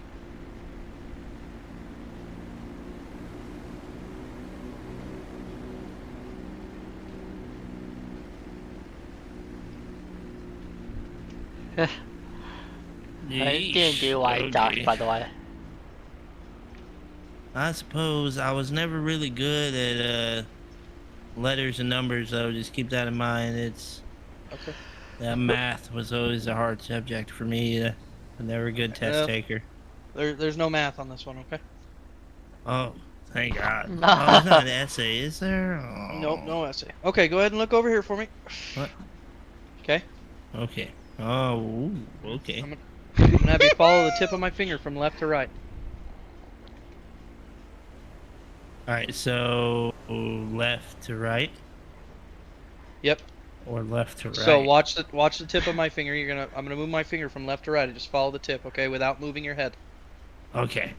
I didn't do why Josh, Okay. by the way. I suppose I was never really good at letters and numbers, though. Just keep that in mind. It's Okay. math was always a hard subject for me. I'm never a good test Yeah. taker. There's no math on this one, okay? Oh, thank God. No. Oh, there's not an essay, is there? Oh. Nope, no essay. Okay, go ahead and look over here for me. What? Okay. Okay. Oh, ooh, okay. I'm gonna have you follow the tip of my finger from left to right. All right, so left to right Yep. or left to right. So watch the tip of my finger. I'm gonna move my finger from left to right and just follow the tip, okay, without moving your head. Okay.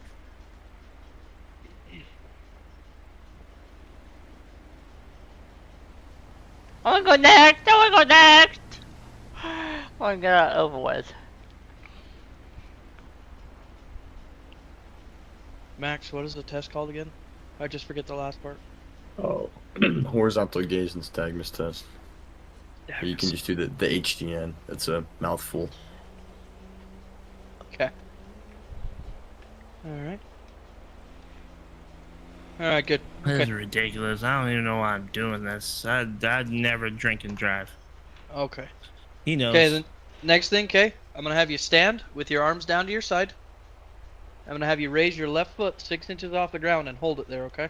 I wanna go next! I wanna go next! I wanna get it over with. Max, what is the test called again? I just forget the last part. Oh, horizontal gaze and nystagmus test. Or you can just do the HDN. It's a mouthful. Okay. Alright. Alright, good. This is Okay. ridiculous. I don't even know why I'm doing this. I'd never drink and drive. Okay. He knows. Okay, then next thing, okay, I'm gonna have you stand with your arms down to your side. I'm gonna have you raise your left foot 6 inches off the ground and hold it there, okay?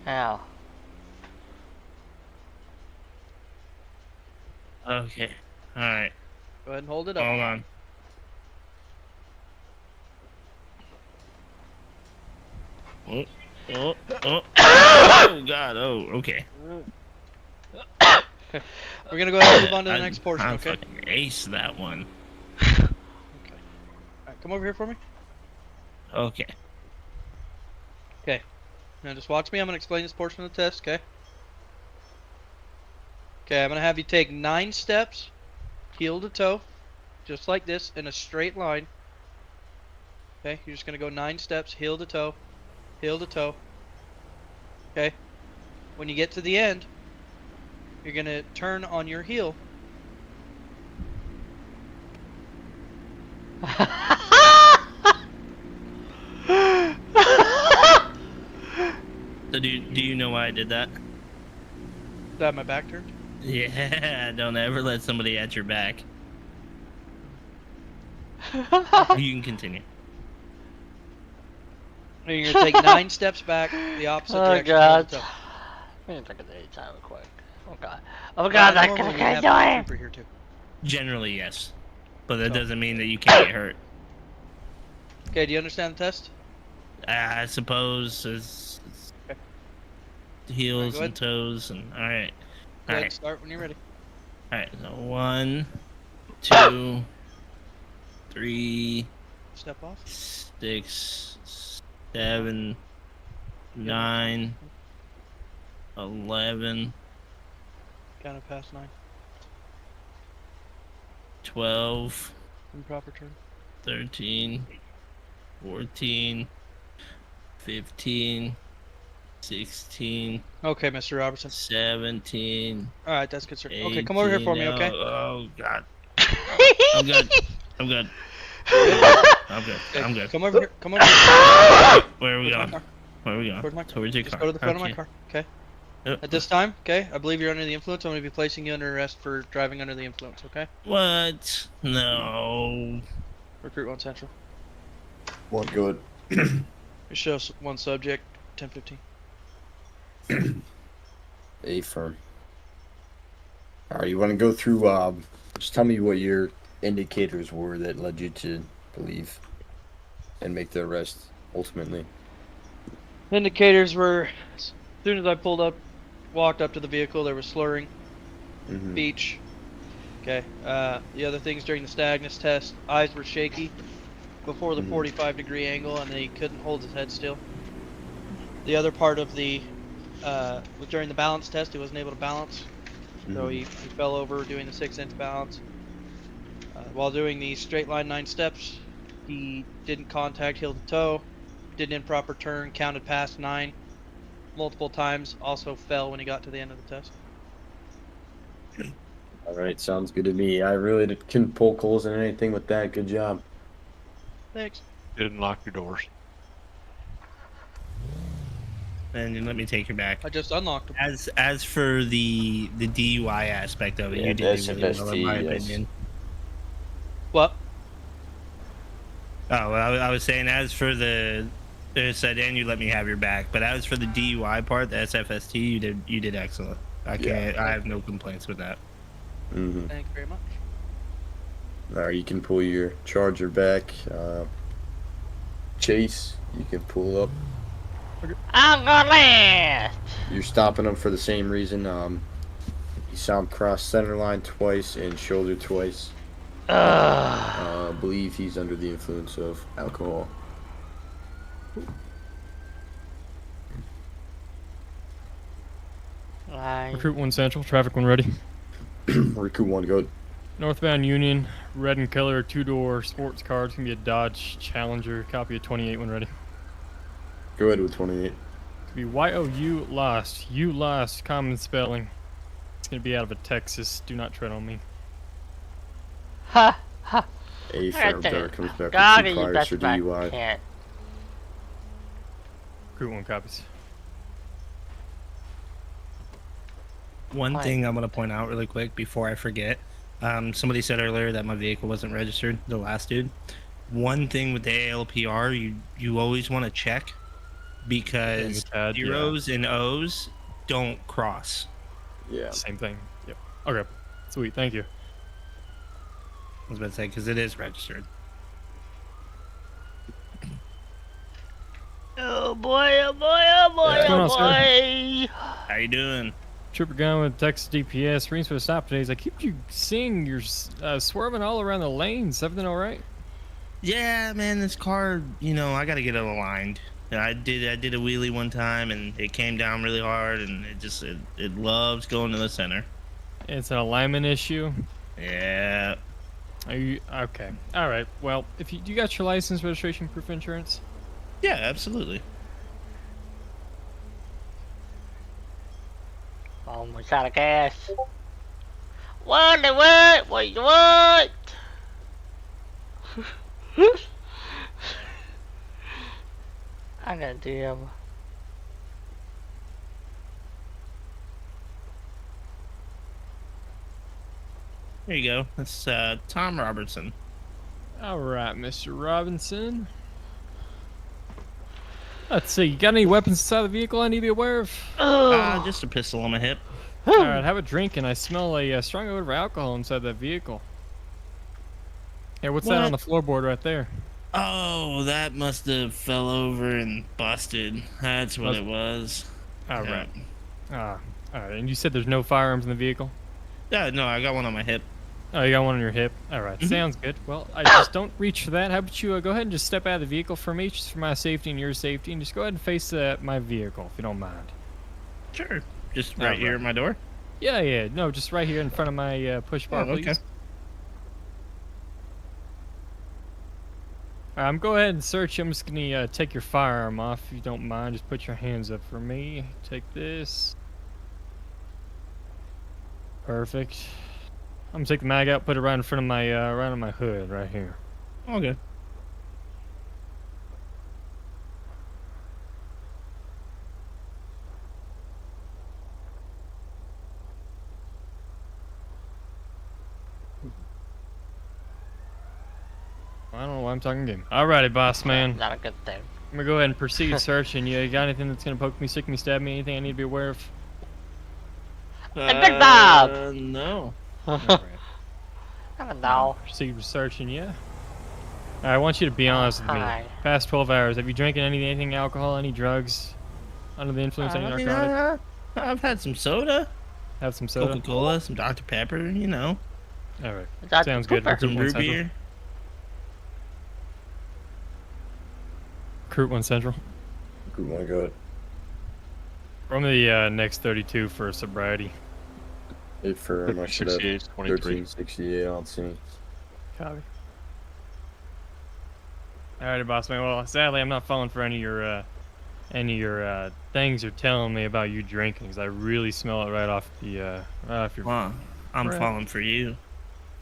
Ow. Okay. All right. Go ahead and hold it up. Hold on. Oh, oh, oh. Oh, God. Oh, okay. We're gonna go ahead and move on to the next portion, I okay? fucking aced that one. Alright, come over here for me. Okay. Now just watch me. I'm gonna explain this portion of the test, okay? Okay, I'm gonna have you take 9 steps, heel to toe, just like this, in a straight line. Okay, you're just gonna go 9 steps, heel to toe, heel to toe. Okay. When you get to the end, you're gonna turn on your heel. So do you know why I did that? Did I have my back turned? Yeah, don't ever let somebody at your back. You can continue. And you're gonna take 9 steps back, the opposite Oh direction. god. heel to toe. I'm gonna drink it anytime real quick. Oh god. Oh god, that Normally could we get have the annoying! trooper here too. Generally, yes. But that doesn't mean that you can't get hurt. Okay, do you understand the test? I suppose it's Okay. heels Alright, and toes and all right. Go ahead, Alright. start when you're ready. All right. So 1, 2, 3, Step off. 6, 7, 9, 11, Kind of past 9. 12, Improper turn. 13, 14, 15, 16, Okay, Mr. Robertson. 17. Alright, that's good, sir. Okay, come over here for me, 18. okay? Oh, God. I'm good. I'm good. I'm good. Okay, I'm good. Come over here. Come over here. Where are we Towards my going? car. Where are we going? Towards my Towards your Just car. go to the front of my Okay. car, okay? Yep. At this time, okay, I believe you're under the influence. I'm going to be placing you under arrest for driving under the influence, okay? What? No. Recruit 1 Central. One good. You show us 1 subject, 10-15. A firm. Alright, you want to go through, just tell me what your indicators were that led you to believe and make the arrest, ultimately. Indicators were, as soon as I walked up to the vehicle, there was slurring, Mhm. speech. Okay. The other things during the Stagnus test, eyes were shaky before the 45-degree angle, and then he couldn't hold his head still. The other part of the was during the balance test, he wasn't able to balance, so he fell over doing the 6-inch balance. While doing the straight line 9 steps, he didn't contact heel to toe, did an improper turn, counted past 9 multiple times, also fell when he got to the end of the test. All right, sounds good to me. I really couldn't poke holes in anything with that. Good job. Thanks. Didn't lock your doors. And let me take you back. I just unlocked him. As for the DUI aspect of it, you did really well in my opinion. What? Oh, well, I was saying as for the said, and you let me have your back. But as for the DUI part, the SFST, you did excellent. I have no complaints with that. Mm-hmm. Thank you very much. All right, you can pull your Charger back. Chase, you can pull up. I'm gonna last. You're stopping him for the same reason. You saw him cross center line twice and shoulder twice. I believe he's under the influence of alcohol. Recruit 1 Central, traffic 1 ready. Recruit 1, go. Northbound Union, red and color, 2-door sports car. It's going to be a Dodge Challenger. Copy of 28 when ready. Go ahead with 28. It's going to be Y-O-U lost. You lost, common spelling. It's going to be out of a Texas. Do not tread on me. Ha ha. A firm car comes back God, with 2 you priors for best DUI. can't. Recruit 1 copies. One thing I'm going to point out really quick before I forget. Somebody said earlier that my vehicle wasn't registered, the last dude. One thing with the ALPR, you always want to check because zeros and O's don't cross. Yeah. Same thing. Yep. Okay. Sweet. Thank you. I was about to say, because it is registered. Oh boy, oh boy, oh boy, What's going oh on, boy. How you doing? Trooper Gun with Texas DPS. Reasons for the stop today is I keep you seeing you're swerving all around the lanes. Everything all right? Yeah, man, this car, I got to get it aligned. I did a wheelie one time, and it came down really hard, and it loves going to the center. It's an alignment issue? Yeah. Are you okay? All right. Well, if you got your license, registration, proof of insurance? Yeah, absolutely. Almost out of gas. What? What? I got DM. There you go. That's Tom Robertson. All right, Mr. Robinson. Let's see. You got any weapons inside the vehicle I need to be aware of? Just a pistol on my hip. All right, have a drink, and I smell a strong odor of alcohol inside that vehicle. Here, what's that on the floorboard right there? Oh, that must have fell over and busted. That's what it was. All right. All right. And you said there's no firearms in the vehicle? Yeah, no, I got one on my hip. Oh, you got one on your hip? All right. Sounds good. Well, I just don't reach for that. How about you go ahead and just step out of the vehicle for me, just for my safety and your safety, and just go ahead and face my vehicle, if you don't mind. Sure. Just right here at my door? Yeah. No, just right here in front of my push bar, please. Okay. Go ahead and search. I'm just going to take your firearm off, if you don't mind. Just put your hands up for me. Take this. Perfect. I'm gonna take the mag out, put it right in front of my right on my hood, right here. Okay. I don't know why I'm talking game. Alrighty, boss man. Not a good thing. I'm gonna go ahead and proceed searching. You got anything that's gonna poke me, stick me, stab me? Anything I need to be aware of? A good Bob. No. Alright. I don't know. Proceed searching, yeah. I want you to be honest with me. Past 12 hours, have you drank anything, alcohol, any drugs? Under the influence of any I mean, narcotic? I've had some soda, Have some soda? Coca-Cola, some Dr. Pepper, you know, Alright. Dr. Sounds good. Pepper. Recruit some 1 root Central. beer. Recruit 1 Central. Good one, go ahead. From the next 32 for sobriety. It for my shit up. 68, 23. 1368 on scene. Copy. Alrighty, boss man. Well, sadly, I'm not falling for any of your things you're telling me about you drinking, 'cause I really smell it right off your. Well, I'm breath. falling for you.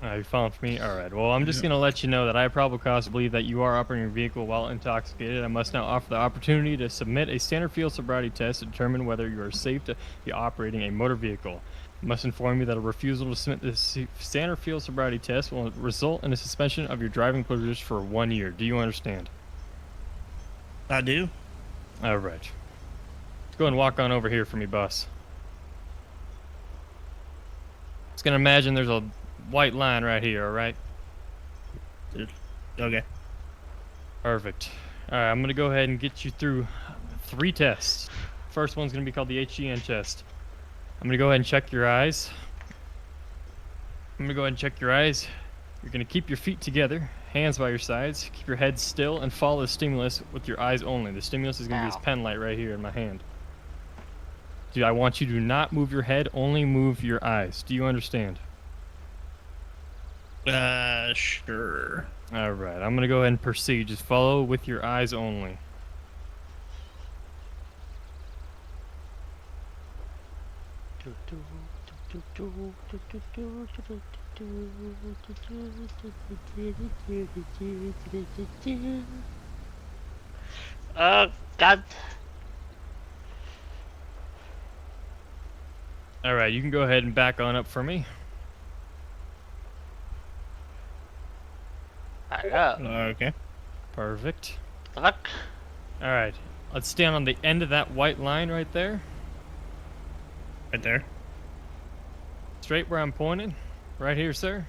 You're falling for me? Alright, well, I'm just going to let you know that I have probable cause to believe that you are operating your vehicle while intoxicated. I must now offer the opportunity to submit a standard field sobriety test to determine whether you are safe to be operating a motor vehicle. I must inform you that a refusal to submit this standard field sobriety test will result in a suspension of your driving privileges for 1 year. Do you understand? I do. Alright. Let's go and walk on over here for me, boss. Just gonna imagine there's a white line right here, alright? Okay. Perfect. Alright, I'm gonna go ahead and get you through 3 tests. First one's gonna be called the HGN test. I'm gonna go ahead and check your eyes. You're gonna keep your feet together, hands by your sides, keep your head still, and follow the stimulus with your eyes only. The stimulus is gonna be this pen light right here in my hand. I want you to not move your head, only move your eyes. Do you understand? Sure. Alright, I'm gonna go ahead and proceed. Just follow with your eyes only. Oh, God. Alright, you can go ahead and back on up for me. Back up. Okay. Perfect. Look. Alright, let's stand on the end of that white line right there. Right there. Straight where I'm pointing. Right here, sir.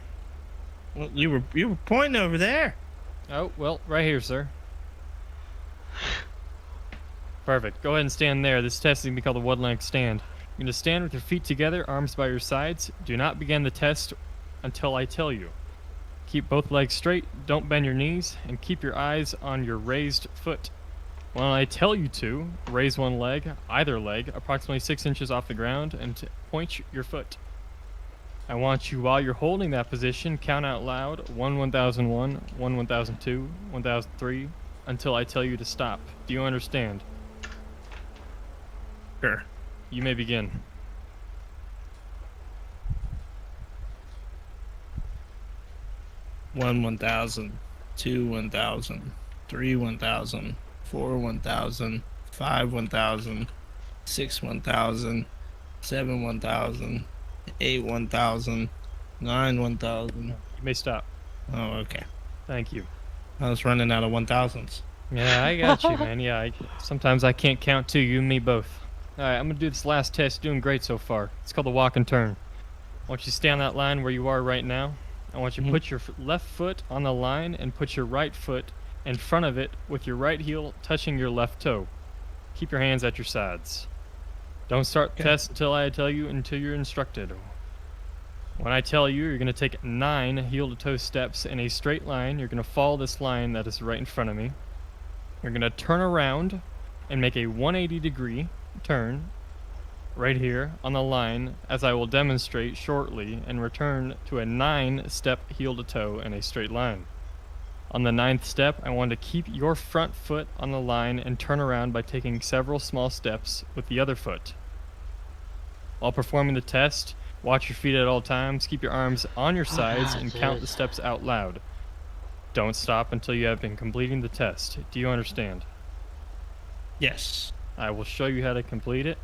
Well, you were pointing over there. Oh, well, right here, sir. Perfect. Go ahead and stand there. This test is going to be called a one-leg stand. You're going to stand with your feet together, arms by your sides. Do not begin the test until I tell you. Keep both legs straight, don't bend your knees, and keep your eyes on your raised foot. When I tell you to, raise one leg, either leg, approximately 6 inches off the ground, and point your foot. I want you, while you're holding that position, count out loud 1 1001, 1 1002, 1003, until I tell you to stop. Do you understand? Sure. You may begin. 1 1000, 2 1000, 3 1000, 4 1000, 5 1000, 6 1000, 7 1000, 8 1000, 9 1000. You may stop. Oh, okay. Thank you. I was running out of 1000s. Yeah, I got you, man. Yeah, sometimes I can't count two. You and me both. Alright, I'm gonna do this last test. You're doing great so far. It's called the walk and turn. I want you to stay on that line where you are right now. I want you to put your left foot on the line and put your right foot in front of it with your right heel touching your left toe. Keep your hands at your sides. Don't start the test until I tell you, until you're instructed. When I tell you, you're going to take 9 heel-to-toe steps in a straight line. You're going to follow this line that is right in front of me. You're going to turn around and make a 180-degree turn right here on the line, as I will demonstrate shortly, and return to a 9-step heel-to-toe in a straight line. On the 9th step, I want to keep your front foot on the line and turn around by taking several small steps with the other foot. While performing the test, watch your feet at all times, keep your arms on your sides, and count the steps out loud. Don't stop until you have been completing the test. Do you understand? Yes. I will show you how to complete it.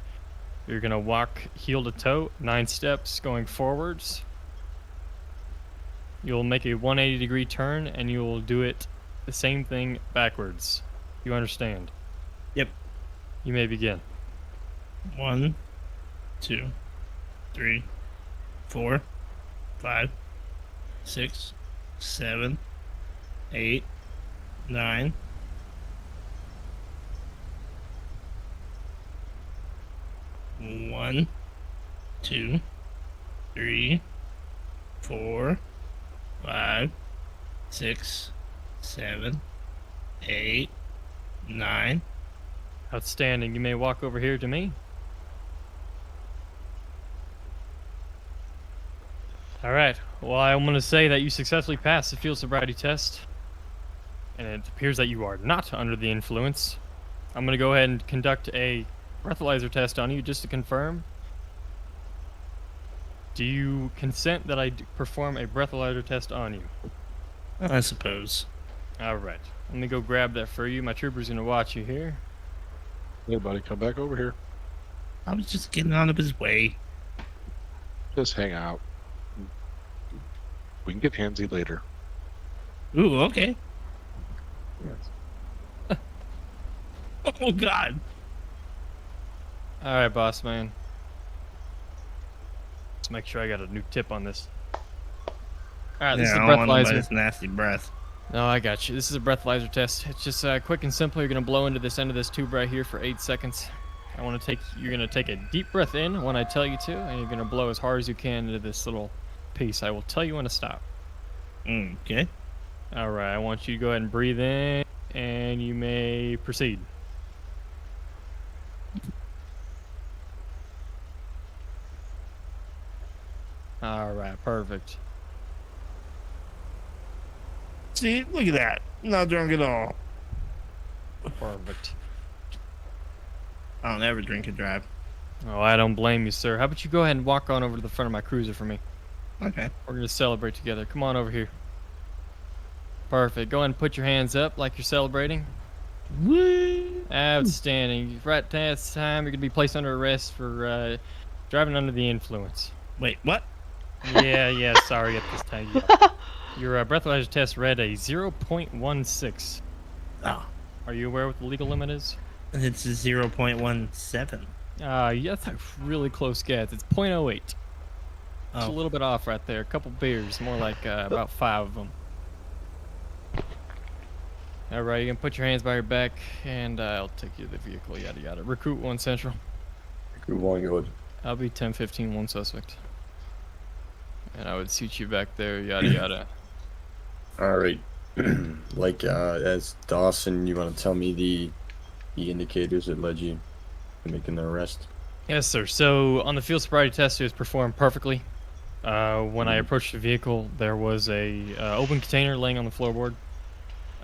You're going to walk heel to toe, 9 steps going forwards. You'll make a 180-degree turn, and you will do it the same thing backwards. You understand? Yep. You may begin. 1, 2, 3, 4, 5, 6, 7, 8, 9, 1, 2, 3, 4, 5, 6, 7, 8, 9. Outstanding. You may walk over here to me. All right. Well, I'm going to say that you successfully passed the field sobriety test, and it appears that you are not under the influence. I'm going to go ahead and conduct a breathalyzer test on you just to confirm. Do you consent that I perform a breathalyzer test on you? I suppose. All right. Let me go grab that for you. My trooper's going to watch you here. Hey, buddy, come back over here. I was just getting out of his way. Just hang out. We can get handsy later. Ooh, okay. Oh, God. All right, boss man. Let's make sure I got a new tip on this. All right, this is Yeah, the I don't want breathalyzer. nobody's nasty breath. No, I got you. This is a breathalyzer test. It's just quick and simple. You're gonna blow into this end of this tube right here for 8 seconds. You're gonna take a deep breath in when I tell you to, and you're gonna blow as hard as you can into this little piece. I will tell you when to stop. Okay. All right, I want you to go ahead and breathe in, and you may proceed. All right, perfect. See, look at that. Not drunk at all. Perfect. I don't ever drink and drive. Oh, I don't blame you, sir. How about you go ahead and walk on over to the front of my cruiser for me? Okay. We're going to celebrate together. Come on over here. Perfect. Go ahead and put your hands up like you're celebrating. Woo! Outstanding. Right this time, you're going to be placed under arrest for driving under the influence. Wait, what? Yeah, sorry at this time. Yeah. Your breathalyzer test read a 0.16. Oh, Are you aware what the legal limit is? it's a 0.17. Yeah, that's a really close guess. It's 0.08. It's a Oh, little bit off right there. A couple beers, more like about 5 of them. All right, you can put your hands by your back, and I'll take you to the vehicle, yada yada. Recruit 1 Central. Good one, good. I'll be 10-15, 1 suspect. And I would seat you back there, yada yada. All right. Like as Dawson, you want to tell me the indicators that led you to making the arrest? Yes, sir. So on the field sobriety test, it was performed perfectly. When I approached the vehicle, there was a open container laying on the floorboard.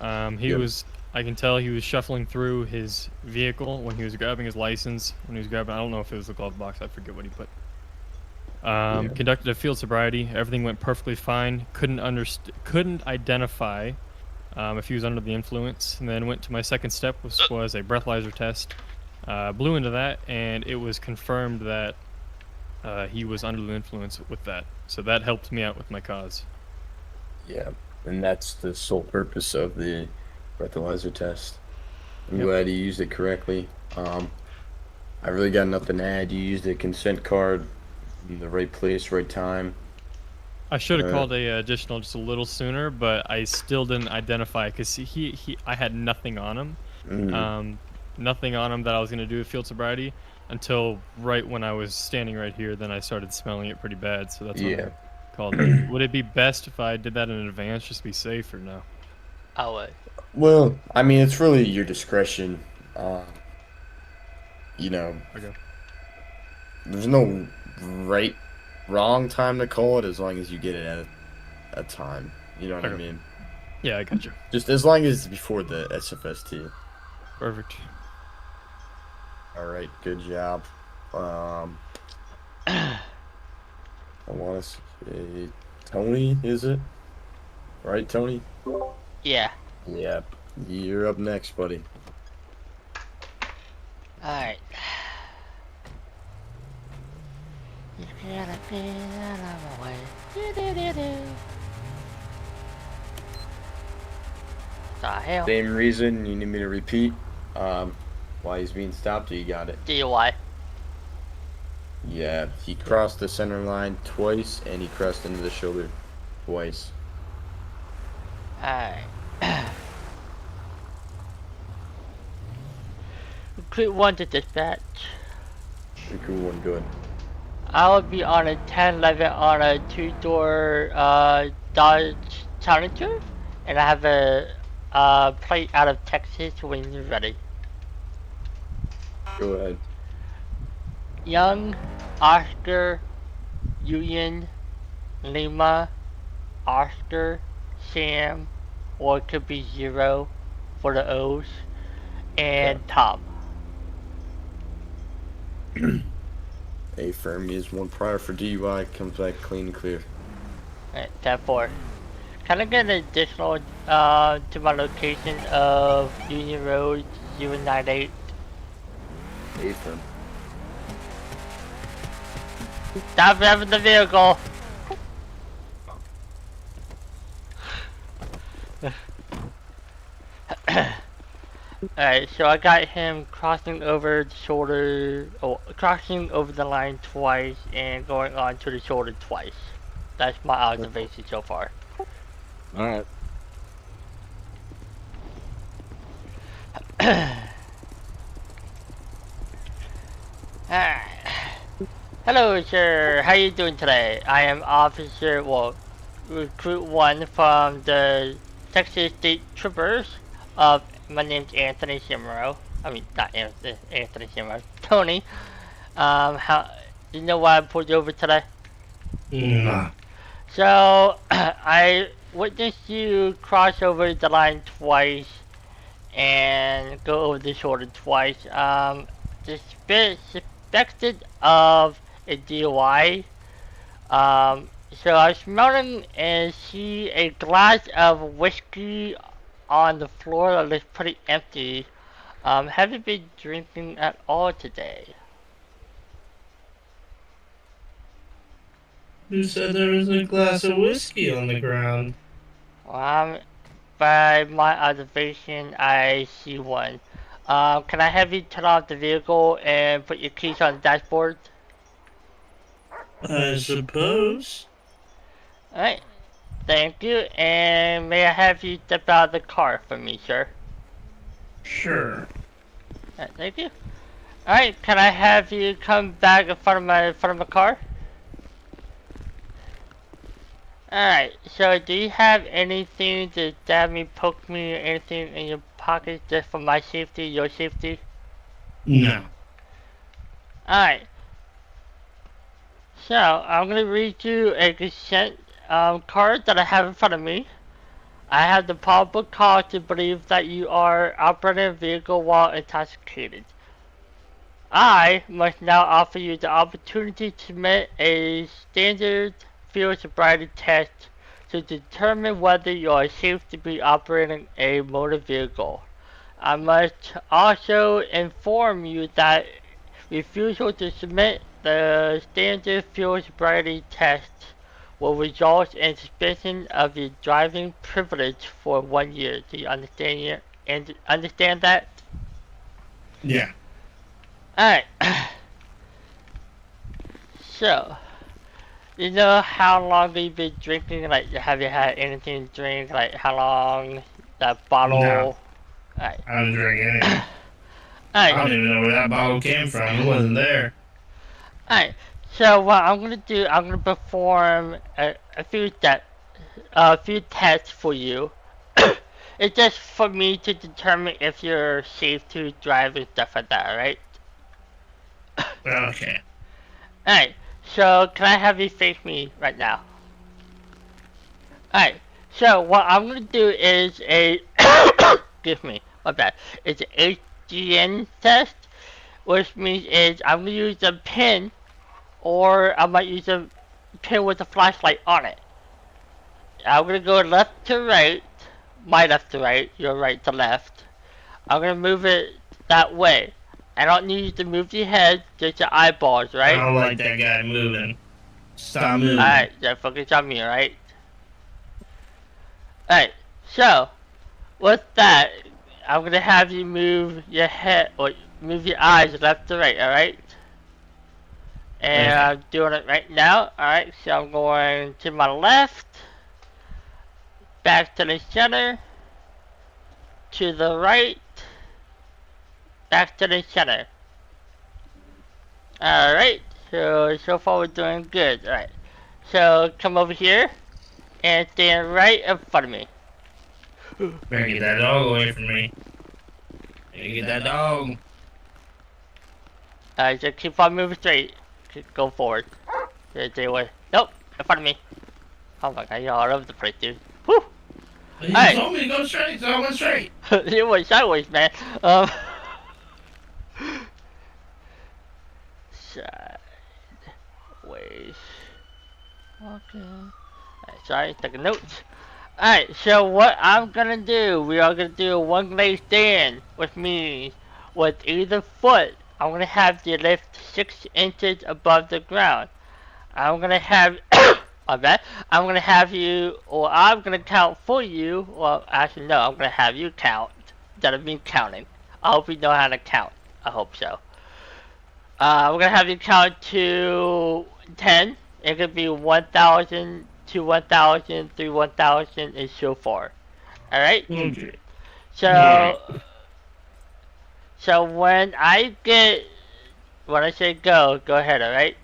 I can tell he was shuffling through his vehicle when he was grabbing his license. When he was grabbing, I don't know if it was the glove box. I forget what he put. Conducted a field sobriety. Everything went perfectly fine. Couldn't identify if he was under the influence. And then went to my second step, which was a breathalyzer test. Blew into that, and it was confirmed that he was under the influence with that. So that helped me out with my cause. Yeah, and that's the sole purpose of the breathalyzer test. I'm Yep. glad you used it correctly. I really got nothing to add. You used a consent card in the right place, right time. I should have called a additional just a little sooner, but I still didn't identify because I had nothing on him. Mhm. Nothing on him that I was going to do with field sobriety until right when I was standing right here. Then I started smelling it pretty bad, so that's Yeah. what I called it. Would it be best if I did that in advance, just to be safe, or no? I would. Well, I mean, it's really your discretion. Okay. There's no wrong time to call it as long as you get it at a time. You know what I Okay. mean? Yeah, I got you. Just as long as it's before the SFST. Perfect. All right, good job. I want to say Tony, is it? Right, Tony? Yeah. Yep. You're up next, buddy. Alright. The hell? Same reason you need me to repeat why he's being stopped, or you got it? DUI. Yeah, he crossed the center line twice, and he crossed into the shoulder twice. Alright. Recruit 1 to dispatch. You're cool one, go ahead. I will be on a 1011 on a 2-door Dodge Challenger, and I have a plate out of Texas when you're ready. Go ahead. Young, Oscar, Union, Lima, Oscar, Sam, or it could be 0 for the O's, and Tom. A firm is one prior for DUI, comes back clean and clear. Alright, 10-4. Can I get an additional to my location of Union Road 098? A firm. Stop driving the vehicle! Alright, so I got him crossing over the shoulder, crossing over the line twice and going on to the shoulder twice. That's my observation so far. Alright. Alright. Hello, sir. How you doing today? I am Officer, Recruit 1 from the Texas State Troopers. My name's Anthony Shimaro. I mean, not Anthony Shimaro. Tony. You know why I pulled you over today? Nah. So, I witnessed you cross over the line twice and go over the shoulder twice. Suspected of a DUI. So I was smelling and see a glass of whiskey on the floor that looks pretty empty. Have you been drinking at all today? Who said there was a glass of whiskey on the ground? By my observation, I see one. Can I have you turn off the vehicle and put your keys on the dashboard? I suppose. Alright, thank you, and may I have you step out of the car for me, sir? Sure. Alright, thank you. Alright, can I have you come back in front of my car? Alright, so do you have anything to stab me, poke me, or anything in your pocket just for my safety, your safety? No. Alright. So, I'm gonna read you a consent card that I have in front of me. I have the probable cause to believe that you are operating a vehicle while intoxicated. I must now offer you the opportunity to submit a standard field sobriety test to determine whether you are safe to be operating a motor vehicle. I must also inform you that refusal to submit the standard field sobriety test will result in suspension of your driving privilege for 1 year. Do you understand that? Yeah. Alright. So, you know how long you've been drinking? Like, have you had anything to drink? Like, how long? That bottle? No. Alright. I don't drink anything. I don't even know where that bottle came from. It wasn't there. Alright. So what I'm gonna do, I'm gonna perform a few tests for you. It's just for me to determine if you're safe to drive and stuff like that, alright? Okay. Alright, so can I have you face me right now? Alright, so what I'm gonna do is excuse me, my bad. It's an HGN test, which means I'm gonna use a pin, or I might use a pin with a flashlight on it. I'm gonna go left to right, my left to right, your right to left. I'm gonna move it that way. I don't need you to move your head, just your eyeballs, right? I don't like that guy moving. Stop moving. Alright, just focus on me, alright? Alright, so, with that, I'm gonna have you move your head, or move your eyes left to right, alright? And Okay. I'm doing it right now, alright? So I'm going to my left, back to the center, to the right, back to the center. Alright, so far we're doing good. Alright, so come over here and stand right in front of me. Better get that dog away from me. Better get that dog. Alright, just keep on moving straight. Go forward. Stay away. Nope, in front of me. Oh my god, you're all over the place, dude. Whew! You Hey. told me to go straight, so I went straight. You went sideways, man. Sideways. Okay. Alright, sorry, taking notes. Alright, so what I'm gonna do, we are gonna do a one leg stand, which means with either foot, I'm gonna have you lift 6 inches above the ground. I'm gonna have, my bad, I'm gonna have you, or I'm gonna count for you, well, actually no, I'm gonna have you count, instead of me counting. I hope you know how to count. I hope so. We're gonna have you count to 10. It could be 1,000 to 1,000 through 1,000 and so far. Alright? Okay. So when I say go ahead, alright?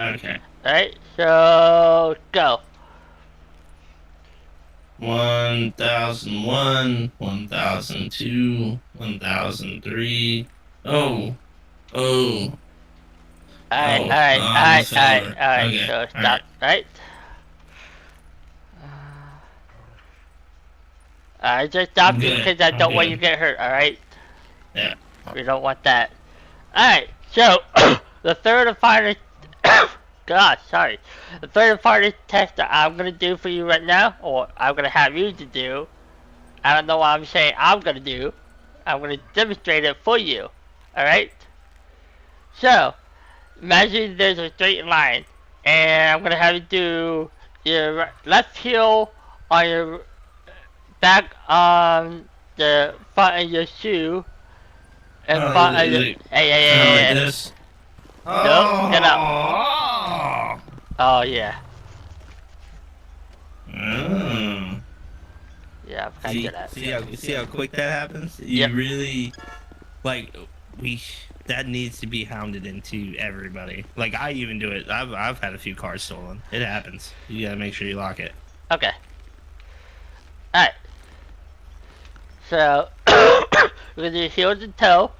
Okay. Alright, so go. 1,001, 1,002, 1,003. Oh. Alright, Okay, so stop, alright. right? Just stop I'm good, because I don't I'm want you good. to get hurt, alright? Yeah. We don't want that. Alright, so, the third and final, gosh, sorry. The third and final test that I'm gonna do for you right now, or I'm gonna have you to do, I don't know what I'm saying I'm gonna do. I'm gonna demonstrate it for you, alright? So, imagine there's a straight line, and I'm gonna have you do your left heel on your back on the front of your shoe, and front of your, Like this. Nope, get up. Oh yeah, Mm. yeah, I See, did that. see how quick that happens? You Yep. really, like, that needs to be hounded into everybody. Like, I even do it. I've had a few cars stolen. It happens. You gotta make sure you lock it. Okay. Alright. So, we're gonna do heel to toe.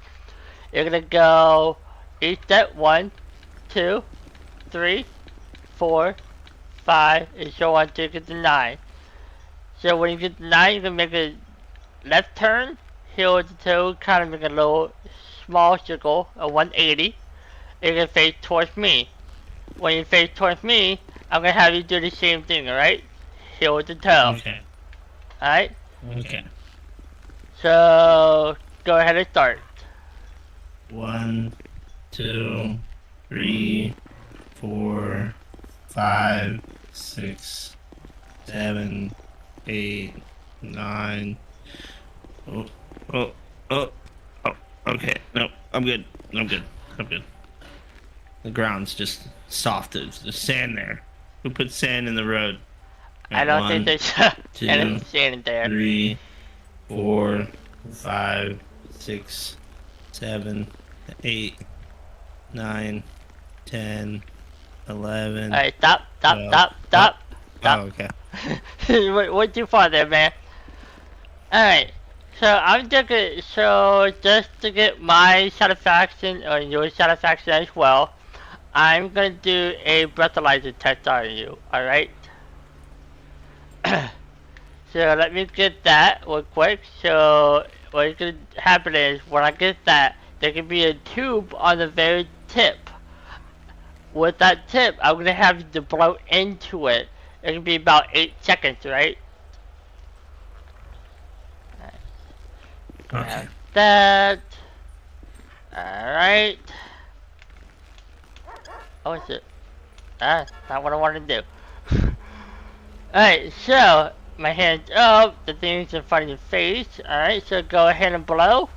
You're gonna go each step 1, 2, 3, 4, 5, and so on till you get to 9. So when you get to 9, you're gonna make a left turn, heel to toe, kind of make a little small circle, a 180. You're gonna face towards me. When you face towards me, I'm gonna have you do the same thing, alright? Heel to toe. Okay. Alright? Okay. So, go ahead and start. 1, 2, 3, 4, 5, 6, 7, 8, 9. Oh. Okay. No, I'm good. I'm good. The ground's just soft. There's sand there. Who put sand in the road? I don't think there's any sand in there. 3, 4, 5, 6, 7, 8, 9, 10, 11. Alright, stop. Oh, okay. Went too far there, man. Alright, so I'm just to get my satisfaction, or your satisfaction as well, I'm gonna do a breathalyzer test on you, alright? So let me get that real quick. So what's gonna happen is, when I get that, there can be a tube on the very tip. With that tip, I'm gonna have you to blow into it. It can be about 8 seconds, right? Okay. That. Alright. Oh, is it? Not what I want to do. Alright, so, my hand's up, the thing's in front of your face. Alright, so go ahead and blow.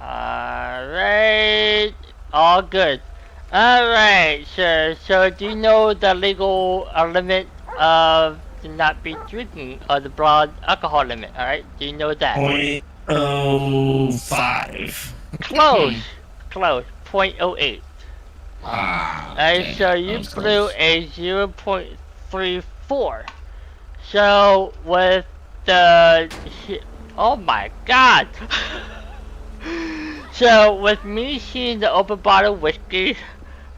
Alright, all good. Alright, sir, so do you know the legal limit of to not be drinking, or the broad alcohol limit, alright? Do you know that? .05. Close. Close. 0.08. Okay. So you That was blew close. a 0.34. So with the... Oh my god! So with me seeing the open bottle whiskey,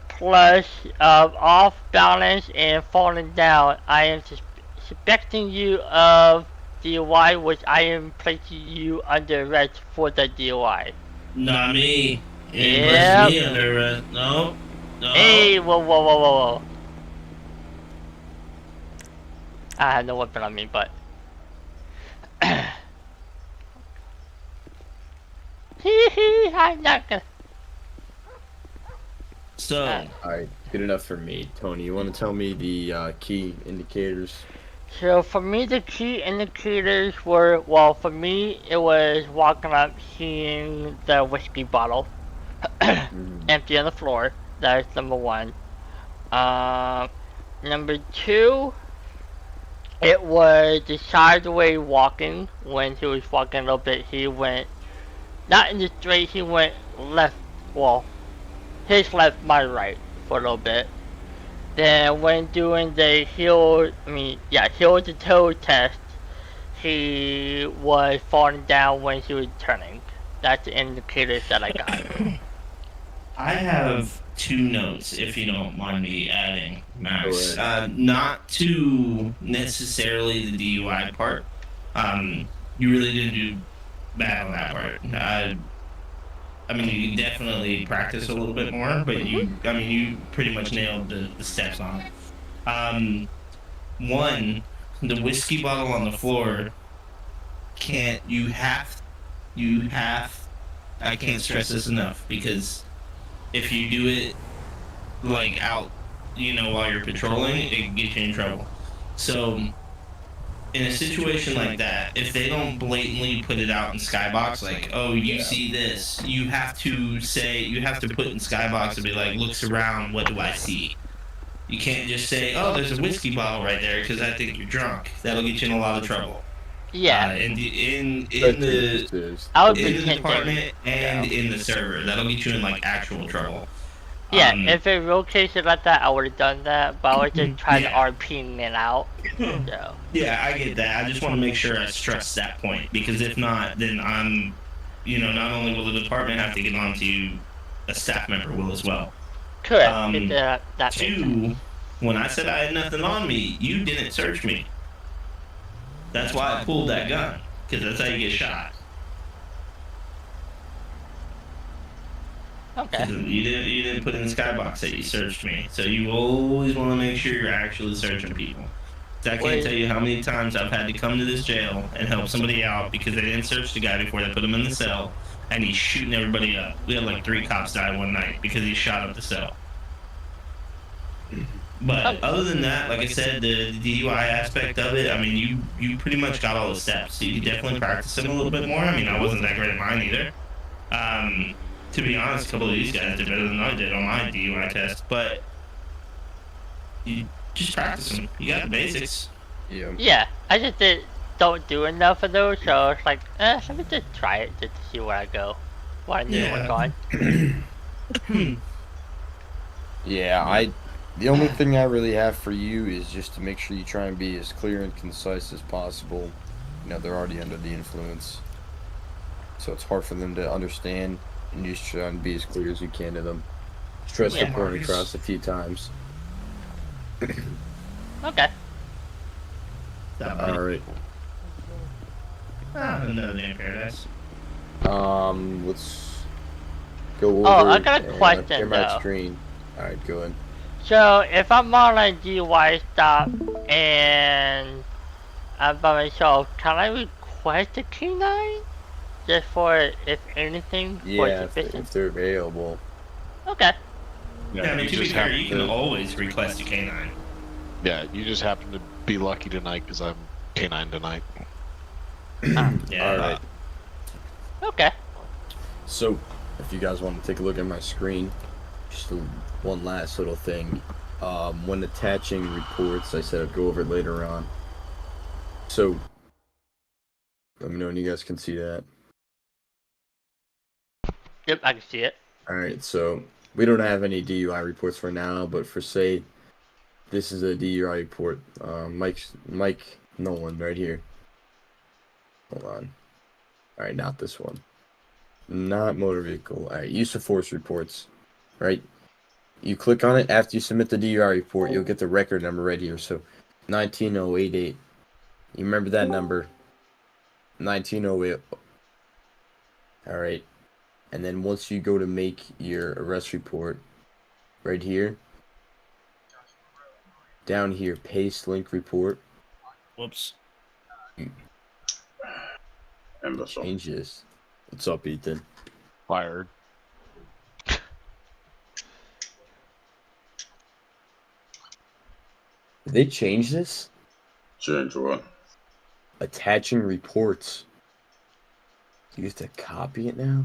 plus off balance and falling down, I am suspecting you of DUI, which I am placing you under arrest for the DUI. Not me. You ain't Yep. placing me under arrest. No. No. Hey, whoa. I have no weapon on me, but... I'm not gonna... So, Alright, good enough for me. Tony, you want to tell me the key indicators? So for me, the key indicators were, well, for me, it was walking up, seeing the whiskey bottle empty on the floor. That's number one. Number two, it was the sideways walking. When he was walking a little bit, he went, not in the straight, he went left, well, his left, my right, for a little bit. Then when doing the heel to toe test, he was falling down when he was turning. That's the indicators that I got. I have 2 notes, if you don't mind me adding, Max. Not to necessarily the DUI part. You really didn't do bad on that part. I mean, you definitely practice a little bit more, but you pretty much nailed the steps on it. One, the whiskey bottle on the floor, I can't stress this enough, because if you do it, like, out, while you're patrolling, it can get you in trouble. So, in a situation like that, if they don't blatantly put it out in Skybox, like, oh, you see this, you have to put in Skybox and be like, looks around, what do I see? You can't just say, oh, there's a whiskey bottle right there because I think you're drunk. That'll get you in a lot of trouble. Yeah. In the department and in the server, that'll get you in like actual trouble. Yeah, if it real case like that, I would have done that, but I was just trying to RP it out. So. Yeah, I get that. I just want to make sure I stress that point, because if not, then I'm, not only will the department have to get on to you, a staff member will as well. Correct. That 2, when I said I had nothing on me, you didn't search me. That's why I pulled that gun, because that's how you get shot. Okay. You didn't put in the Skybox that you searched me, so you always want to make sure you're actually searching people. I can't tell you how many times I've had to come to this jail and help somebody out because they didn't search the guy before they put him in the cell, and he's shooting everybody up. We had like 3 cops die one night because he shot up the cell. But other than that, like I said, the DUI aspect of it, I mean, you pretty much got all the steps. So you could definitely practice them a little bit more. I mean, I wasn't that great at mine either. To be honest, a couple of these guys did better than I did on my DUI test, but you just practice them. You got the basics. Yeah, I just don't do enough of those, so it's like, let me just try it just to see where I go. What I need to work on. Yeah, the only thing I really have for you is just to make sure you try and be as clear and concise as possible. They're already under the influence, so it's hard for them to understand, and you just try and be as clear as you can to them. Stress the point across a few times. Okay. Alright. Another day in paradise. Let's go over. I got a question, share my though. screen. Alright, go ahead. So, if I'm on a DUI stop and I'm by myself, can I request a K9? Just for, if anything, Yeah, for if they're available. Okay. Yeah, I mean, to be fair, you can always request a K9. Yeah, you just happen to be lucky tonight because I'm K9 tonight. Yeah. Alright. Okay. So, if you guys want to take a look at my screen, just one last little thing. When attaching reports, I said I'd go over it later on. So, let me know when you guys can see that. Yep, I can see it. All right, so we don't have any DUI reports for now, but for say, this is a DUI report. Mike Nolan right here. Hold on. All right, not this one. Not motor vehicle. All right, use of force reports. Right. You click on it after you submit the DUI report. You'll get the record number right here. So, 19088. You remember that number? 1908. All right. And then once you go to make your arrest report, right here, down here, paste link report. Whoops. Change this. What's up, Ethan? Fired. Did they change this? Change what? Attaching reports. You have to copy it now?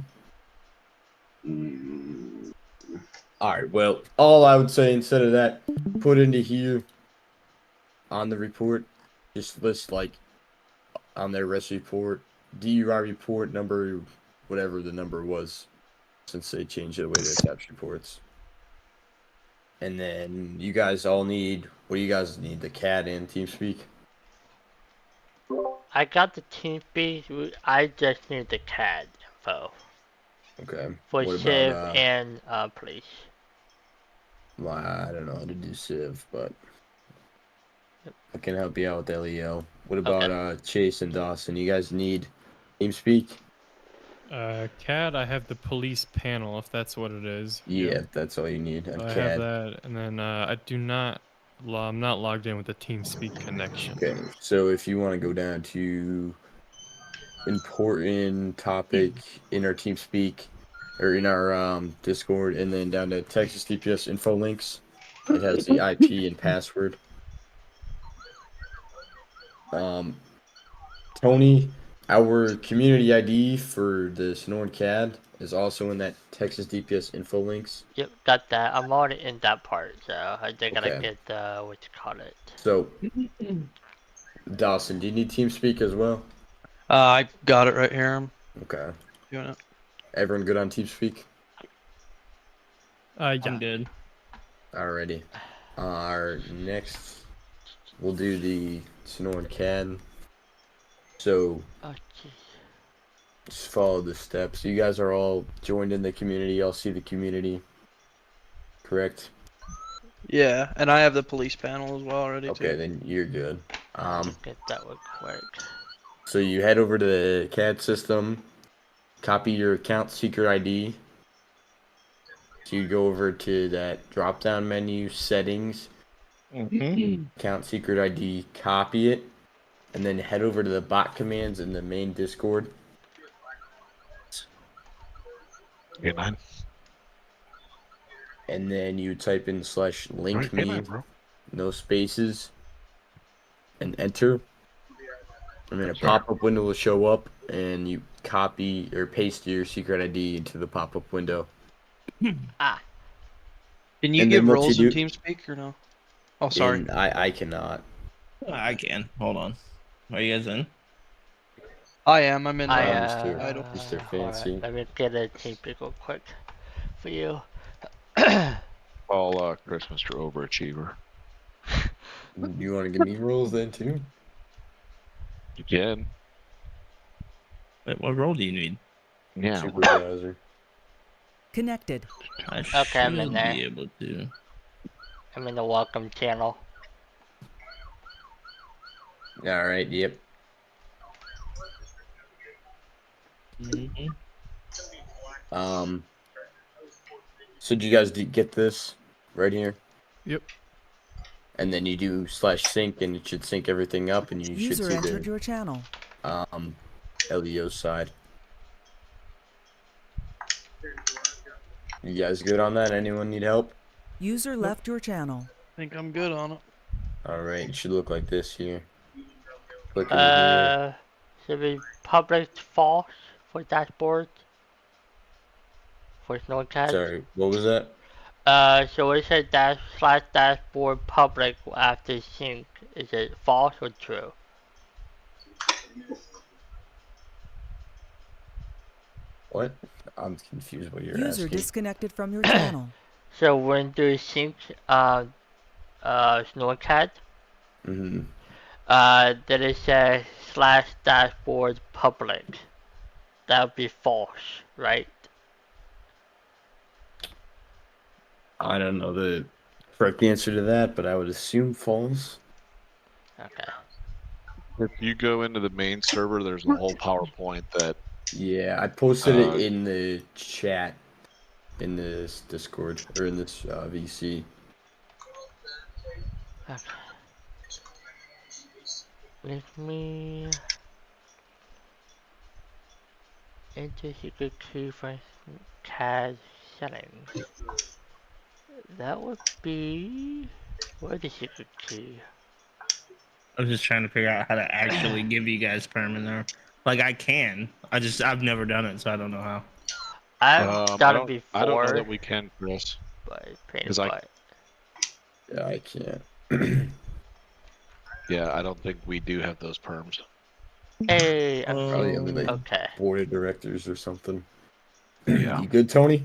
Alright, well, all I would say instead of that, put into here on the report, just list like on their arrest report, DUI report number, whatever the number was, since they changed it away to attach reports. And then you guys all need, what do you guys need? The CAD and TeamSpeak? I got the TeamSpeak. I just need the CAD info Okay. for What Civ about, and police. well, I don't know how to do Civ, but I can help you out with LEO. What about Chase and Dawson? You guys need TeamSpeak? CAD, I have the police panel, if that's what it is. Yeah, that's all you need. So On I CAD. have that, and then I do not. I'm not logged in with the TeamSpeak connection. Okay, so if you want to go down to important topic in our TeamSpeak or in our Discord, and then down to Texas DPS info links, it has the IP and password. Tony, our community ID for the Sonoran CAD is also in that Texas DPS info links. Yep, got that. I'm already in that part, so I just gotta Okay. get what you call it. So, Dawson, do you need TeamSpeak as well? I got it right here. I'm Okay. doing it. Everyone good on TeamSpeak? Yeah. I'm good. Alrighty. Our next, we'll do the Sonoran CAD. So, Oh jeez. just follow the steps. You guys are all joined in the community. Y'all see the community, correct? Yeah, and I have the police panel as well already Okay, too. then you're good. Get that one quick. So you head over to the CAD system, copy your account secret ID. So you go over to that drop-down menu, settings, account secret ID, copy it, and then head over to the bot commands in the main Discord. Hey, man. And then you type in /link Hey, me, man, bro. no spaces, and enter. And then a Sure. pop-up window will show up, and you copy or paste your secret ID into the pop-up window. Ah, Can you And give then what roles you in do- TeamSpeak or no? Oh, sorry. And I cannot. I can. Hold on. Are you guys in? I am. I'm in. I Mr. Mr. Mr. alright, Fancy. let me get a TeamSpeak real quick for you. All Chris, Mr. Overachiever. You want to give me rules then too? You can. Wait, what role do you need? Yeah. Supervisor. Connected. I Okay, I'm in should there. be able to. I'm in the welcome channel. All right. Yep. Mm-hmm. So did you guys get this right here? Yep. And then you do /sync, and it should sync everything up, and you User should see entered the your channel. LEO side. You guys good on that? Anyone need help? User left your channel. I think I'm good on it. All right. It should look like this here. Click over here. Should be public false for dashboard. For SnowCat. Sorry. What was that? So it said /dashboard public after sync. Is it false or true? What? What? I'm confused what you're User asking. disconnected from your channel. So when you sync SnowCat, Mm-hmm. there is a slash dashboard public. That would be false, right? I don't know the correct answer to that, but I would assume false. Okay. If you go into the main server, there's a whole PowerPoint that. Yeah, I posted it in the chat in this Discord or in this VC. Okay. Let me enter secret key for CAD settings. That would be where's the secret key? I'm just trying to figure out how to actually give you guys perm in there. Like I can. I've never done it, so I don't know how. I've done it before. I don't know that we can, Chris. But pain Because Yeah, I can't. Yeah, I don't think we do have those perms. Hey, I'm Probably only like okay. board of directors or something. Yeah. You good, Tony?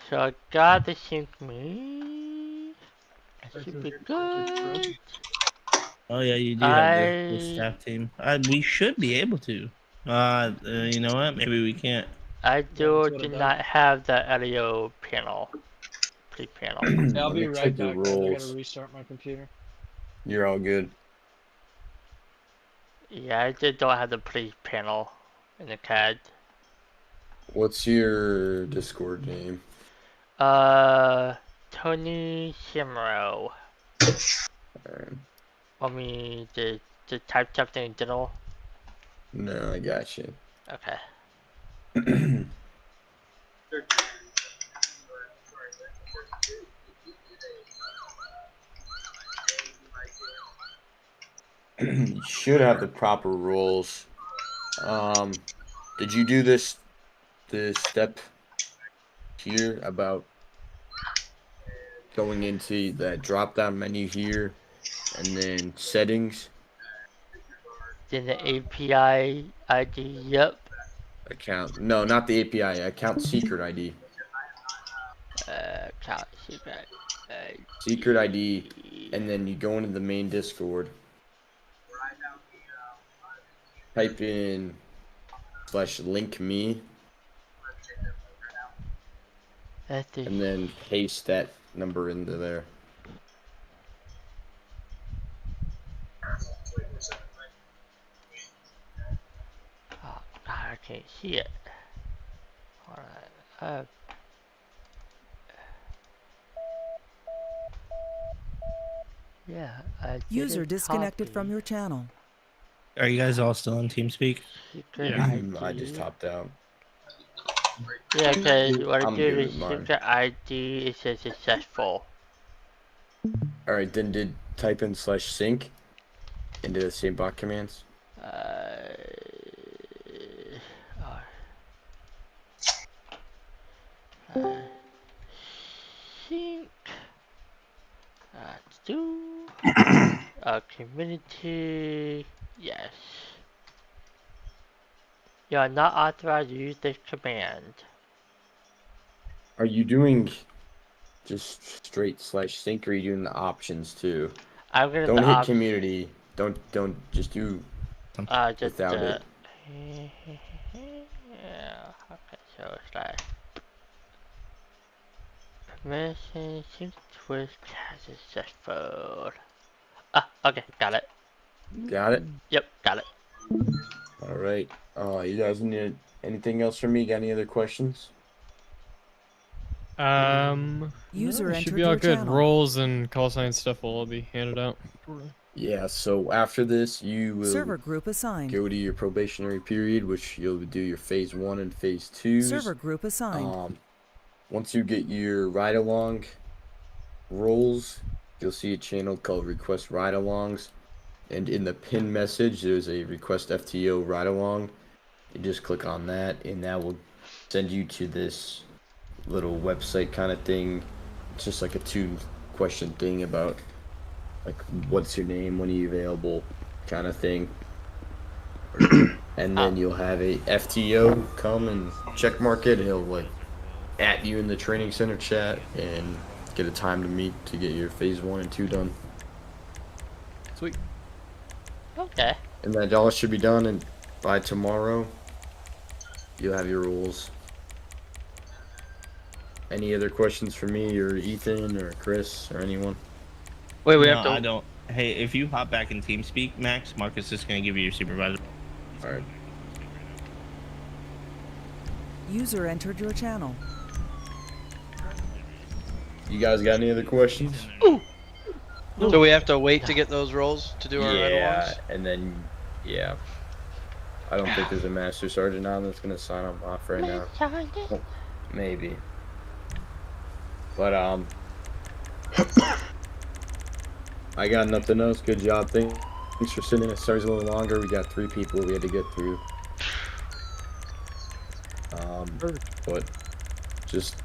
So I got the sync me. That should be good. Oh yeah, you do have the staff team. We should be able to. You know what? Maybe we can't. I do not have the audio panel. Panel. I'll Let be me right check your back. I rules. gotta restart my computer. You're all good. Yeah, I just don't have the police panel in the CAD. What's your Discord name? Tony Shimro. Alright. Want me to type something in general? No, I got you. Okay. You should have the proper rules. Did you do this step here about going into that drop down menu here and then settings? Then the API ID, yep. Account. No, not the API. Account secret ID. Account secret. Secret ID, and then you go into the main Discord. Type in /link me, and then paste that number into there. Oh God, I can't see it. Alright. Yeah, I User disconnected from your channel. Are you guys all still on TeamSpeak? Yeah. I just hopped out. Yeah, because what I I'm do good is with mine. secret ID, it says successful. Alright, then did type in /sync into the same bot commands. Sync. Let's do. Community. Yes. You are not authorized to use this command. Are you doing just straight /sync, or are you doing the options too? I'm gonna Don't hit community. Don't just do just without it. Yeah. Okay, so slash permission sync twist has successful. Okay, got it. Got it? Yep, got it. Alright. You guys need anything else from me? Got any other questions? User it should entered be all your good. channel. Roles and call sign stuff will all be handed out. Yeah, so after this, you will Server group assigned. go to your probationary period, which you'll do your phase 1 and phase 2. Server group assigned. Once you get your ride-along roles, you'll see a channel called Request Ride-Alongs. And in the pin message, there's a Request FTO Ride-Along. You just click on that, and that will send you to this little website kind of thing. It's just like a 2-question thing about like what's your name, when are you available, kind of thing. And and then you'll have a FTO come and check mark it. He'll like at you in the training center chat and get a time to meet to get your phase 1 and 2 done. Sweet. Okay. And that all should be done, and by tomorrow, you'll have your rules. Any other questions for me or Ethan or Chris or anyone? Wait, we No, have to. I don't. Hey, if you hop back in TeamSpeak, Max, Marcus is going to give you your supervisor. Alright. User entered your channel. You guys got any other questions? So we have to wait to get those rolls to do our red ones? And then, yeah. I don't think there's a Master Sergeant on that's going to sign them off right now. Well, maybe. But, I got nothing else. Good job. Thanks for sitting. It starts a little longer. We got 3 people we had to get through. But just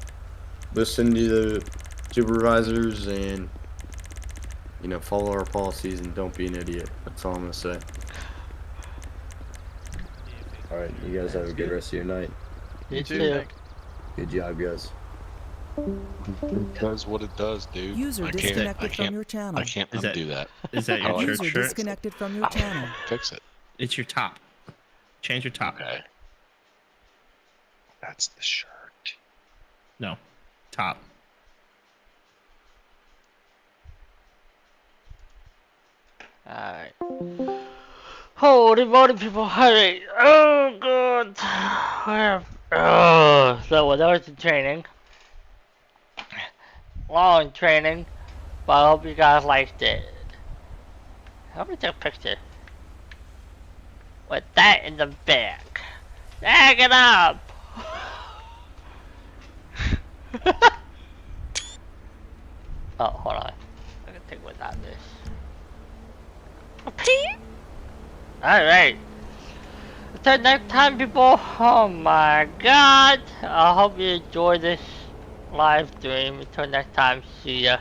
listen to the supervisors and, you know, follow our policies and don't be an idiot. That's all I'm going to say. Alright, you guys have a good rest of your night. You too. Good job, guys. It does what it does, dude. User I disconnected from can't, your channel. I can't Is that- undo that. Is that your Oh, church User shirt? disconnected from your channel. Fix it. It's your top. Change your top. Okay. That's the shirt. No, top. Alright. Holy moly, people, hurry! Oh, God! So, that was the training. Long training, but I hope you guys liked it. Help me take a picture. With that in the back. Tag it up! Oh, hold on. I can take without this. Alright. Until next time, people. Oh my god. I hope you enjoyed this live stream. Until next time, see ya.